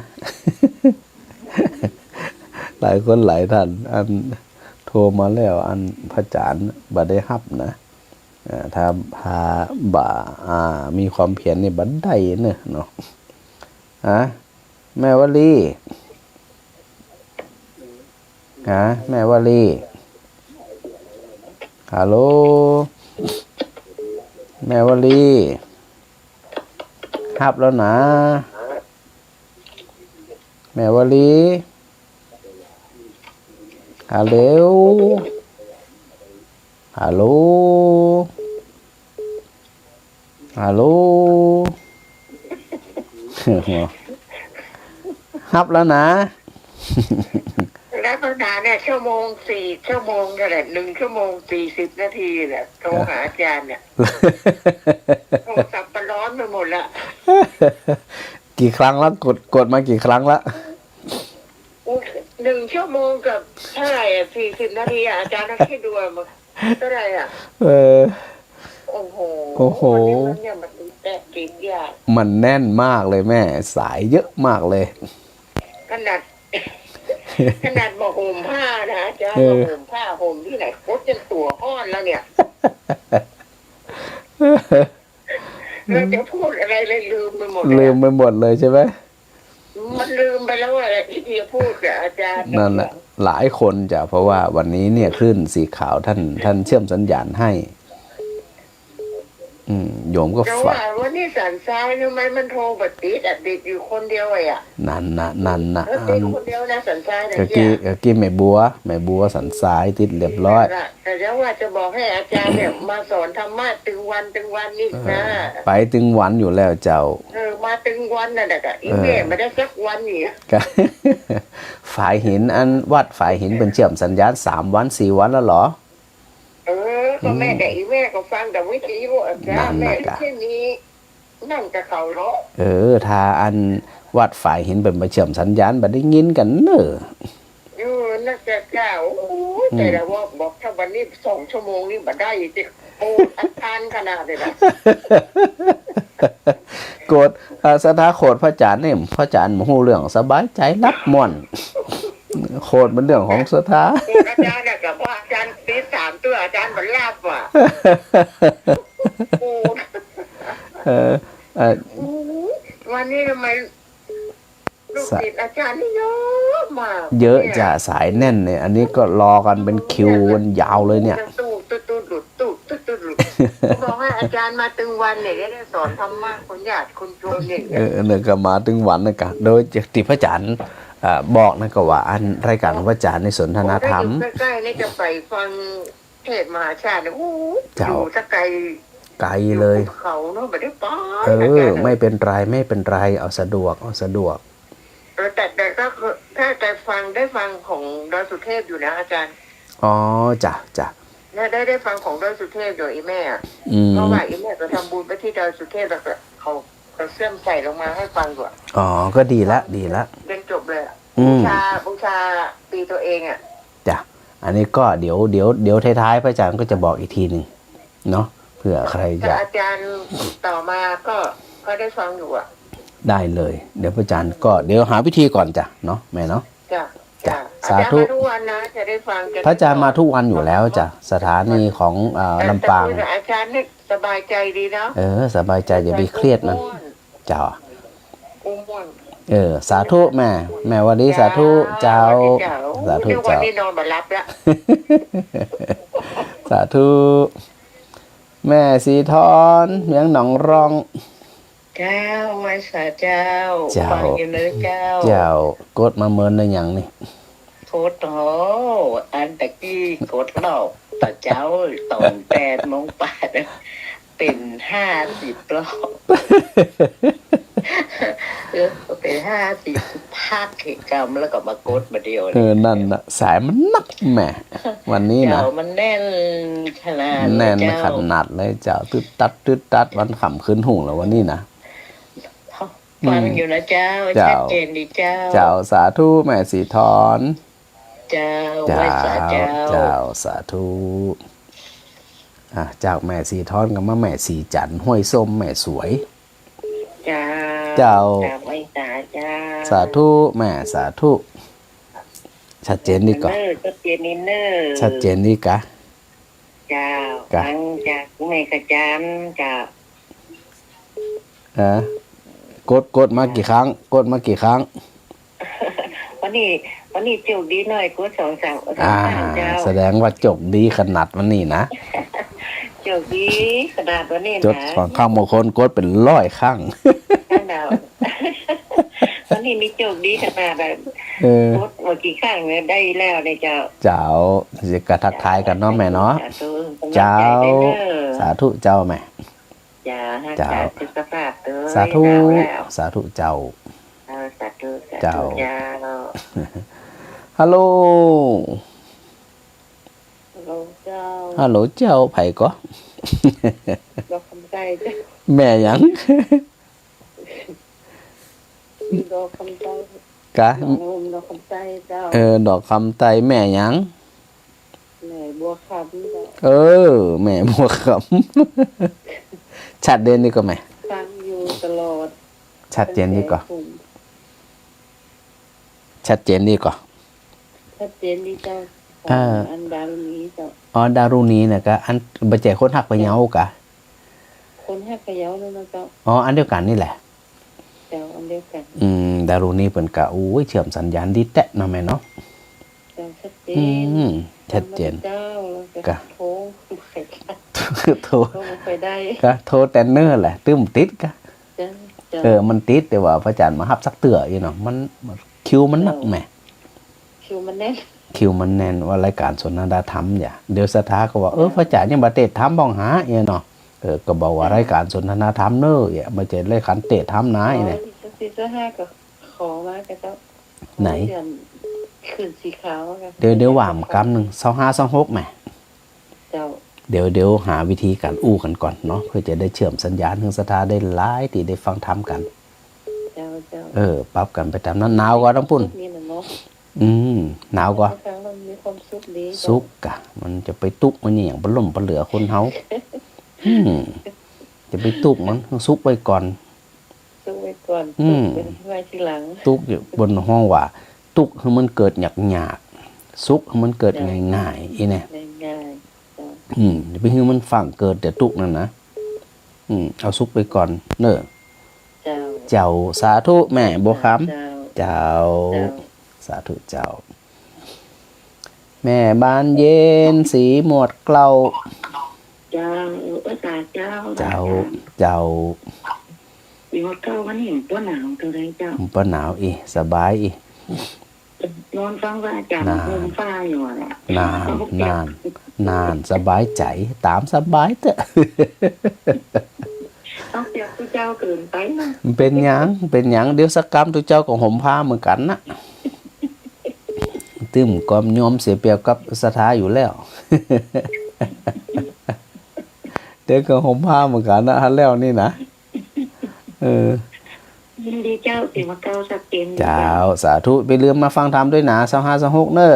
หลายคนหลายท่านโทรมาแล้วพระอาจารย์บ่ได้รับนะถ้าพาบ่ามีความเพียรนี่บัดได้เนาะแม่วลีแม่วลีฮัลโหลแม่วลีรับแล้วนะแม่วลีฮัลโหลฮัลโหลฮัลโหลรับแล้วนะแล้วปัญหาเนี่ย4 ชั่วโมงนั่นแหละ1 ชั่วโมง 40 นาทีเนี่ยโทรหาอาจารย์เนี่ยโทรศัพท์มันร้อนไปหมดละ กี่ครั้งแล้วกดมากี่ครั้งละ1 ชั่วโมงกับเท่าไหร่40 นาทีอาจารย์คิดดูมันเท่าไหร่โอ้โหมันเนี่ยมันแตกติดยากมันแน่นมากเลยแม่สายเยอะมากเลยขนาดบอกห่มผ้านะอาจารย์บอกห่มผ้าห่มที่ไหนโคตรจนตัวห้อนแล้วเนี่ยเราจะพูดอะไรเลยลืมไปหมดเลยใช่ไหมมันลืมไปแล้วอะไรที่จะพูดกับอาจารย์นั่นแหละหลายคนจะเพราะว่าวันนี้เนี่ยคลื่นสีขาวท่านเชื่อมสัญญาณให้โยมก็ฝากว่านี่สันทรายทำไมมันโทรบัดติดอยู่คนเดียวนั่นนะติดคนเดียวนะสันทรายเนี่ยกี้แม่บัวสันทรายติดเรียบร้อยแต่แล้วว่าจะบอกให้อาจารย์เนี่ยมาสอนธรรมะตึงวันนี่นะไปตึงวันอยู่แล้วเจ้ามาตึงวันน่ะแต่อีเม่ไม่ได้สักวันนี่ฝ่ายหินวัดฝ่ายหินเป็นเชื่อมสัญญาณ3 วัน 4 วันแล้วเหรอก็แม่แต่อีแม่ก็ฟังแต่วิทยุอาจารย์แม่ที่นี้นั่งกับเขาเนาะถ้าวัดฝ่ายหินเป็นมาเชื่อมสัญญาณบัดได้ยินกันนักเจ้าแต่ละว่าบอกถ้าวันนี้2 ชั่วโมงนี่บัดได้จิอัดทานขนาดเลยนะกดสถาโคดพระอาจารย์เนี่ยพระอาจารย์หูเรื่องสบายใจรับม่วนโคดเป็นเรื่องของสถาอาจารย์กับว่าอาจารย์ตี3 ตัวอาจารย์มันลาบว่ะวันนี้ทำไมลูกศิษย์อาจารย์นี่เยอะมากเยอะจะสายแน่นเนี่ยอันนี้ก็รอกันเป็นคิวกันยาวเลยเนี่ยตุ๊ดหลุดบอกให้อาจารย์มาตึงวันเนี่ยได้สอนธรรมะคนญาติคนโยมเนี่ยเนี่ยก็มาตึงวันนะกันโดยที่พระอาจารย์บอกนะก็ว่ารายการพระอาจารย์ในสนทนาธรรมใกล้ๆนี่จะไปฟังเทศมหาชาติเนี่ยอยู่สักไกลเลยเขาเนาะไม่ได้ป้าไม่เป็นไรเอาสะดวกแต่ก็ถ้าแต่ได้ฟังของดอยสุเทพอยู่นะอาจารย์จ้ะได้ฟังของดอยสุเทพอยู่อีแม่เพราะว่าอีแม่ก็ทำบุญไปที่ดอยสุเทพแล้วเขาเสื่อมใส่ลงมาให้ฟังด้วยก็ดีละเป็นจบเลยบูชาปีตัวเองจ้ะอันนี้ก็เดี๋ยวท้ายๆพระอาจารย์ก็จะบอกอีกทีนึงเนาะเผื่อใครจะอาจารย์ต่อมาก็ได้ฟังอยู่ได้เลยเดี๋ยวพระอาจารย์ก็เดี๋ยวหาวิธีก่อนจ้ะเนาะแม่เนาะจ้ะสาธุทุกวันนะจะได้ฟังพระอาจารย์มาทุกวันอยู่แล้วจ้ะสถานีของลำปางอาจารย์นี่สบายใจดีเนาะสบายใจอย่าไปเครียดนะเจ้าสาธุแม่วันนี้สาธุเจ้าสาธุเจ้าวันนี้นอนมารับแล้วสาธุแม่สีทอนเมียงหนองรองเจ้ามาสาเจ้าฟังอยู่เลยเจ้ากดมาเมินในอย่างนี้โคตรอันตะกี้โคตรเราต่อเจ้าตอน8 โมงเป็น50 รอบเป็น 50ภาคกิจกรรมแล้วก็มากดมาเดียว นั่นน่ะสายมันนักแหมวันนี้นะ เจ้ามันแน่นขนาด แน่น เจ้า ขนาดเลยเจ้าตึดตัดวันขำขึ้นหุ่งแล้ววันนี้นะ ฟังอยู่นะเจ้า เจ้า ชัดเจนดีเจ้า เจ้าสาธุแม่สีทอน เจ้า เจ้า ไว้สาเจ้า เจ้าสาธุจากแม่สีทอนกับมาแม่สีจันทร์ห้วยส้มแม่สวย เจ้า เจ้า ไว้สาเจ้า สาธุแม่สาธุชัดเจนดีก่อน ชัดเจนนิดเนอร์ ชัดเจนดีกะ เจ้าฟังจากแม่ขจามเจ้า กดมากี่ครั้ง กดมากี่ครั้ง วันนี้โชคดีหน่อยกู2-3เจ้า แสดงว่าจกดีขนาดวันนี้นะ โชคดีขนาดวันนี้ จด นะ ของข้างมงคลกดเป็น100ครั้ง ขนาดวันนี้มีโชคดีขนาดแบบ เออ กดมากี่ครั้งเนี่ยได้แล้วเนี่ยเจ้า เจ้าจะกระทักทายกันเนาะแม่เนาะ เจ้า สาธุเจ้าแม่ เจ้าสุขภาพเด้อ สาธุ แล้ว สาธุเจ้า สาธุ เจ้า เจ้า ฮัลโหล เราเจ้า ฮัลโหลเจ้าไผก็ เราคำใจเจ้า แม่หยัง เราคำใจ กะ เราคำใจเจ้า ดอกคำไตแม่หยัง แม่บัวคำเจ้า แม่บัวคำ ชัดเจนดีกว่าแม่ ฟังอยู่ตลอด ชัดเจนดีกว่าชัดเจนดีกว่า ชัดเจนดีเจ้า อันดารุนี้เจ้า อ๋อดารุณีน่ะกะอันบ่ใจคนหักไปเหยากะ คนให้กระเย้าแล้วนะเจ้า อ๋ออันเดียวกันนี่แหละ เจ้าอันเดียวกัน ดารุณีเพิ่นกะอู้ยเชื่อมสัญญาณดีแตะเนาะแม่เนาะ เจ้าชัดเจ อื น มชัดเจน เจ้าแล้ว กะ ก็โทรไปกัน โทร โทรไปได้ ก็โทรแตนเนอร์แหละตึมติดกะ เจ้า มันติดแต่ว่าพระอาจารย์มาฮับสักเตืออยู่เนาะมันคิวมันหนักแหม คิวมันแน่น คิวมันแน่นว่ารายการสนทนาธรรมอย่าเดี๋ยวสถาก็ว่าพระอาจารย์ยังบ่เตะธรรมบ้องหาเนาะก็บอกว่ารายการสนทนาธรรมเนอะมาเจอรายการเตะธรรมนะเนี่ย 4-5ก็ขอมากับเจ้า ไหน เดือนขึ้นสีขาวกัน เดี๋ยวว่ามกำหนึ่ง2526แหม เจ้า เดี๋ยวหาวิธีการอู้กันก่อนเนาะเพื่อจะได้เชื่อมสัญญาณถึงสถาได้หลายที่ได้ฟังธรรมกัน เจ้า ปรับกันไปตามนั้นหนาวกว่าต้องปุ่น นี่นะเนาะ หนาวกว่า ครั้งเรามีความสุขดี สุกกะมันจะไปตุกมันนี่อย่างปล่มปเหลือคนเฮาจะไปตุกมันต้องซุกไว้ก่อน สุขไว้ก่อนเป็นไว้ทีหลัง ตุกอยู่บนห้องว่า ตุกให้มันเกิดหยากซุกให้มันเกิดง่ายๆอีเนี่ย ง่ายๆเจ้า อย่าไปให้มันฝังเกิดแต่ตุกนั่นนะเอาซุกไปก่อนเนอะ เจ้า เจ้าสาธุแม่บัวค เจ้า ำเจ้าสาธุเจ้า แม่บานเย็นสีหมวดเกลา เจ้าอุตส่าห์เจ้า เจ้า มีว่าเก้าวันนี้ตัวหนาวตัวไรเจ้า ปะหนาวอีสบายอี นอนฟังว่าจับโคมฟ้าอยู่แหละ นานสบายใจตามสบายเถอะ ต้องเสียตัวเจ้าเกินไปนะ เป็นหยังเดี๋ยวสักกรรมตัวเจ้าของห่มผ้าเหมือนกันนะตึมความยอมเสียเปรียบกับสถาอยู่แล้ว เดี๋ยวก็ห่มผ้าเหมือนกันนะฮะแล้วนี่นะยินดีเจ้าสิมาเก้าสักเกม เจ้าสาธุไปเรื่มมาฟังธรรมด้วยนะ2526เนอะ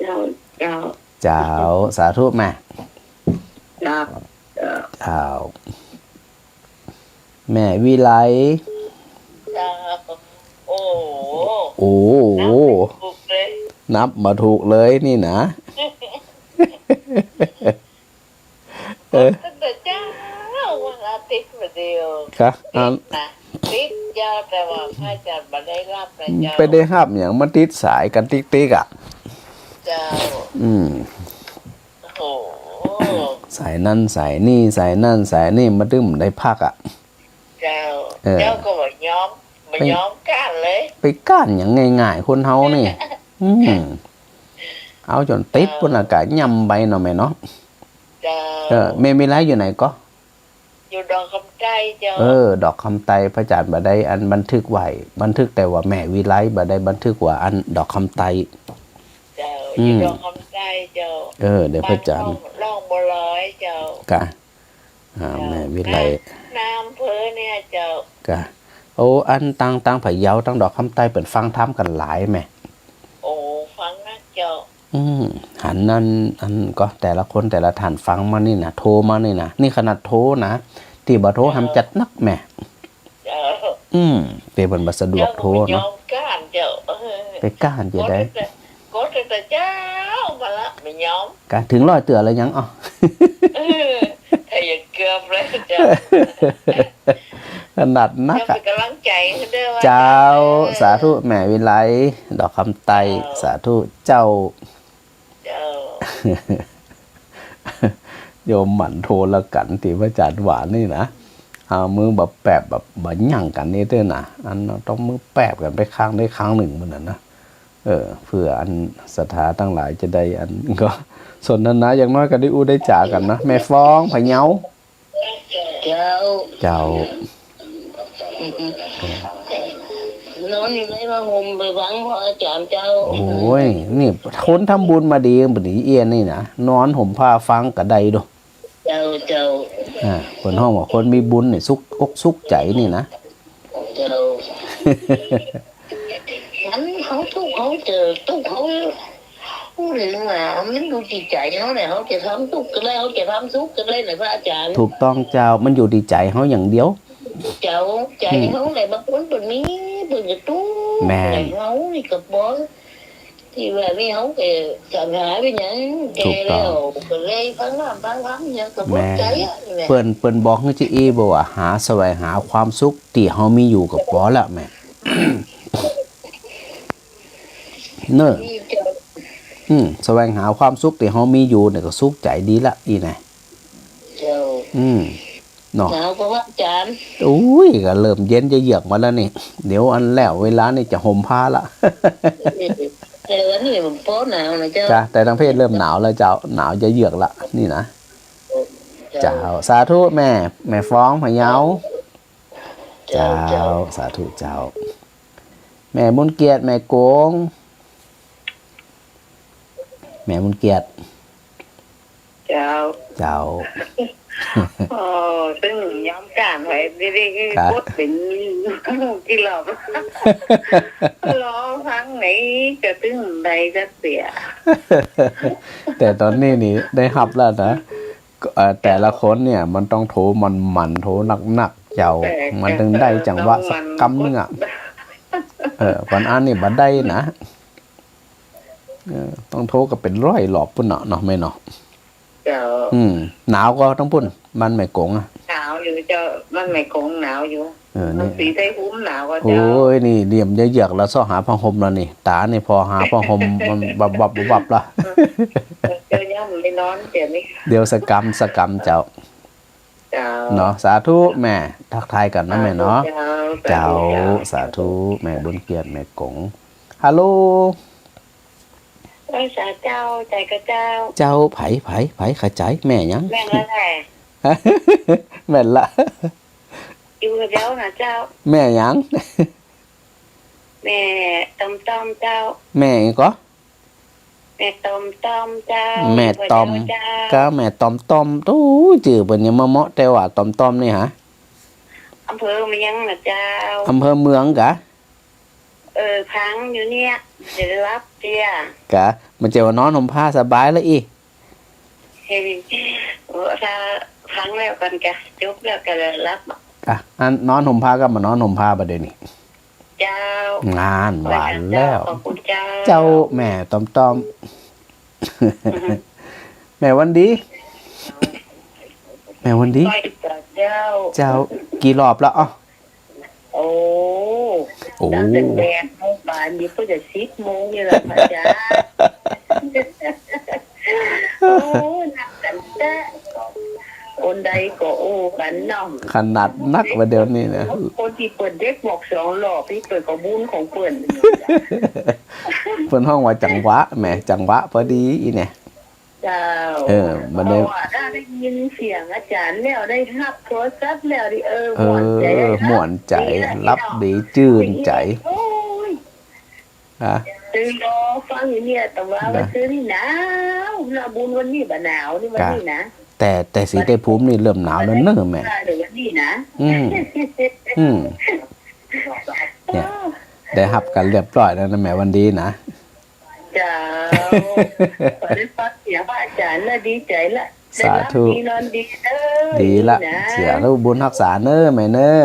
เจ้า เจ้าสาธุแม่ เจ้า เจ้าแม่วิไล เจ้าโอ้ โอ้โห ถูกเลย นับมาถูกเลยนี่นะ ตั้งแต่เจ้าวันอาทิตย์มาเดียว ครับ นะติดยาวแต่ว่าพระอาจารย์มาได้รับนะเจ้า ไปได้ห้ามอย่างมันติดสายกันติ๊กอ่ะ เจ้า โอ้ สายนั่นสายนี่สายนั่นสายนี่มาดึมได้พักอ่ะ เจ้าเจ้าก็บอกย้อมกันเลย ไปก้านอย่างง่ายๆคนเฮานี่เอาจนติดพุ่นอากาศยำไปเนาะแม่เนาะ เจ้า แม่มีไรอยู่ไหนก็ อยู่ดองคำใจ ไต้เจ้าดอกคำไตพระอาจารย์บ่ได้อันบันทึกไว้บันทึกแต่ว่าแม่วิไลบ่ได้บันทึกว่าอันดอกคำไตเจ้าดอกคำไต้เจ้าเดี๋ยวพระอาจารย์ร่องบัวลอยเจ้ากะแม่วิไลน้ำเพ้อเนี่ยเจ้ากะโอ้อันตั้งพะเยาตั้งดอกคำไตเปิดฟังธรรมกันหลายแม่โอ้ฟังนะเจ้าหันนั่นอันก็แต่ละคนแต่ละท่านฟังมานี่นะโทรมานี่นะนี่ขนาดโทรนะที่บ่โทรทำจัดนักแม่เป็นบรรบัสะดวกโทรเนาะไปก้านจะได้ก็แต่เจ้ามาละไม่ยอมการถึงร้อยเตืออะไรยังถ้าอย่าเกือบเลยเจ้าขนาดนักเป็นกำลังใจด้วยเจ้าสาธุแม่วิไลดอกคำไตสาธุเจ้าโยมหมั่นโทรละกันที่พระอาจารย์หวานนี่นะเอามือแบบแปบแบบบัญญังกันนี่ด้วยนะอันต้องมือแปบกันไปข้างได้ครั้งหนึ่งมันนะเพื่ออันศรัทธาตั้งหลายจะได้อันก็สนทนาอย่างน้อยก็ได้อู้ได้จ่ากันนะแม่ฟ้องพะเยาเจ้านอนอยู่ในผ้าห่มไปฟังพระอาจารย์เจ้าโอ้ยนี่คนทำบุญมาดีแบบนี้เอียนนี่นะนอนห่มผ้าฟังกับใดดูเจ้าคนห้องว่าคนมีบุญเนี่ยสุกอกสุกใจนี่นะเจ้างั้นเขาทุกเขาเจอทุกเขาหรือว่ามันดูจิตใจเขาเนี่ยเขาจะทำทุกข์ก็ได้เขาจะทำสุขก็ได้นะพระอาจารย์ถูกต้องเจ้ามันอยู่ที่ใจเขาอย่างเดียวเจ้าใจเขาเนี่ยบางคนตัวนี้ตัวจะตู้แม่เขานี่กับบอสที่ว่าไม่เขาแกสังหารไปอย่างแกแล้วก็เลยพังเนี่ยกับบอสใจอ่ะเปิ้นบอกให้จีอีบอกว่าหาแสวงหาความสุขที่เขามีอยู่กับบอสละแม่เนอะแสวงหาความสุขที่เขามีอยู่เนี่ยก็สุขใจดีละอีไหนเจ้าเนาะหนาวก็ว่าจานอุ้ยก็เริ่มเย็นจะเหยือกมาแล้วนี่เดี๋ยวอันแล้วเวลานี่จะห่มผ้าละวันนี้มันโป๊หนาวนะเจ้าแต่ทางเพศเริ่มหนาวแล้วเจ้าหนาวจะเหยือกละนี่นะเจ้าสาธุแม่ฟ้องพะเยาเจ้าสาธุเจ้าแม่บุญเกียรติแม่โกงแม่บุญเกียรติเจ้าซึ่งย้อมการไว้ดีๆพูดเป็นกี่รอบรอพังไหนจะตึงใดจะเสียแต่ตอนนี้นี่ได้หับแล้วนะแต่ละคนเนี่ยมันต้องโถมันโถหนักเจ้ามันถึงได้จังหวะสักกำนึงอ่ะวันอันนี่บัดได้นะต้องโทรกับเป็นร้อยหลอบปุ่นเนาะไม่เนาะหนาวก็ต้องปุ่นมันไม่กงอ่ะหนาวอยู่เจ้ามันไม่กงหนาวอยู่มันสีไทยหุ้มหนาวก็เจ้าโอ้ยนี่เดี่ยมเยือกแล้วซ้อหาผ้าห่มแล้วนี่ตานี่พอหาผ้าห่มมันบับละเจ้าย่าไม่นอนเดี๋ยวสกรรมเจ้าเนาะสาธุแม่ทักทายกันนะแม่เนาะเจ้าสาธุแม่บุญเกียรติแม่กงฮัลโหลสาเจ้าใจก็เจ้าไผขาใจแม่ยังแม่ละแหละแม่ละอยู่กับเจ้านะเจ้าแม่ยังแม่ต้มเจ้าแม่ก็แม่ต้มเจ้าแม่ต้มก็แม่ต้มตู้จื่อเป็นยังมะๆแต่ว่าต้มนี่ฮะอำเภอเมืองนะเจ้าอำเภอเมืองกะพังอยู่เนี่ยเดี๋ยวรับเตี้ยกะมันจะว่านอนห่มผ้าสบายแล้วอีถ้าพังแล้วกันแกจุบแล้วกันรับอันนอนห่มผ้าก็มานอนห่มผ้าประเดี๋ยวนี้เจ้างานหวานแล้วขอบคุณเจ้าเจ้าแม่ต้มแม่วันดีเจ้ากี่รอบแล้วอ๋อโอ้ตั้งแต่8 โมงบ่ายนี้ก็จะ10 โมงนี่แหละพระอาจารย์โอ้นักกันแต่คนใดก็โอ้กันน้องขนาดนักว่าเดี๋ยวนี้นะคนที่เปิดเด็กบอก2 รอบที่เปิดกระบุญของเปิ่นห้องว่าจังหวะแม่จังหวะพอดีอีเนี่ย เจ้า มัน เพ ได้ ราะว่าได้ยินเสียงอาจารย์แล้วได้รับโทรศัพท์แล้วดิเอ ม่วนใจ ม่วนใจรับดีจื่นใจ โอ้ย ฮะ ตื่นรอฟังอย่างเนี้ยแต่ว่าวันซื้อนี่หนาวหน้าบุญวันนี้บ่หนาวนี่วันนี้นะ แต่สีได้ภูมินี่เริ่มหนาวแล้วเนอะแม่ เดี๋ยววันนี้นะ เนี่ยได้หับกันเรียบร้อยแล้วนะแม่วันดีนะ เจ้าพอได้ฟังเสียงพระอาจารย์แล้วดีใจละ สาธุ ได้รับดีนอนดีเด้อ ดีละ นะ เสียลูกบุญรักษาเนอะแม่เนอะ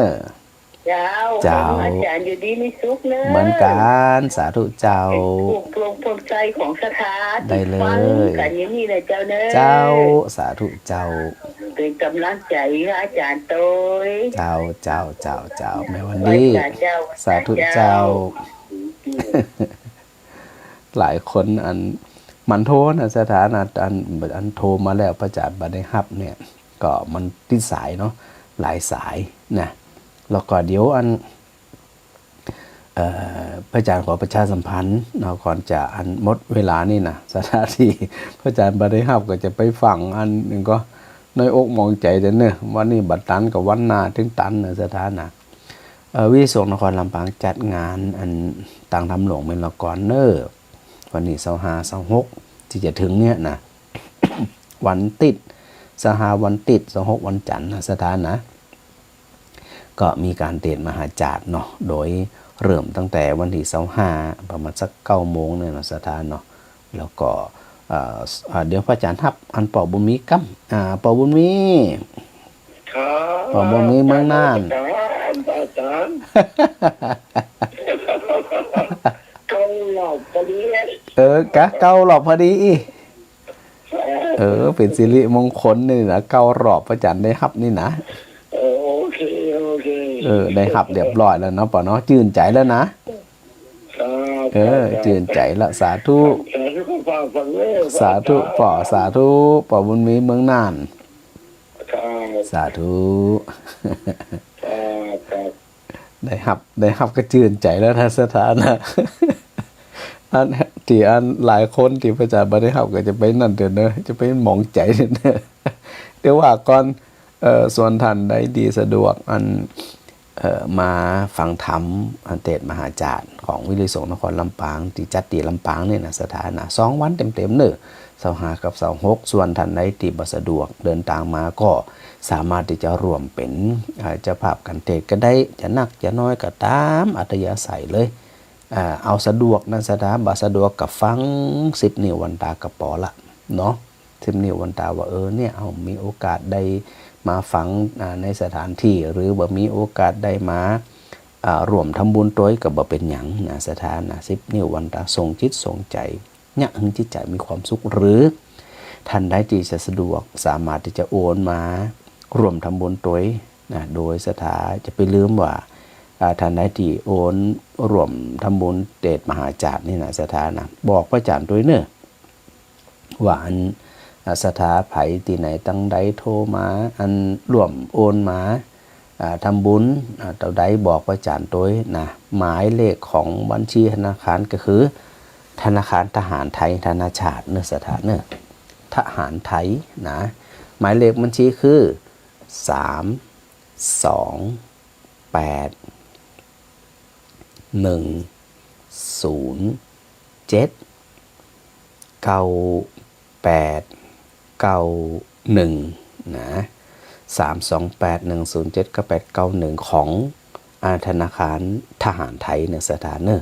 เจ้า เจ้า อาจารย์อยู่ดีมีสุขเนอะ เหมือนกันสาธุเจ้า ปลุกลงพลใจของสถา ได้เลย ฟังกันอย่างนี้เลยเจ้าเนอะ เจ้าสาธุเจ้า เป็นกำลังใจให้อาจารย์โตย เจ้าแม่วันดี เจ้า สาธุเจ้า หลายคนอันมันโทรนะสถานะอันโทรมาแล้วพระอาจารย์บัได้ฮับเนี่ย ก็มันติดสายเนาะหลายสายนะแล้วก็เดี๋ยวอันพระอาจารย์ขอประชาสัมพันธ์เนาะก่อนจะอันหมดเวลานี่นะสถานที่พระอาจารย์บัได้ฮับก็จะไปฟังอันหนึ่งก็น้อยอกมองใจเด้อเนอะวันนี้บัดตันกับวันหน้าถึงตันนะสถานะวิสุทธินครลำปางจัดงานอันต่างทำหลวงเป็นละครเนอร์วันนี้25 26ที่จะถึงเนี่ยนะ วันติด25วันติด26วันจันทร์นะสถานะก็มีการเทศน์มหาจารย์เนาะโดยเริ่มตั้งแต่วันที่25ประมาณสัก9 โมงเนี่ยนะสถานเนาะแล้วก็เดี๋ยวพระอาจารย์ทับอันปอบุญมีกัมปอบุญมี ครับ ปอบุญมีเมืองน่าน อาจารย์เขาหลอกพอดีเลย กะเก้ารอบพอดีเป็นสิริมงคลนี่นะเก้ารอบพระอาจารย์ได้ฮับนี่นะ โอเคได้ฮับเรียบร้อยแล้วเนาะปอเนาะจื่นใจแล้วนะจื่นใจละสาธุสาธุปอบุญมีเมืองน่านสาธุได้ฮับก็จื่นใจแล้วท่านสถานะอันที่อันหลายคนที่พระอาจารย์บ่ได้ฮับก็จะไปนั่นเด้อเนอะจะไปหมองใจเด้อเดี๋ยวว่าก่อนส่วนท่านใดดีสะดวกอันมาฟังธรรมอันเทศน์มหาจารย์ของวิริสงฆ์นครลำปางที่จัดที่ลำปางเนี่ยนะสถานะ2 วันเต็มๆเนอะ25กับ26ส่วนท่านใดที่บ่สะดวกเดินทางมาก็สามารถที่จะร่วมเป็นเจ้าภาพกันเทศน์ก็ได้จะหนักจะน้อยก็ตามอัธยาศัยเลยเอาสะดวกนะสถาบ่สะดวกกับฟัง10 นิ้ววันตากับปอละเนาะ10 นิ้ววันตาว่าเนี่ยเอามีโอกาสได้มาฟังในสถานที่หรือบ่มีโอกาสได้มาร่วมทำบุญตัวกับบ่เป็นหยังนะสถานะ10 นิ้ววันตาส่งจิตส่งใจเนี่ยให้จิตใจมีความสุขหรือท่านใดที่จะสะดวกสามารถที่จะโอนมาร่วมทำบุญตัวนะโดยสถาจะไปลืมว่าท่านใดที่โอนร่วมทำบุญเทศน์มหาจารย์นี่นะสถานะบอกพระอาจารย์ตัวเนอะว่าอันสถาไผที่ไหนตั้งใดโทรมาอันร่วมโอนมาทำบุญเต่าใดบอกพระอาจารย์ตัวนะหมายเลขของบัญชีธนาคารก็คือธนาคารทหารไทยธนาชาติเนอะสถาเนอะทหารไทยนะหมายเลขบัญชีคือ32810798891นะ32810798891ของธนาคารทหารไทยในสถานเนอะ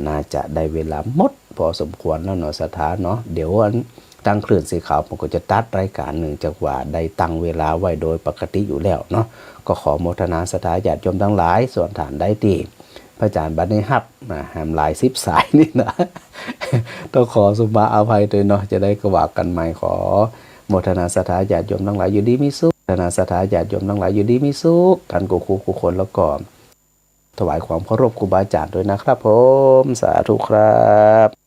น่าจะได้เวลาหมดพอสมควรแล้วเนาะสถานเนาะเดี๋ยวตั้งคลื่นสีขาวผมก็จะตัดรายการหนึ่งจากว่าได้ตั้งเวลาไว้โดยปกติอยู่แล้วเนาะก็ขอโมทนาสถาญาติโยมทั้งหลายส่วนฐานได้ตีพระอาจารย์บัดนี้ฮับแหมหลาย10 สายนี่นะ ต้องขอสุภาอภัยด้วยเนาะจะได้กว่ากันใหม่ขอโมทนาสถาญาติโยมทั้งหลายอยู่ดีมีสุขโมทนาสถาญาติโยมทั้งหลายอยู่ดีมีสุขกันกูคนแล้วก็ถวายความเคารพครูบาอาจารย์ด้วยนะครับผมสาธุครับ